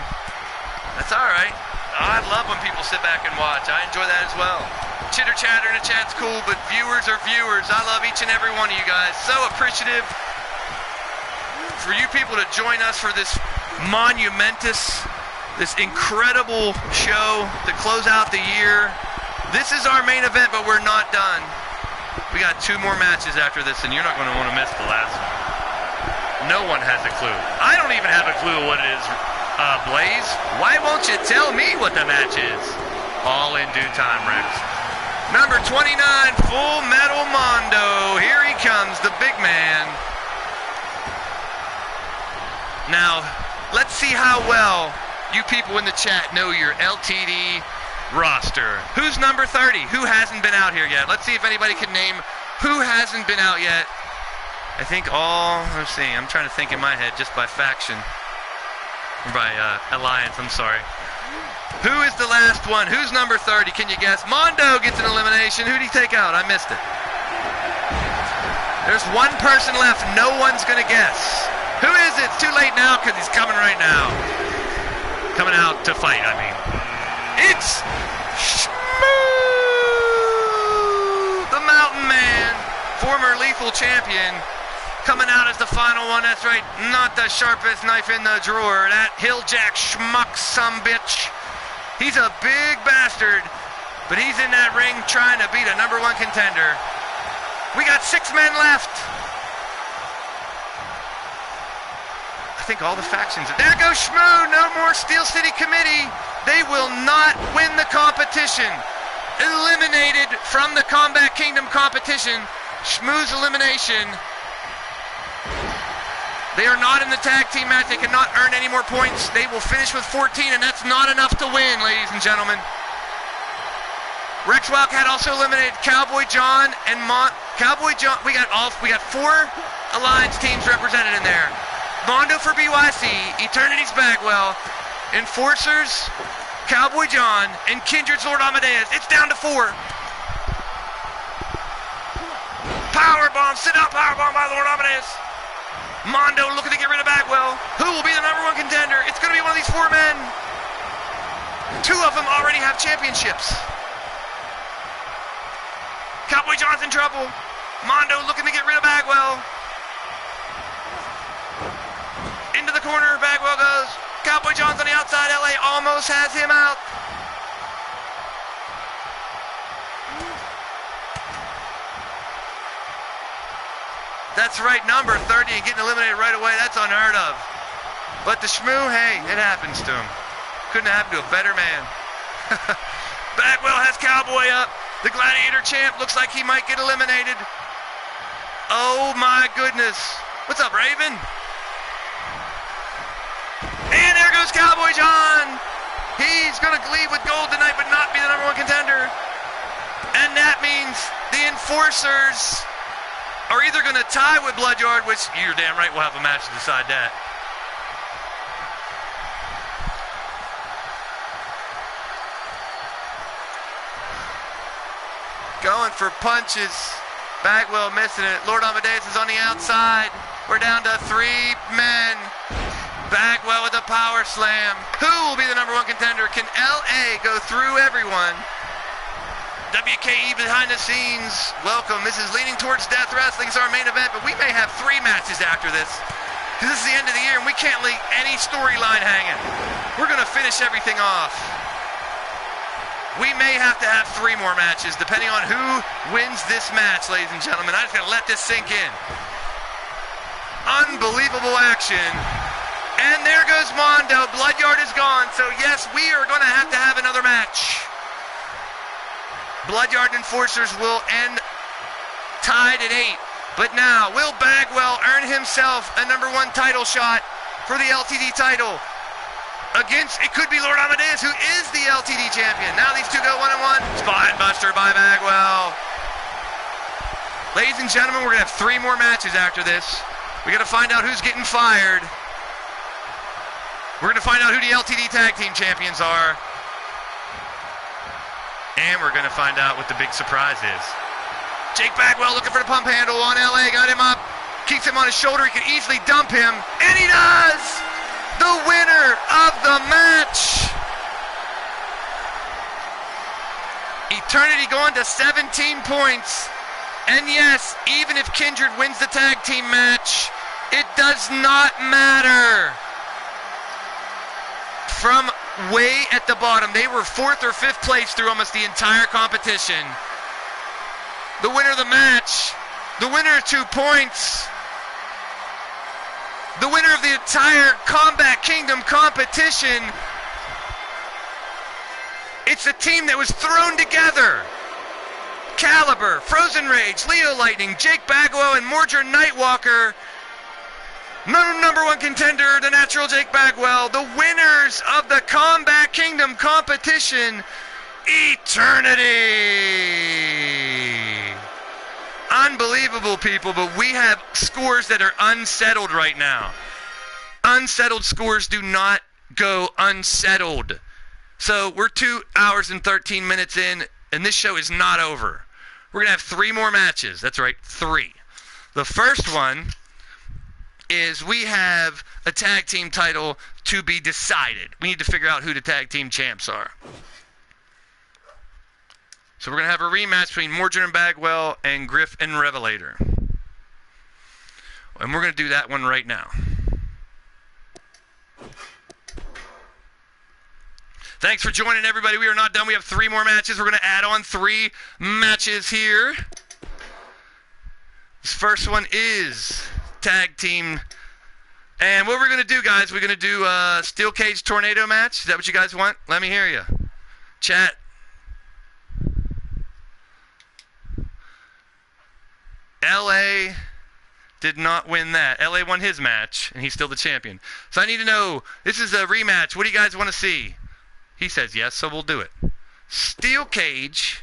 Speaker 1: That's all right. I love when people sit back and watch. I enjoy that as well. Chitter chatter in the chat's cool, but viewers are viewers. I love each and every one of you guys. So appreciative for you people to join us for this monumentous, this incredible show to close out the year. This is our main event, but we're not done. We got 2 more matches after this, and you're not going to want to miss the last one. No one has a clue. I don't even have a clue what it is, Blaise. Why won't you tell me what the match is? All in due time, Rex. Number 29, Full Metal Mondo. Here he comes, the big man. Now, let's see how well you people in the chat know your LTD roster. Who's number 30? Who hasn't been out here yet? Let's see if anybody can name who hasn't been out yet. I think let's see, I'm trying to think in my head just by faction. Or by alliance, I'm sorry. Who is the last one? Who's number 30? Can you guess? Mondo gets an elimination. Who did he take out? I missed it. There's 1 person left. No one's going to guess. Who is it? It's too late now because he's coming right now. Coming out to fight, I mean. It's Shmoo, the Mountain Man, former Lethal Champion, coming out as the final one. That's right, not the sharpest knife in the drawer. That Hilljack schmuck sumbitch. He's a big bastard, but he's in that ring trying to beat a number one contender. We got 6 men left. I think all the factions. There goes Shmoo. No more Steel City Committee. They will not win the competition. Eliminated from the Combat Kingdom competition. Shmoo's elimination. They are not in the tag team match. They cannot earn any more points. They will finish with 14, and that's not enough to win, ladies and gentlemen. Rex Wildcat also eliminated Cowboy John and Cowboy John. We got 4 Alliance teams represented in there. Mondo for BYC, Eternity's Bagwell, Enforcers, Cowboy John, and Kindred's Lord Amadeus. It's down to 4. Powerbomb, sit down powerbomb by Lord Amadeus. Mondo looking to get rid of Bagwell. Who will be the number one contender? It's going to be one of these 4 men. 2 of them already have championships. Cowboy John's in trouble. Mondo looking to get rid of Bagwell. Into the corner, Bagwell goes. Cowboy John's on the outside. LA almost has him out. That's right, number 30 and getting eliminated right away. That's unheard of. But the Shmoo, hey, it happens to him. Couldn't happen to a better man. Bagwell has Cowboy up. The Gladiator champ looks like he might get eliminated. Oh my goodness. What's up, Raven? And there goes Cowboy John. He's going to leave with gold tonight but not be the number one contender. And that means the Enforcers are either going to tie with Bloodyard, which you're damn right we'll have a match to decide that. Going for punches. Bagwell missing it. Lord Amadeus is on the outside. We're down to 3 men. Bagwell with a power slam. Who will be the number one contender? Can LA go through everyone? WKE behind the scenes. Welcome. This is Leaning Towards Death Wrestling. It's our main event, but we may have 3 matches after this. Because this is the end of the year and we can't leave any storyline hanging. We're going to finish everything off. We may have to have 3 more matches depending on who wins this match, ladies and gentlemen. I just got to let this sink in. Unbelievable action. And there goes Mondo. Bloodyard is gone. So yes, we are going to have another match. Bloodyard Enforcers will end tied at 8. But now, will Bagwell earn himself a number 1 title shot for the LTD title? Against, it could be Lord Amadeus, who is the LTD champion. Now these 2 go 1-on-1. Spine buster by Bagwell. Ladies and gentlemen, we're going to have 3 more matches after this. We got to find out who's getting fired. We're going to find out who the LTD tag team champions are. And we're going to find out what the big surprise is. Jake Bagwell looking for the pump handle on LA. Got him up. Keeps him on his shoulder. He can easily dump him. And he does! The winner of the match. Eternity going to 17 points. And yes, even if Kindred wins the tag team match, it does not matter. From way at the bottom, they were 4th or 5th place through almost the entire competition. The winner of the match, the winner of 2 points, the winner of the entire Combat Kingdom competition. It's a team that was thrown together. Caliber, Frozen Rage, Leo Lightning, Jake Bagwell, and Mordred Nightwalker. Number 1 contender, the natural Jake Bagwell. The winners of the Combat Kingdom competition, Eternity. Unbelievable, people, but we have scores that are unsettled right now. Unsettled scores do not go unsettled. So we're 2 hours and 13 minutes in, and this show is not over. We're going to have 3 more matches. That's right, 3. The first one is we have a tag team title to be decided. We need to figure out who the tag team champs are. So we're going to have a rematch between Mordred and Bagwell and Griff and Revelator. And we're going to do that one right now. Thanks for joining, everybody. We are not done. We have 3 more matches. We're going to add on 3 matches here. This first one is tag team. And what we're going to do, guys, we're going to do a steel cage tornado match. Is that what you guys want? Let me hear you. Chat. LA did not win that. LA won his match, and he's still the champion. So I need to know, this is a rematch. What do you guys want to see? He says yes, so we'll do it. Steel cage